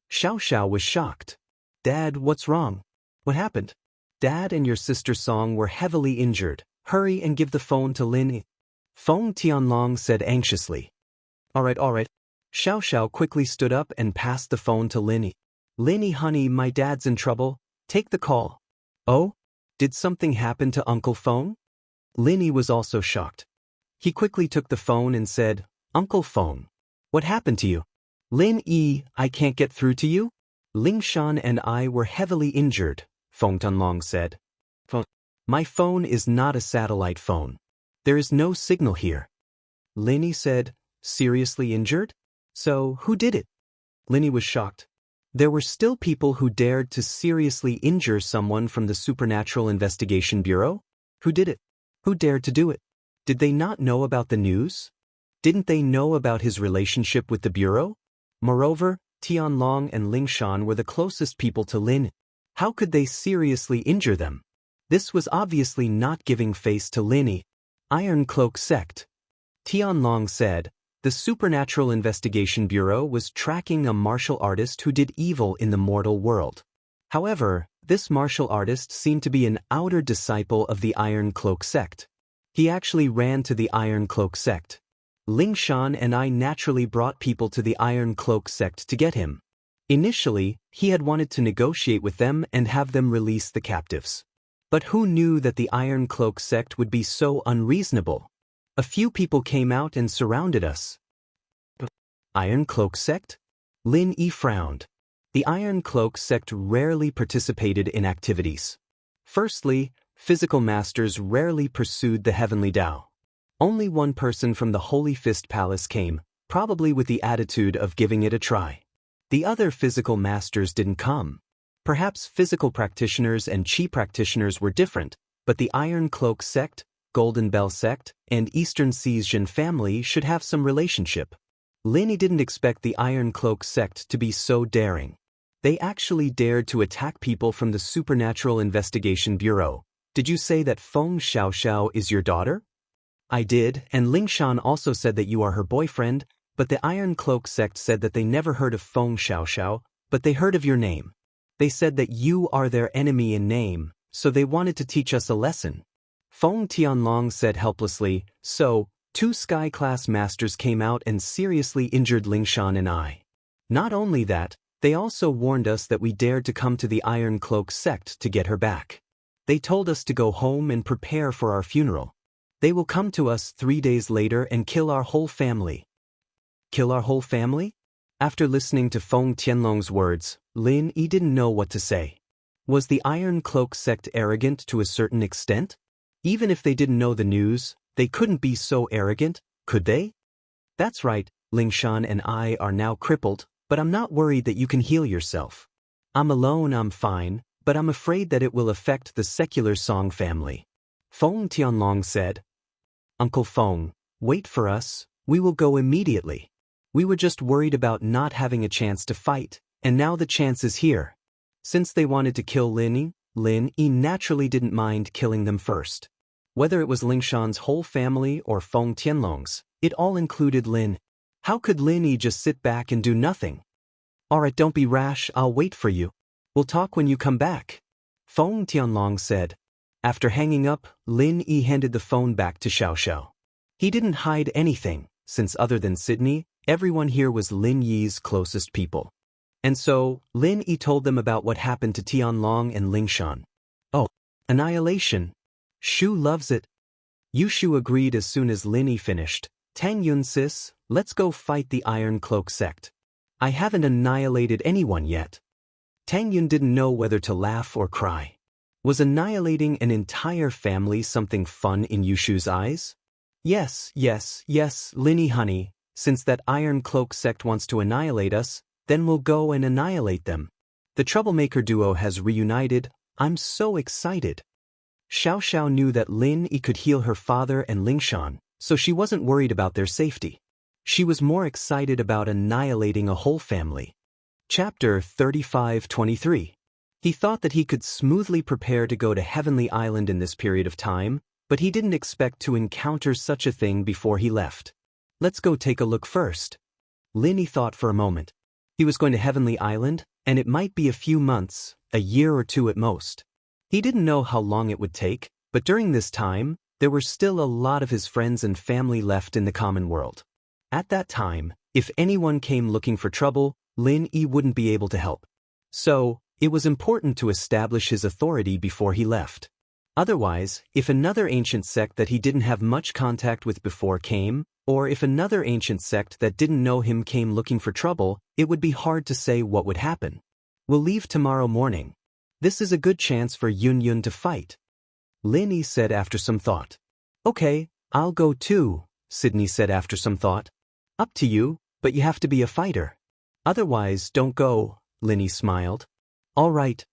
Xiaoxiao was shocked. Dad, what's wrong? What happened? Dad and your sister Song were heavily injured. Hurry and give the phone to Lin Yi. Feng Tianlong said anxiously. All right. Xiaoxiao quickly stood up and passed the phone to Lin Yi. Lin Yi, honey, my dad's in trouble. Take the call. Oh? Did something happen to Uncle Feng? Lin Yi was also shocked. He quickly took the phone and said, Uncle Feng, what happened to you? Lin Yi, I can't get through to you? Lingshan and I were heavily injured, Feng Tianlong said. My phone is not a satellite phone. There is no signal here. Lin Yi said, seriously injured? So, who did it? Lin Yi was shocked. There were still people who dared to seriously injure someone from the Supernatural Investigation Bureau? Who did it? Who dared to do it? Did they not know about the news? Didn't they know about his relationship with the Bureau? Moreover, Tianlong and Lingshan were the closest people to Lin. How could they seriously injure them? This was obviously not giving face to Lin Yi. Iron Cloak Sect. Tianlong said, the Supernatural Investigation Bureau was tracking a martial artist who did evil in the mortal world. However, this martial artist seemed to be an outer disciple of the Iron Cloak Sect. He actually ran to the Iron Cloak Sect. Lingshan and I naturally brought people to the Iron Cloak Sect to get him. Initially, he had wanted to negotiate with them and have them release the captives. But who knew that the Iron Cloak Sect would be so unreasonable? A few people came out and surrounded us. Iron Cloak Sect? Lin Yi frowned. The Iron Cloak sect rarely participated in activities. Firstly, physical masters rarely pursued the heavenly Tao. Only one person from the Holy Fist Palace came, probably with the attitude of giving it a try. The other physical masters didn't come. Perhaps physical practitioners and chi practitioners were different, but the Iron Cloak sect, Golden Bell sect, and Eastern Season family should have some relationship. Lin Yi didn't expect the Iron Cloak sect to be so daring. They actually dared to attack people from the Supernatural Investigation Bureau. Did you say that Feng Xiaoxiao is your daughter? I did, and Lingshan also said that you are her boyfriend, but the Iron Cloak sect said that they never heard of Feng Xiaoxiao, but they heard of your name. They said that you are their enemy in name, so they wanted to teach us a lesson. Feng Tianlong said helplessly, so, 2 sky-class masters came out and seriously injured Lingshan and I. Not only that, they also warned us that we dared to come to the Iron Cloak sect to get her back. They told us to go home and prepare for our funeral. They will come to us 3 days later and kill our whole family. Kill our whole family? After listening to Feng Tianlong's words, Lin Yi didn't know what to say. Was the Iron Cloak sect arrogant to a certain extent? Even if they didn't know the news, they couldn't be so arrogant, could they? That's right, Lingshan and I are now crippled, but I'm not worried that you can heal yourself. I'm alone, I'm fine, but I'm afraid that it will affect the secular Song family. Feng Tianlong said. Uncle Feng, wait for us, we will go immediately. We were just worried about not having a chance to fight, and now the chance is here. Since they wanted to kill Lin Yi naturally didn't mind killing them first. Whether it was Lingshan's whole family or Feng Tianlong's, it all included Lin. How could Lin Yi just sit back and do nothing? Alright, don't be rash, I'll wait for you. We'll talk when you come back. Feng Tianlong said. After hanging up, Lin Yi handed the phone back to Xiaoxiao. He didn't hide anything, since other than Sydney, everyone here was Lin Yi's closest people. And so, Lin Yi told them about what happened to Tianlong and Lingshan. Oh, annihilation. Shu loves it. Yushu agreed as soon as Lin Yi finished. Tang Yun sis, let's go fight the Iron Cloak sect. I haven't annihilated anyone yet. Tang Yun didn't know whether to laugh or cry. Was annihilating an entire family something fun in Yushu's eyes? Yes, Lin Yi honey, since that Iron Cloak sect wants to annihilate us, then we'll go and annihilate them. The troublemaker duo has reunited, I'm so excited. Xiaoxiao knew that Lin Yi could heal her father and Lingshan, so she wasn't worried about their safety. She was more excited about annihilating a whole family. Chapter 35-23. He thought that he could smoothly prepare to go to Heavenly Island in this period of time, but he didn't expect to encounter such a thing before he left. Let's go take a look first. Lin Yi thought for a moment. He was going to Heavenly Island, and it might be a few months, a year or 2 at most. He didn't know how long it would take, but during this time, there were still a lot of his friends and family left in the common world. At that time, if anyone came looking for trouble, Lin Yi wouldn't be able to help. So, it was important to establish his authority before he left. Otherwise, if another ancient sect that he didn't have much contact with before came, or if another ancient sect that didn't know him came looking for trouble, it would be hard to say what would happen. We'll leave tomorrow morning. This is a good chance for Yun to fight. Lin Yi said after some thought. Okay, I'll go too, Sydney said after some thought. Up to you, but you have to be a fighter. Otherwise, don't go, Lin Yi smiled. All right.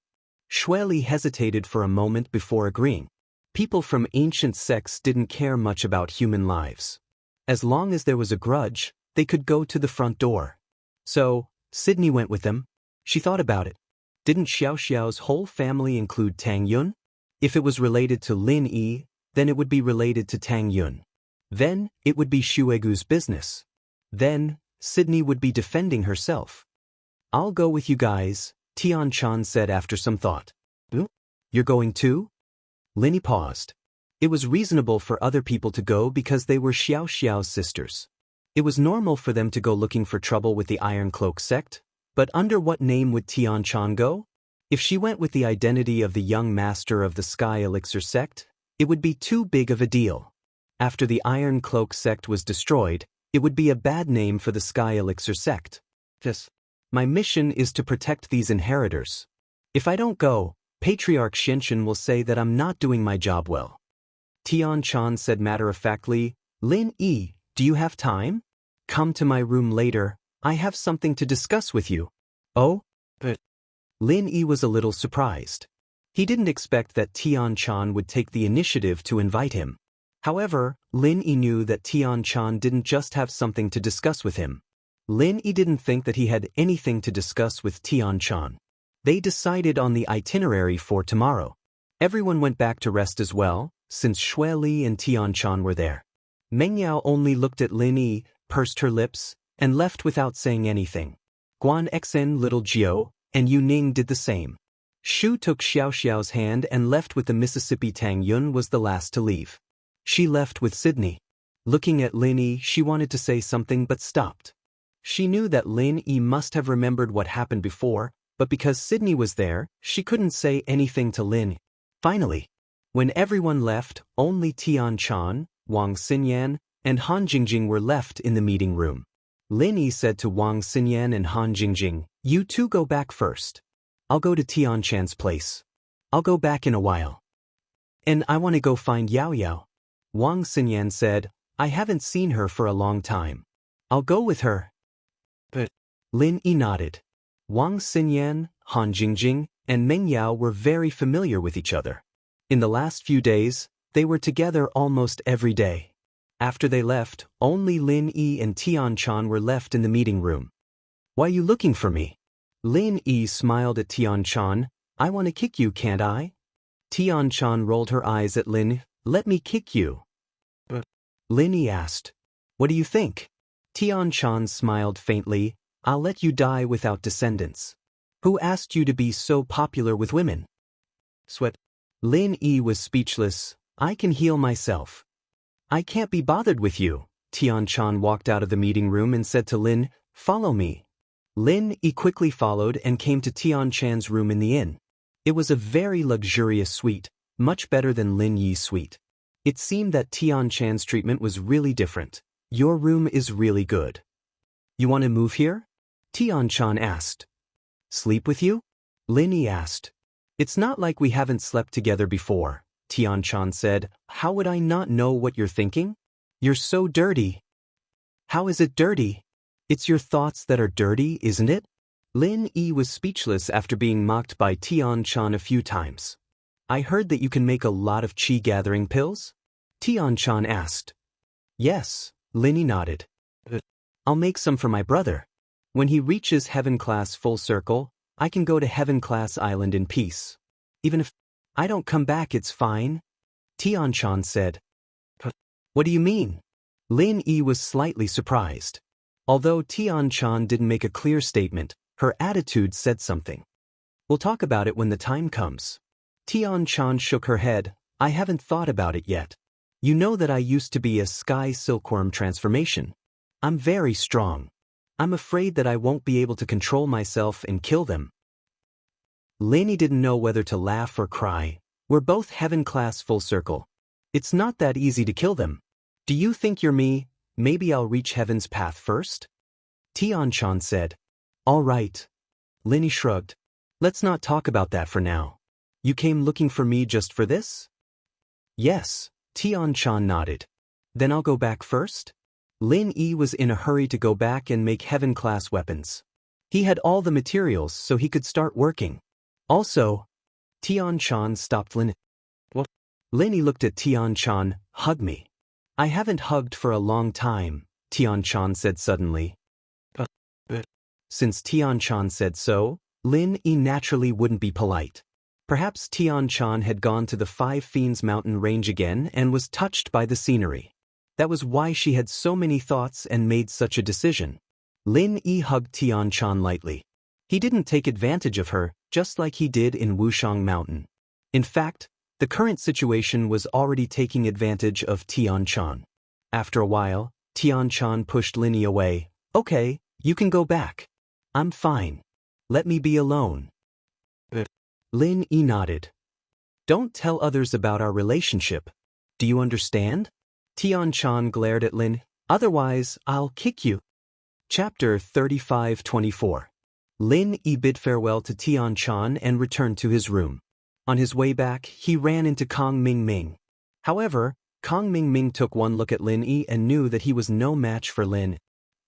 Xue Li hesitated for a moment before agreeing. People from ancient sects didn't care much about human lives. As long as there was a grudge, they could go to the front door. So, Sydney went with them. She thought about it. Didn't Xiaoxiao's whole family include Tang Yun? If it was related to Lin Yi, then it would be related to Tang Yun. Then, it would be Xuegu's business. Then, Sydney would be defending herself. I'll go with you guys, Tian Chan said after some thought. You're going too? Lin Yi paused. It was reasonable for other people to go because they were Xiaoxiao's sisters. It was normal for them to go looking for trouble with the Iron Cloak sect, but under what name would Tian Chan go? If she went with the identity of the young master of the Sky Elixir sect, it would be too big of a deal. After the Iron Cloak sect was destroyed, it would be a bad name for the Sky Elixir sect. My mission is to protect these inheritors. If I don't go, Patriarch Xianxia will say that I'm not doing my job well. Tian-chan said matter-of-factly, Lin Yi, do you have time? Come to my room later, I have something to discuss with you. Oh? But Lin Yi was a little surprised. He didn't expect that Tian-chan would take the initiative to invite him. However, Lin Yi knew that Tian-chan didn't just have something to discuss with him. Lin Yi didn't think that he had anything to discuss with Tian-chan. They decided on the itinerary for tomorrow. Everyone went back to rest as well, since Shui Li and Tian-chan were there. Meng Yao only looked at Lin Yi, pursed her lips, and left without saying anything. Guan Xen, little Jiao, and Yu Ning did the same. Shu took Xiao Xiao's hand and left with the Mississippi. Tang Yun was the last to leave. She left with Sydney. Looking at Lin Yi, she wanted to say something but stopped. She knew that Lin Yi must have remembered what happened before, but because Sydney was there, she couldn't say anything to Lin Yi. Finally, when everyone left, only Tian-chan, Wang Xinyan, and Han Jingjing were left in the meeting room. Lin Yi said to Wang Xinyan and Han Jingjing, you two go back first. I'll go to Tian-chan's place. I'll go back in a while. And I want to go find Yao Yao. Wang Xinyan said, I haven't seen her for a long time. I'll go with her. But Lin Yi nodded. Wang Xinyan, Han Jingjing, and Meng Yao were very familiar with each other. In the last few days, they were together almost every day. After they left, only Lin Yi and Tian-chan were left in the meeting room. Why are you looking for me? Lin Yi smiled at Tian-chan. I want to kick you, can't I? Tian-chan rolled her eyes at Lin. Let me kick you. But Lin Yi asked, what do you think? Tian-chan smiled faintly. I'll let you die without descendants. Who asked you to be so popular with women? Sweat. Lin Yi was speechless. I can heal myself. I can't be bothered with you. Tian-chan walked out of the meeting room and said to Lin, follow me. Lin Yi quickly followed and came to Tian-chan's room in the inn. It was a very luxurious suite, much better than Lin Yi's suite. It seemed that Tian-chan's treatment was really different. Your room is really good. You want to move here? Tian-chan asked. Sleep with you? Lin Yi asked. It's not like we haven't slept together before, Tian-chan said. How would I not know what you're thinking? You're so dirty. How is it dirty? It's your thoughts that are dirty, isn't it? Lin Yi was speechless after being mocked by Tian-chan a few times. I heard that you can make a lot of chi-gathering pills? Tian-chan asked. Yes, Lin Yi nodded. I'll make some for my brother. When he reaches Heaven Class Full Circle, I can go to Heaven Class Island in peace. Even if I don't come back, it's fine, Tian-chan said. What do you mean? Lin Yi was slightly surprised. Although Tian-chan didn't make a clear statement, her attitude said something. We'll talk about it when the time comes. Tian-chan shook her head. I haven't thought about it yet. You know that I used to be a sky silkworm transformation. I'm very strong. I'm afraid that I won't be able to control myself and kill them. Lin Yi didn't know whether to laugh or cry. We're both Heaven Class Full Circle. It's not that easy to kill them. Do you think you're me? Maybe I'll reach Heaven's path first? Tian-chan said. All right. Lin Yi shrugged. Let's not talk about that for now. You came looking for me just for this? Yes, Tian-chan nodded. Then I'll go back first? Lin Yi was in a hurry to go back and make Heaven-class weapons. He had all the materials so he could start working. Also, Tian-chan stopped Lin Yi. What? Lin Yi looked at Tian-chan. Hug me. I haven't hugged for a long time, Tian-chan said suddenly. But since Tian-chan said so, Lin Yi naturally wouldn't be polite. Perhaps Tian-chan had gone to the Five Fiends mountain range again and was touched by the scenery. That was why she had so many thoughts and made such a decision. Lin Yi hugged Tian-chan lightly. He didn't take advantage of her, just like he did in Wuxiang Mountain. In fact, the current situation was already taking advantage of Tian-chan. After a while, Tian-chan pushed Lin Yi away. Okay, you can go back. I'm fine. Let me be alone. Lin Yi nodded. Don't tell others about our relationship. Do you understand? Tian-chan glared at Lin. Otherwise, I'll kick you. Chapter 35-24. Lin Yi bid farewell to Tian Chan and returned to his room. On his way back, he ran into Kong Ming Ming. However, Kong Ming Ming took one look at Lin Yi and knew that he was no match for Lin.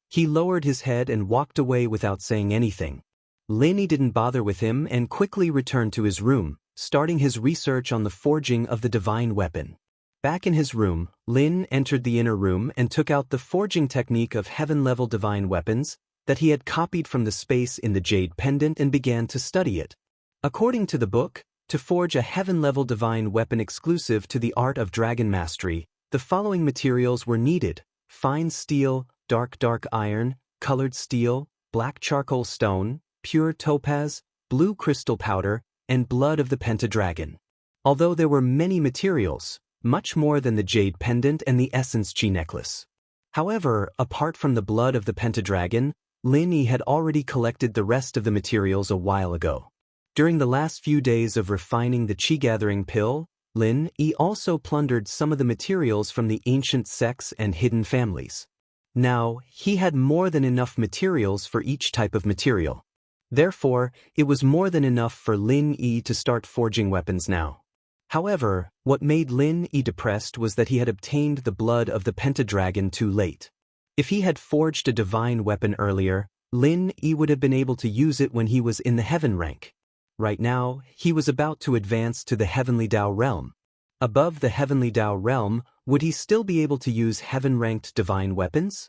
He lowered his head and walked away without saying anything. Lin Yi didn't bother with him and quickly returned to his room, starting his research on the forging of the divine weapon. Back in his room, Lin entered the inner room and took out the forging technique of heaven-level divine weapons that he had copied from the space in the jade pendant and began to study it. According to the book, to forge a heaven-level divine weapon exclusive to the art of dragon mastery, the following materials were needed: fine steel, dark iron, colored steel, black charcoal stone, pure topaz, blue crystal powder, and blood of the pentadragon. Although there were many materials, much more than the jade pendant and the essence chi necklace. However, apart from the blood of the pentadragon, Lin Yi had already collected the rest of the materials a while ago. During the last few days of refining the chi-gathering pill, Lin Yi also plundered some of the materials from the ancient sects and hidden families. Now, he had more than enough materials for each type of material. Therefore, it was more than enough for Lin Yi to start forging weapons now. However, what made Lin Yi depressed was that he had obtained the blood of the pentadragon too late. If he had forged a divine weapon earlier, Lin Yi would have been able to use it when he was in the heaven rank. Right now, he was about to advance to the heavenly Dao realm. Above the heavenly Dao realm, would he still be able to use heaven-ranked divine weapons?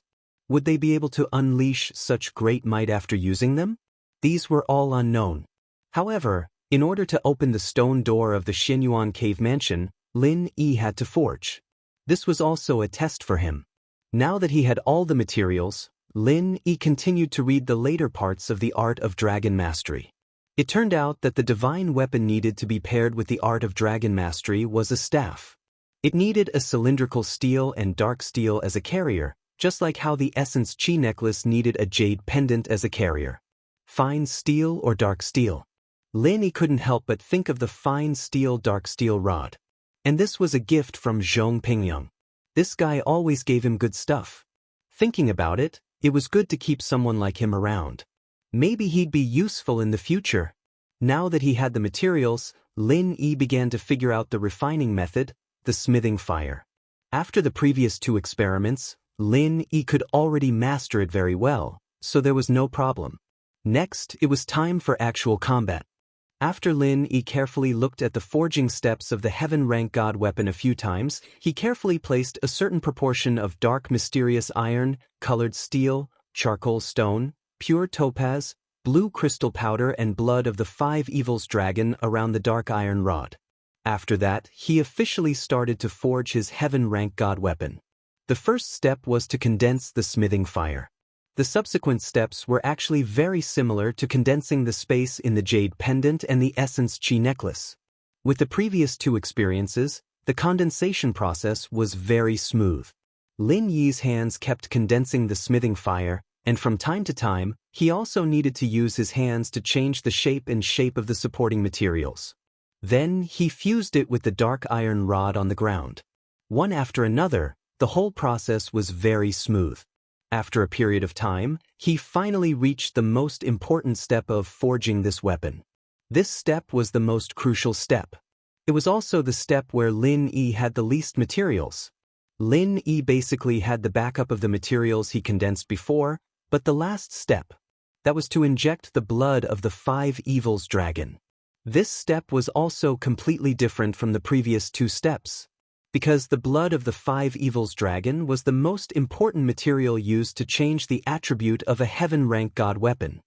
Would they be able to unleash such great might after using them? These were all unknown. However, in order to open the stone door of the Xianyuan cave mansion, Lin Yi had to forge. This was also a test for him. Now that he had all the materials, Lin Yi continued to read the later parts of the art of dragon mastery. It turned out that the divine weapon needed to be paired with the art of dragon mastery was a staff. It needed a cylindrical steel and dark steel as a carrier, just like how the essence chi necklace needed a jade pendant as a carrier. Fine steel or dark steel? Lin Yi couldn't help but think of the fine steel dark steel rod. And this was a gift from Zhong Pingyang. This guy always gave him good stuff. Thinking about it, it was good to keep someone like him around. Maybe he'd be useful in the future. Now that he had the materials, Lin Yi began to figure out the refining method, the smithing fire. After the previous two experiments, Lin Yi could already master it very well, so there was no problem. Next, it was time for actual combat. After Lin Yi carefully looked at the forging steps of the heaven-rank god weapon a few times, he carefully placed a certain proportion of dark mysterious iron, colored steel, charcoal stone, pure topaz, blue crystal powder and blood of the five evils dragon around the dark iron rod. After that, he officially started to forge his heaven-rank god weapon. The first step was to condense the smithing fire. The subsequent steps were actually very similar to condensing the space in the jade pendant and the essence chi necklace. With the previous two experiences, the condensation process was very smooth. Lin Yi's hands kept condensing the smithing fire, and from time to time, he also needed to use his hands to change the shape of the supporting materials. Then he fused it with the dark iron rod on the ground. One after another, the whole process was very smooth. After a period of time, he finally reached the most important step of forging this weapon. This step was the most crucial step. It was also the step where Lin Yi had the least materials. Lin Yi basically had the backup of the materials he condensed before, but the last step, that was to inject the blood of the five evils dragon. This step was also completely different from the previous two steps, because the blood of the five evils dragon was the most important material used to change the attribute of a heaven-rank god weapon.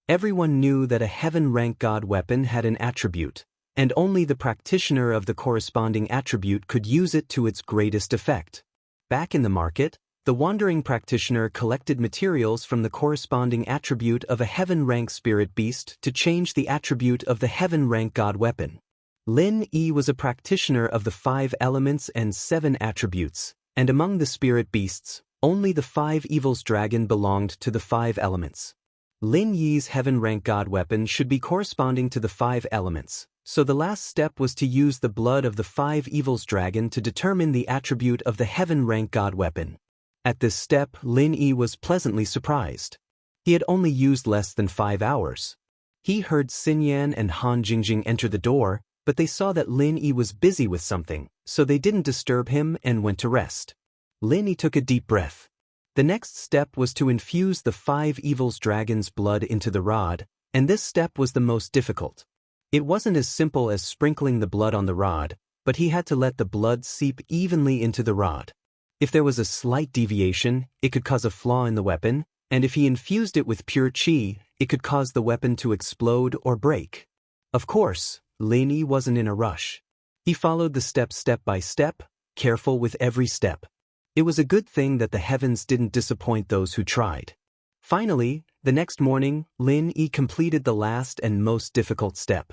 Everyone knew that a heaven-rank god weapon had an attribute, and only the practitioner of the corresponding attribute could use it to its greatest effect. Back in the market, the wandering practitioner collected materials from the corresponding attribute of a heaven-rank spirit beast to change the attribute of the heaven-rank god weapon. Lin Yi was a practitioner of the 5 elements and 7 attributes, and among the spirit beasts, only the 5 evils dragon belonged to the 5 elements. Lin Yi's heaven-rank god weapon should be corresponding to the 5 elements, so the last step was to use the blood of the 5 evils dragon to determine the attribute of the heaven-rank god weapon. At this step, Lin Yi was pleasantly surprised. He had only used less than 5 hours. He heard Xinyan and Han Jingjing enter the door, but they saw that Lin Yi was busy with something, so they didn't disturb him and went to rest. Lin Yi took a deep breath. The next step was to infuse the 5 evils dragon's blood into the rod, and this step was the most difficult. It wasn't as simple as sprinkling the blood on the rod, but he had to let the blood seep evenly into the rod. If there was a slight deviation, it could cause a flaw in the weapon, and if he infused it with pure qi, it could cause the weapon to explode or break. Of course, Lin Yi wasn't in a rush. He followed the steps step by step, careful with every step. It was a good thing that the heavens didn't disappoint those who tried. Finally, the next morning, Lin Yi completed the last and most difficult step.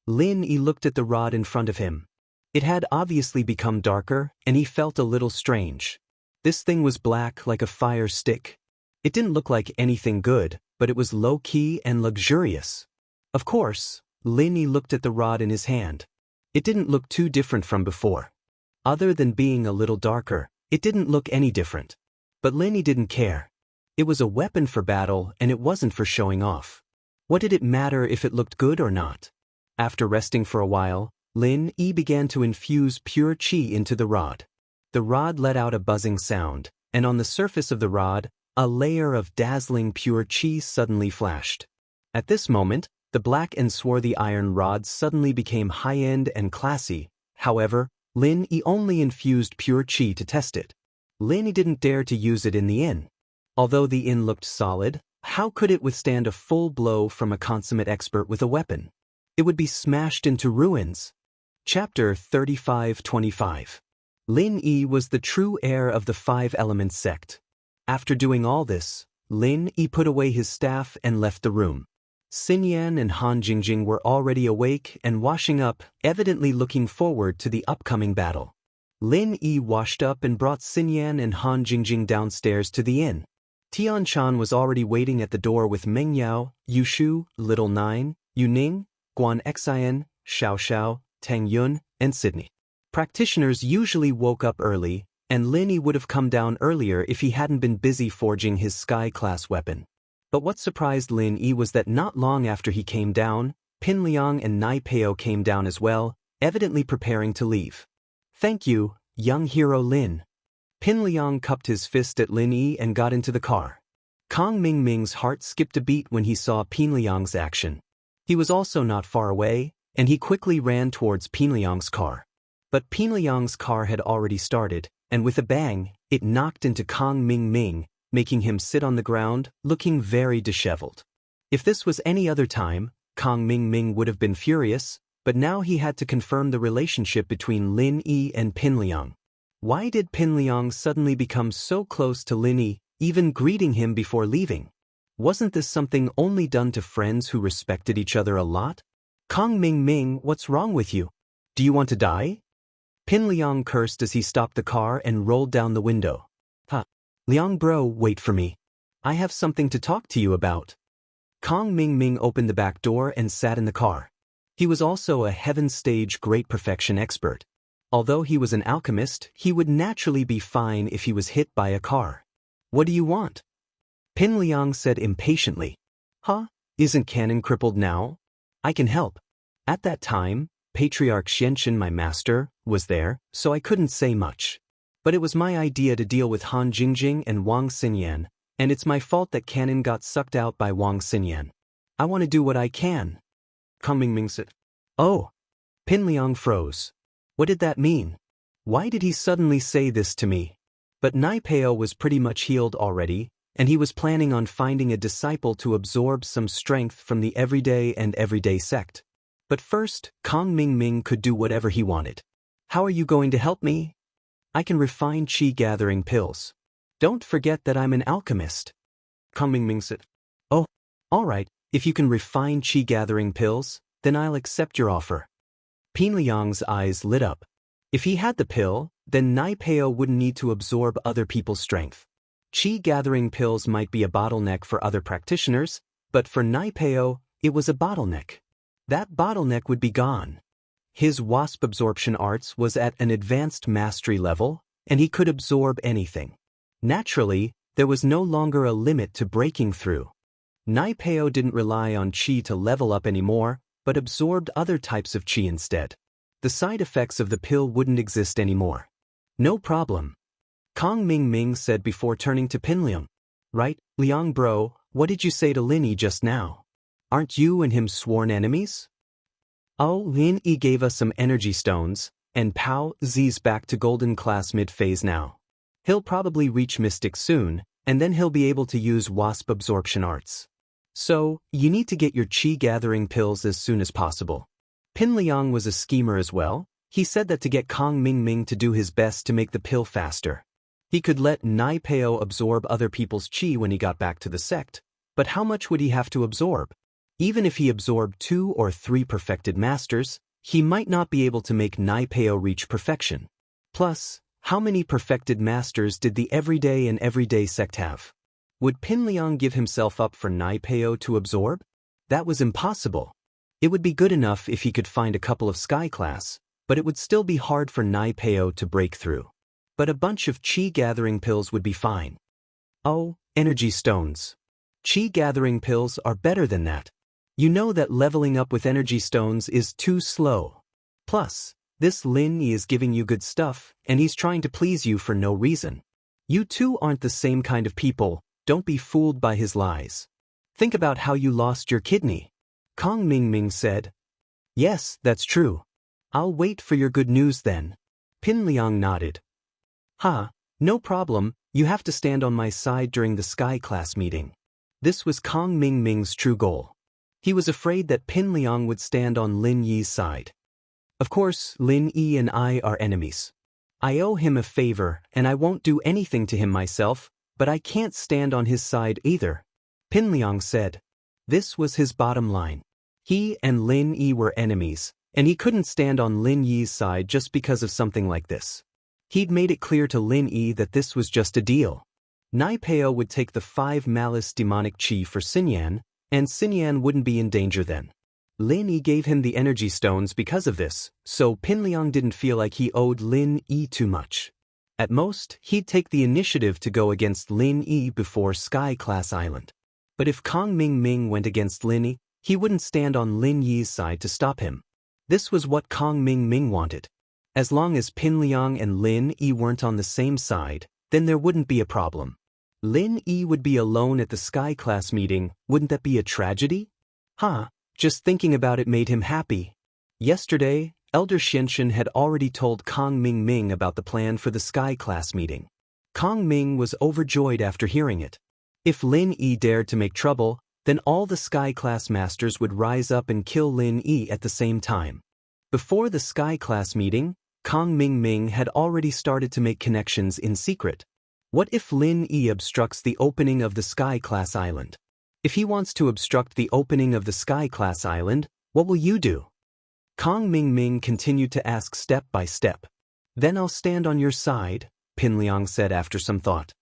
Lin Yi looked at the rod in front of him. It had obviously become darker, and he felt a little strange. This thing was black like a fire stick. It didn't look like anything good, but it was low-key and luxurious. Of course, Lin Yi looked at the rod in his hand. It didn't look too different from before. Other than being a little darker, it didn't look any different. But Lin Yi didn't care. It was a weapon for battle, and it wasn't for showing off. What did it matter if it looked good or not? After resting for a while, Lin Yi began to infuse pure qi into the rod. The rod let out a buzzing sound, and on the surface of the rod, a layer of dazzling pure qi suddenly flashed. At this moment, the black and swarthy iron rod suddenly became high-end and classy. However, Lin Yi only infused pure qi to test it. Lin Yi didn't dare to use it in the inn. Although the inn looked solid, how could it withstand a full blow from a consummate expert with a weapon? It would be smashed into ruins. Chapter 35-25. Lin Yi was the true heir of the 5 Elements sect. After doing all this, Lin Yi put away his staff and left the room. Xinyan and Han Jingjing were already awake and washing up, evidently looking forward to the upcoming battle. Lin Yi washed up and brought Xinyan and Han Jingjing downstairs to the inn. Tian Chan was already waiting at the door with Meng Yao, Yu Shu, Little Nine, Yu Ning, Guan Xian, Xiao Xiao, Tang Yun, and Sydney. Practitioners usually woke up early, and Lin Yi would have come down earlier if he hadn't been busy forging his Sky-class weapon. But what surprised Lin Yi was that not long after he came down, Pin Liang and Nai Peo came down as well, evidently preparing to leave. "Thank you, young hero Lin." Pin Liang cupped his fist at Lin Yi and got into the car. Kong Ming Ming's heart skipped a beat when he saw Pin Liang's action. He was also not far away, and he quickly ran towards Pin Liang's car. But Pin Liang's car had already started, and with a bang, it knocked into Kong Ming Ming, making him sit on the ground, looking very disheveled. If this was any other time, Kong Ming Ming would have been furious, but now he had to confirm the relationship between Lin Yi and Pin Liang. Why did Pin Liang suddenly become so close to Lin Yi, even greeting him before leaving? Wasn't this something only done to friends who respected each other a lot? "Kong Ming Ming, what's wrong with you? Do you want to die?" Pin Liang cursed as he stopped the car and rolled down the window. "Huh. Liang bro, wait for me. I have something to talk to you about." Kong Ming Ming opened the back door and sat in the car. He was also a Heaven Stage Great Perfection expert. Although he was an alchemist, he would naturally be fine if he was hit by a car. "What do you want?" Pin Liang said impatiently. "Huh? Isn't Canon crippled now? I can help." At that time, Patriarch Xianxia, my master, was there, so I couldn't say much. But it was my idea to deal with Han Jingjing and Wang Xinyan, and it's my fault that Canon got sucked out by Wang Xinyan. I want to do what I can. Kong Ming Ming said. "Oh." Pin Liang froze. What did that mean? Why did he suddenly say this to me? But Nai Peo was pretty much healed already, and he was planning on finding a disciple to absorb some strength from the everyday sect. But first, Kong Ming Ming could do whatever he wanted. "How are you going to help me?" "I can refine qi-gathering pills. Don't forget that I'm an alchemist." Kong Ming Ming said. "Oh, all right, if you can refine qi-gathering pills, then I'll accept your offer." Pin Liang's eyes lit up. If he had the pill, then Nai Peo wouldn't need to absorb other people's strength. Qi-gathering pills might be a bottleneck for other practitioners, but for Nai Peo, it was a bottleneck. That bottleneck would be gone. His wasp absorption arts was at an advanced mastery level, and he could absorb anything. Naturally, there was no longer a limit to breaking through. Nai Peo didn't rely on qi to level up anymore, but absorbed other types of qi instead. The side effects of the pill wouldn't exist anymore. No problem. Kong Ming Ming said before turning to Pinliang. Right, Liang bro, what did you say to Lin Yi just now? Aren't you and him sworn enemies? Oh, Lin Yi gave us some energy stones, and Pao Z's back to golden class mid-phase now. He'll probably reach mystic soon, and then he'll be able to use wasp absorption arts. So, you need to get your qi gathering pills as soon as possible. Pin Liang was a schemer as well. He said that to get Kong Ming Ming to do his best to make the pill faster. He could let Nai Peo absorb other people's qi when he got back to the sect, but how much would he have to absorb? Even if he absorbed 2 or 3 perfected masters, he might not be able to make Nai Peo reach perfection. Plus, how many perfected masters did the everyday and everyday sect have? Would Pin Liang give himself up for Nai Peo to absorb? That was impossible. It would be good enough if he could find a couple of sky class, but it would still be hard for Nai Peo to break through. But a bunch of qi gathering pills would be fine. Oh, energy stones. Qi gathering pills are better than that. You know that leveling up with energy stones is too slow. Plus, this Lin Yi is giving you good stuff, and he's trying to please you for no reason. You two aren't the same kind of people, don't be fooled by his lies. Think about how you lost your kidney. Kong Ming Ming said. Yes, that's true. I'll wait for your good news then. Pin Liang nodded. No problem, you have to stand on my side during the Sky class meeting. This was Kong Ming Ming's true goal. He was afraid that Pin Liang would stand on Lin Yi's side. Of course, Lin Yi and I are enemies. I owe him a favor and I won't do anything to him myself, but I can't stand on his side either. Pin Liang said. This was his bottom line. He and Lin Yi were enemies, and he couldn't stand on Lin Yi's side just because of something like this. He'd made it clear to Lin Yi that this was just a deal. Nai Peo would take the 5 malice demonic qi for Xinyan, and Xinyan wouldn't be in danger then. Lin Yi gave him the energy stones because of this, so Pin Liang didn't feel like he owed Lin Yi too much. At most, he'd take the initiative to go against Lin Yi before Sky Class Island. But if Kong Ming Ming went against Lin Yi, he wouldn't stand on Lin Yi's side to stop him. This was what Kong Ming Ming wanted. As long as Pin Liang and Lin Yi weren't on the same side, then there wouldn't be a problem. Lin Yi would be alone at the Sky Class meeting, wouldn't that be a tragedy? Just thinking about it made him happy. Yesterday, Elder Xianxia had already told Kong Ming Ming about the plan for the Sky Class meeting. Kong Ming was overjoyed after hearing it. If Lin Yi dared to make trouble, then all the Sky Class masters would rise up and kill Lin Yi at the same time. Before the Sky Class meeting, Kong Ming Ming had already started to make connections in secret. What if Lin Yi obstructs the opening of the Sky Class Island? If he wants to obstruct the opening of the Sky Class Island, what will you do? Kong Ming Ming continued to ask step by step. Then I'll stand on your side, Pin Liang said after some thought.